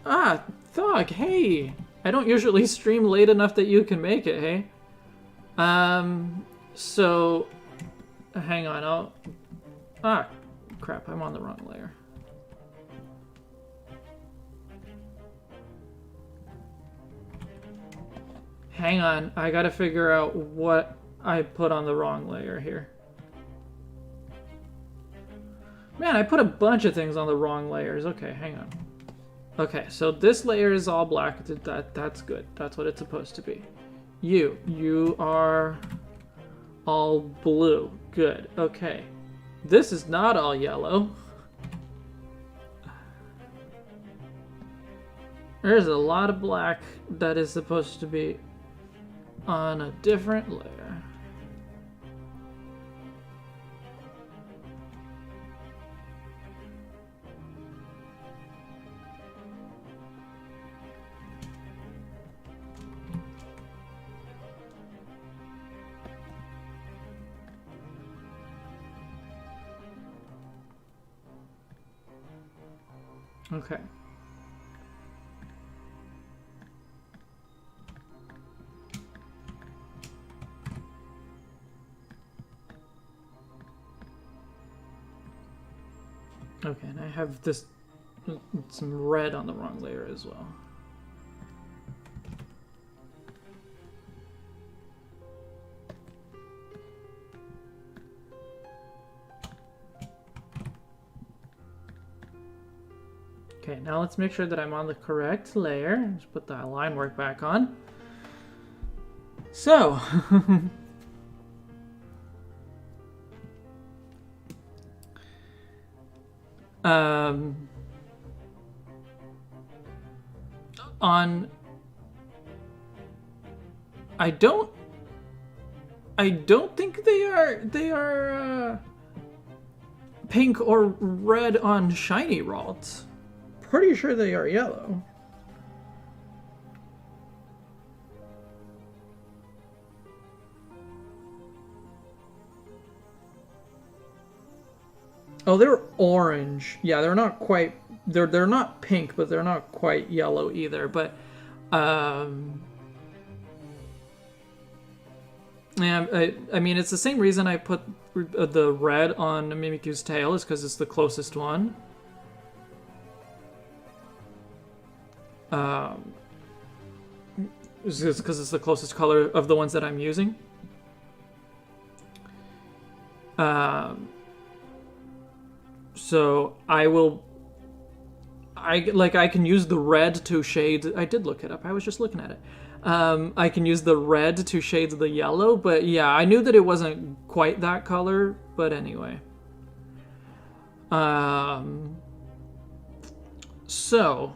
Ah, Thog, hey! I don't usually stream late enough that you can make it, hey? So... Hang on, Ah, crap, I'm on the wrong layer. Hang on, I gotta figure out what I put on the wrong layer here. Man, I put a bunch of things on the wrong layers. Okay, hang on. Okay, so this layer is all black. That's good. That's what it's supposed to be. You are all blue. Good. Okay. This is not all yellow. There's a lot of black that is supposed to be on a different layer. Okay. Okay, and I have this, some red on the wrong layer as well. Okay, now let's make sure that I'm on the correct layer. Just put the line work back on. So, on, I don't think they are pink or red on shiny Ralts. Pretty sure they are yellow. Oh, they're orange. Yeah, they're not quite. They're not pink, but they're not quite yellow either. But, yeah, I mean, it's the same reason I put the red on Mimikyu's tail is because it's the closest one. It's because it's the closest color of the ones that I'm using. So I can use the red to shade. I did look it up. I was just looking at it. I can use the red to shade the yellow, but yeah, I knew that it wasn't quite that color. But anyway. So.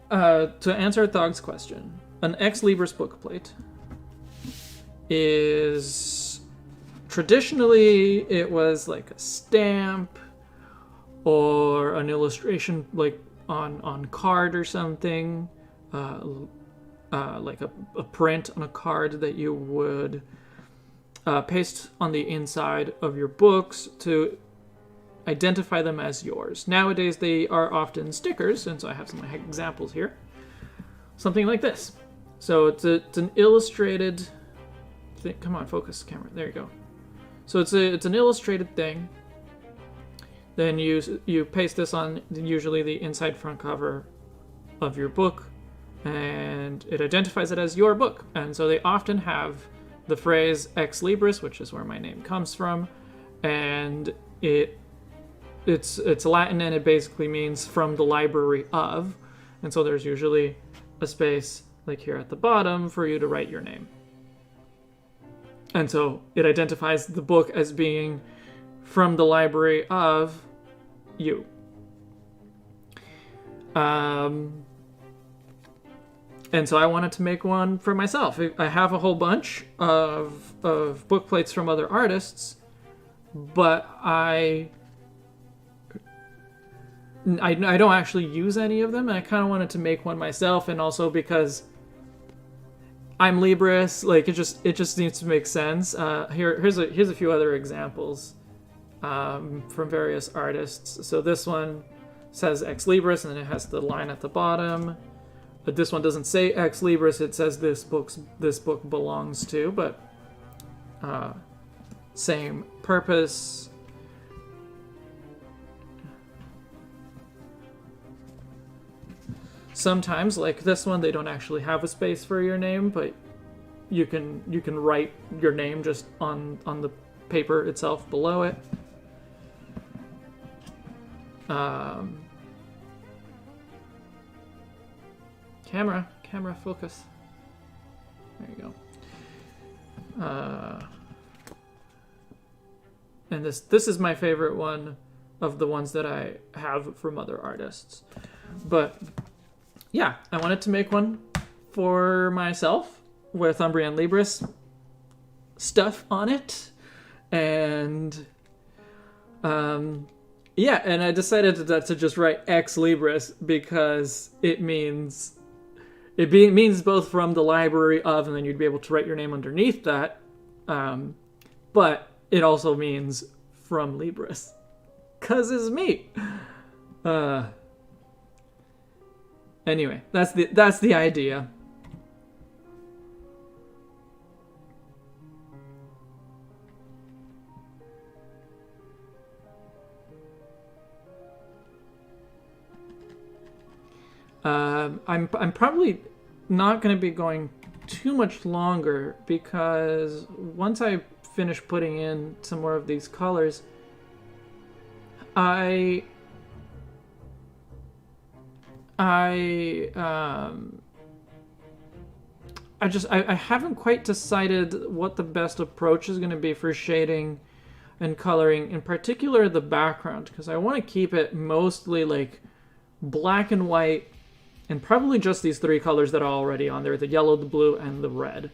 To answer Thog's question, an ex-libris bookplate is traditionally it was like a stamp or an illustration like on card or something, like a print on a card that you would paste on the inside of your books to identify them as yours. Nowadays, they are often stickers, and so I have some examples here. Something like this. So it's an illustrated thing. Come on, focus camera. There you go. So it's an illustrated thing. Then you paste this on usually the inside front cover of your book, and it identifies it as your book. And so they often have the phrase ex-libris, which is where my name comes from, and it's Latin, and it basically means from the library of, and so there's usually a space like here at the bottom for you to write your name. And so it identifies the book as being from the library of you. And so I wanted to make one for myself. I have a whole bunch of book plates from other artists, but I don't actually use any of them, and I kind of wanted to make one myself, and also because I'm Libris, like it just needs to make sense. Here's a few other examples from various artists. So this one says ex-libris, and then it has the line at the bottom. But this one doesn't say ex-libris; it says this book belongs to, but same purpose. Sometimes, like this one, they don't actually have a space for your name, but you can write your name just on the paper itself below it. Camera focus. There you go. And this is my favorite one of the ones that I have from other artists. But yeah, I wanted to make one for myself with UmbreonLibris stuff on it. And yeah, and I decided to just write ex-libris because it means both from the library of, and then you'd be able to write your name underneath that. But it also means from Libris, 'cause it's me. Anyway, that's the idea. I'm probably not going to be going too much longer because once I finish putting in some more of these colors, I haven't quite decided what the best approach is going to be for shading and coloring, in particular the background, because I want to keep it mostly like black and white, and probably just these three colors that are already on there, the yellow, the blue, and the red.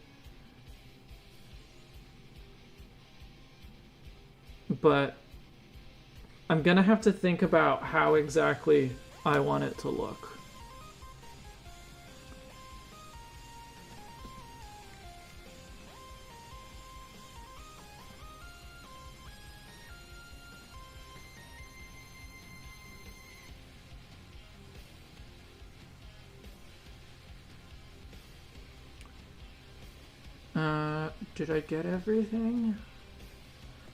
But I'm going to have to think about how exactly I want it to look. Did I get everything?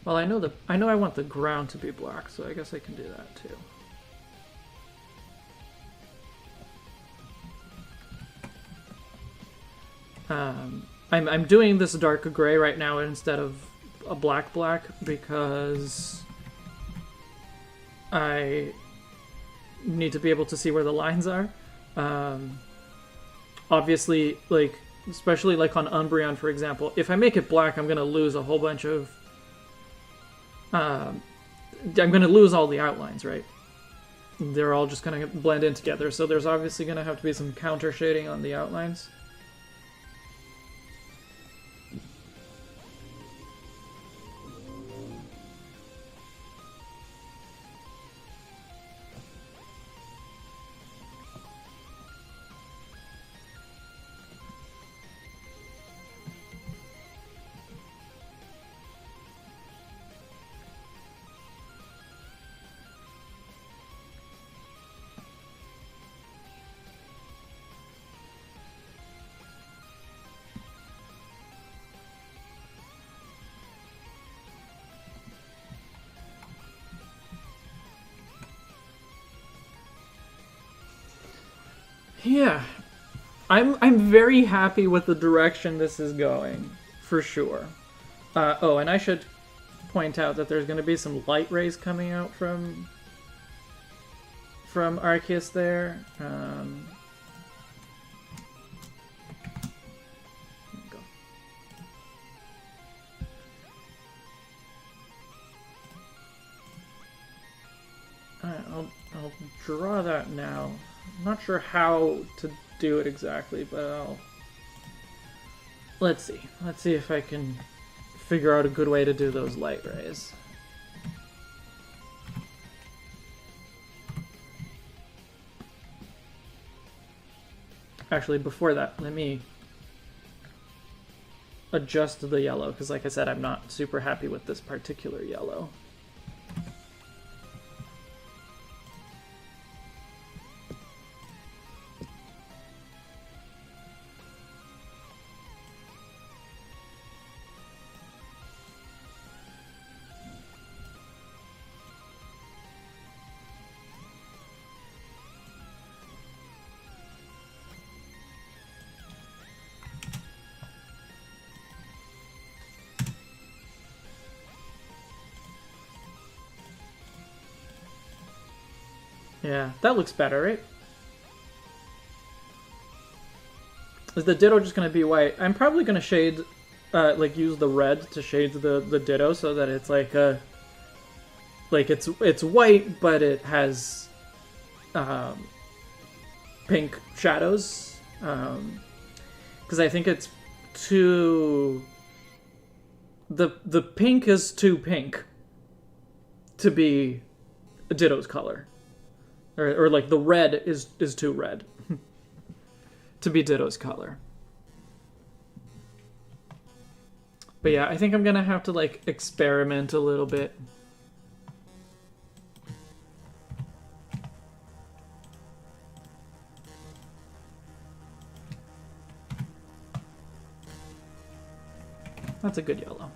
Well, I know I want the ground to be black, so I guess I can do that too. I'm doing this dark gray right now instead of a black because I need to be able to see where the lines are. Obviously, like, especially like on Umbreon, for example, if I make it black, I'm going to lose a whole bunch of... I'm going to lose all the outlines, right? They're all just going to blend in together, so there's obviously going to have to be some counter shading on the outlines. Yeah, I'm very happy with the direction this is going, for sure. Oh, and I should point out that there's going to be some light rays coming out from Arceus there. There we go. Alright, I'll draw that now. I'm not sure how to do it exactly, but let's see. Let's see if I can figure out a good way to do those light rays. Actually, before that, let me adjust the yellow, because like I said, I'm not super happy with this particular yellow. Yeah, that looks better, right? Is the ditto just gonna be white? I'm probably gonna shade, like use the red to shade the ditto so that it's like it's white, but it has pink shadows. Because I think it's too the pink is too pink to be a ditto's color. Or like the red is too red to be Ditto's color. But yeah, I think I'm gonna have to like experiment a little bit. That's a good yellow.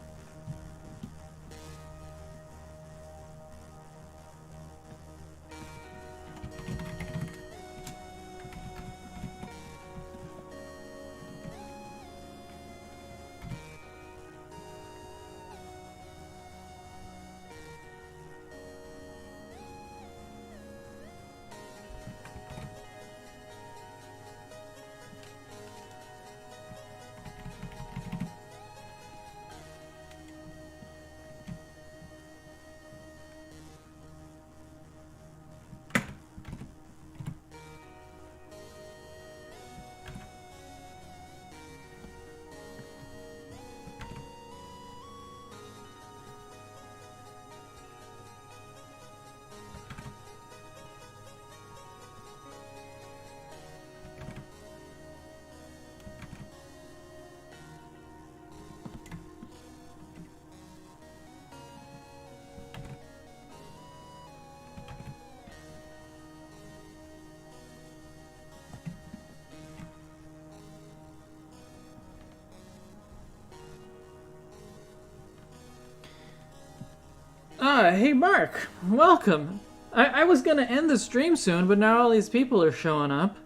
Hey Mark, welcome. I was gonna end the stream soon, but now all these people are showing up.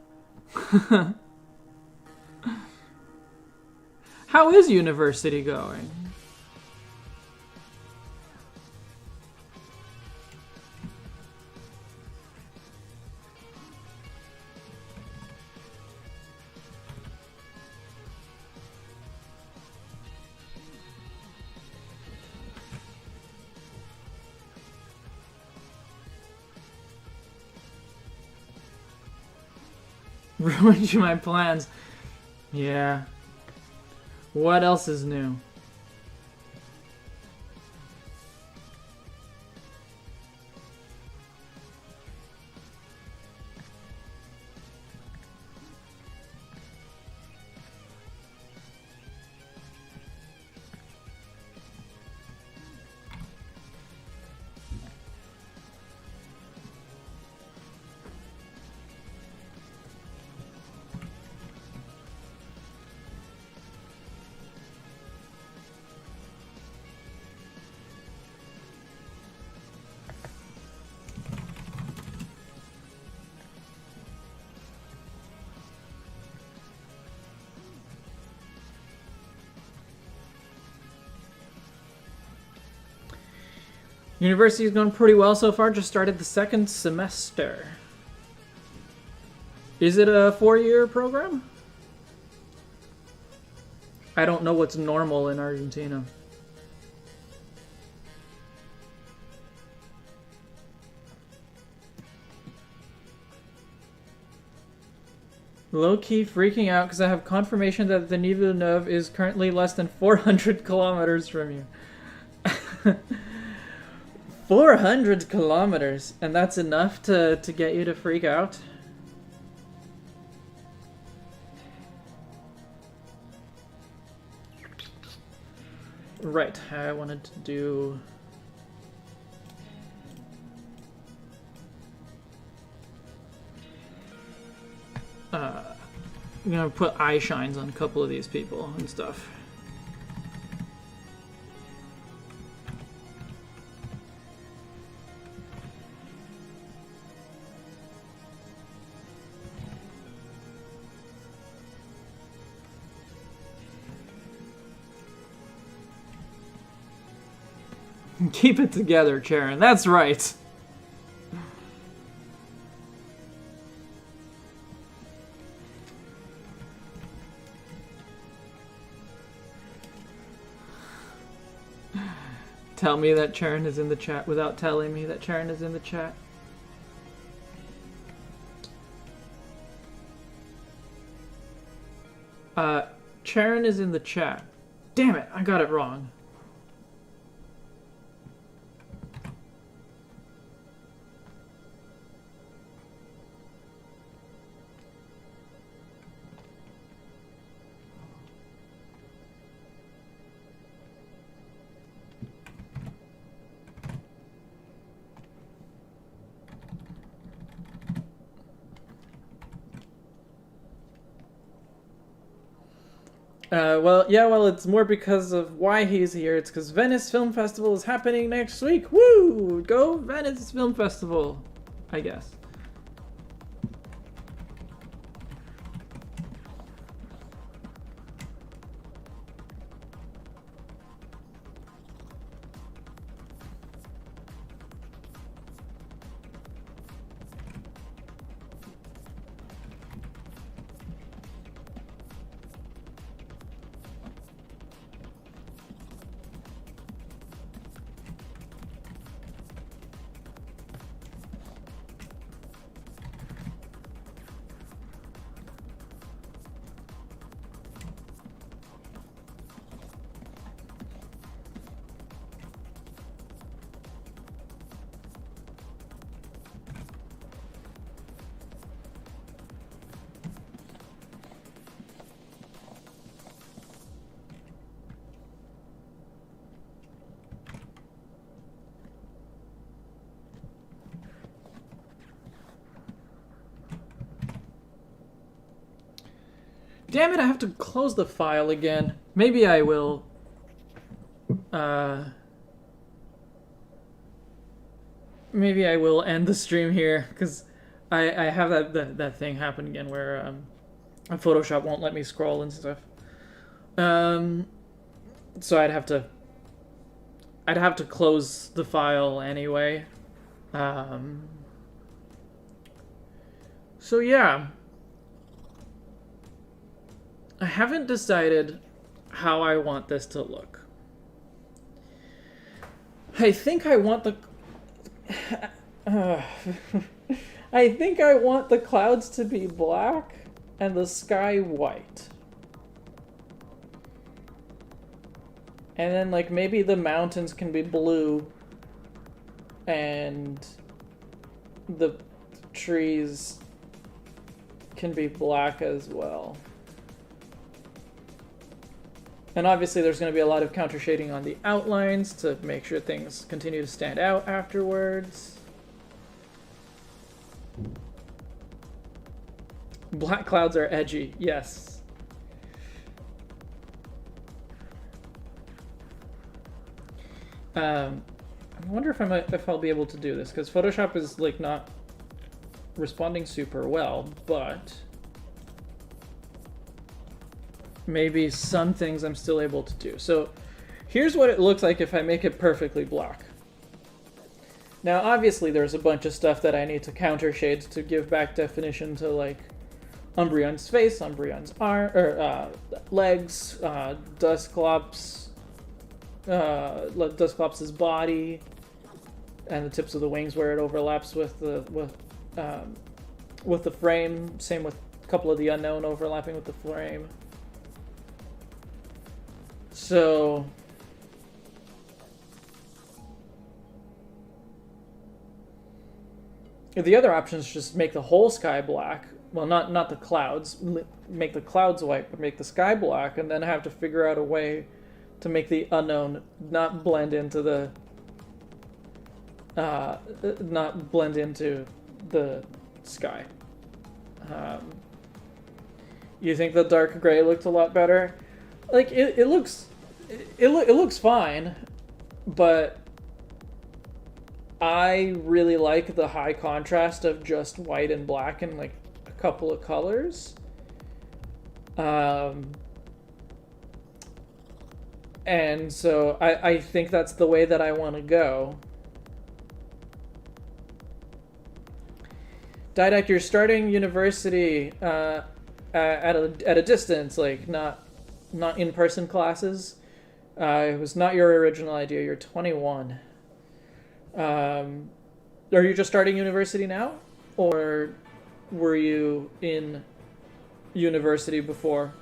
How is university going? Ruined you my plans. Yeah. What else is new? University's going pretty well so far. Just started the second semester. Is it a 4-year program? I don't know what's normal in Argentina. Low-key freaking out because I have confirmation that the Villeneuve is currently less than 400 kilometers from you. 400 kilometers, and that's enough to get you to freak out? Right, I wanted to do... I'm gonna put eye shines on a couple of these people and stuff. Keep it together, Charon. That's right. Tell me that Charon is in the chat without telling me that Charon is in the chat. Charon is in the chat. Damn it, I got it wrong. Well, it's more because of why he's here. It's because Venice Film Festival is happening next week. Woo! Go Venice Film Festival, I guess. Damn it, I have to close the file again. Maybe I will. Maybe I will end the stream here, because I have that thing happen again where Photoshop won't let me scroll and stuff. So I'd have to close the file anyway. So yeah. I haven't decided how I want this to look. I think I want the... I think I want the clouds to be black and the sky white. And then, like, maybe the mountains can be blue and the trees can be black as well. And obviously there's going to be a lot of counter shading on the outlines to make sure things continue to stand out afterwards. Black clouds are edgy, yes. I wonder if I'll be able to do this, because Photoshop is like not responding super well, but maybe some things I'm still able to do. So here's what it looks like if I make it perfectly black. Now obviously there's a bunch of stuff that I need to counter shade to give back definition to, like Umbreon's face, Umbreon's arm, or legs, Dusclops, Dusclops' body, and the tips of the wings where it overlaps with the frame. Same with a couple of the unknown overlapping with the flame. So the other option is just make the whole sky black. Well, not the clouds. Make the clouds white, but make the sky black, and then have to figure out a way to make the unknown not blend into the sky. You think the dark gray looked a lot better? Like it looks fine, but I really like the high contrast of just white and black and like a couple of colors. And so I think that's the way that I want to go. Didact, you're starting university at a distance, like not in-person classes. It was not your original idea. You're 21. Are you just starting university now, or were you in university before?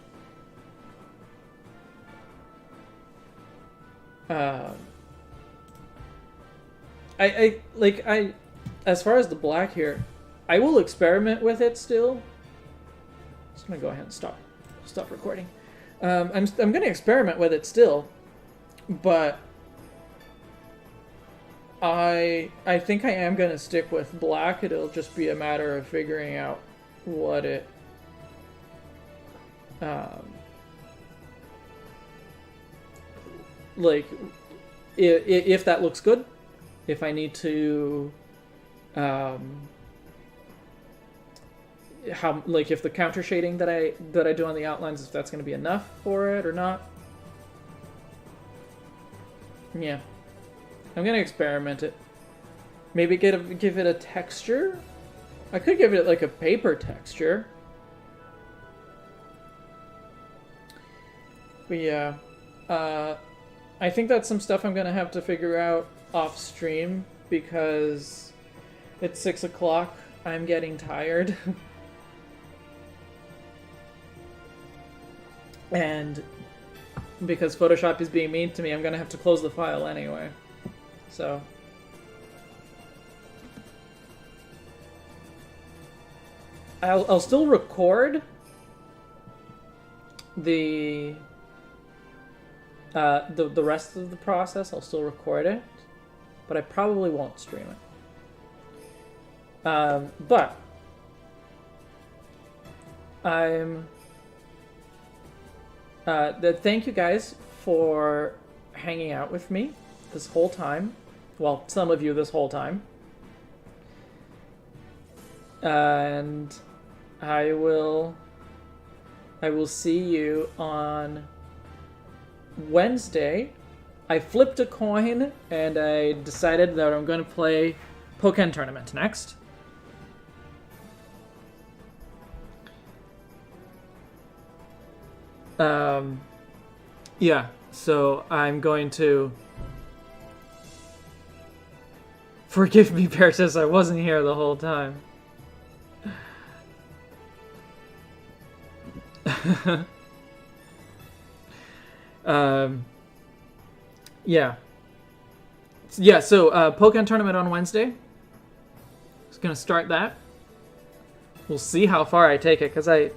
As far as the black here, I will experiment with it still. Just gonna go ahead and stop recording. I'm gonna experiment with it still, but I think I am gonna stick with black. It'll just be a matter of figuring out what it like if that looks good, if I need to how, like, if the counter shading that I do on the outlines, if that's going to be enough for it or not. Yeah, I'm going to experiment it. Maybe give it a texture. I could give it like a paper texture. But yeah, I think that's some stuff I'm going to have to figure out off stream because it's 6 o'clock. I'm getting tired. And because Photoshop is being mean to me, I'm going to have to close the file anyway. So I'll still record the rest of the process. I'll still record it, but I probably won't stream it. But I'm thank you guys for hanging out with me this whole time. Well, some of you this whole time. And I will see you on Wednesday. I flipped a coin and I decided that I'm going to play Pokken Tournament next. Yeah, so I'm going to... Forgive me, Persis, I wasn't here the whole time. Yeah. Yeah, so Pokken Tournament on Wednesday. Just gonna start that. We'll see how far I take it, because I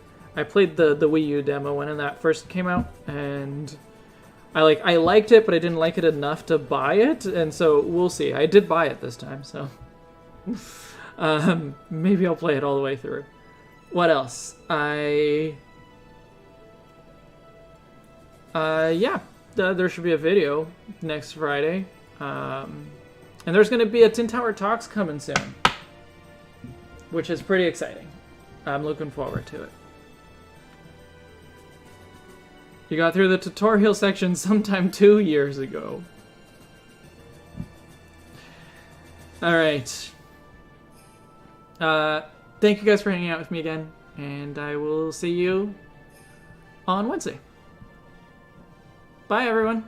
played the Wii U demo when that first came out, and I liked it, but I didn't like it enough to buy it, and so we'll see. I did buy it this time, so maybe I'll play it all the way through. What else? Yeah, there should be a video next Friday, and there's going to be a Tin Tower Talks coming soon, which is pretty exciting. I'm looking forward to it. You got through the tutorial section sometime 2 years ago. Alright. Thank you guys for hanging out with me again, and I will see you on Wednesday. Bye, everyone.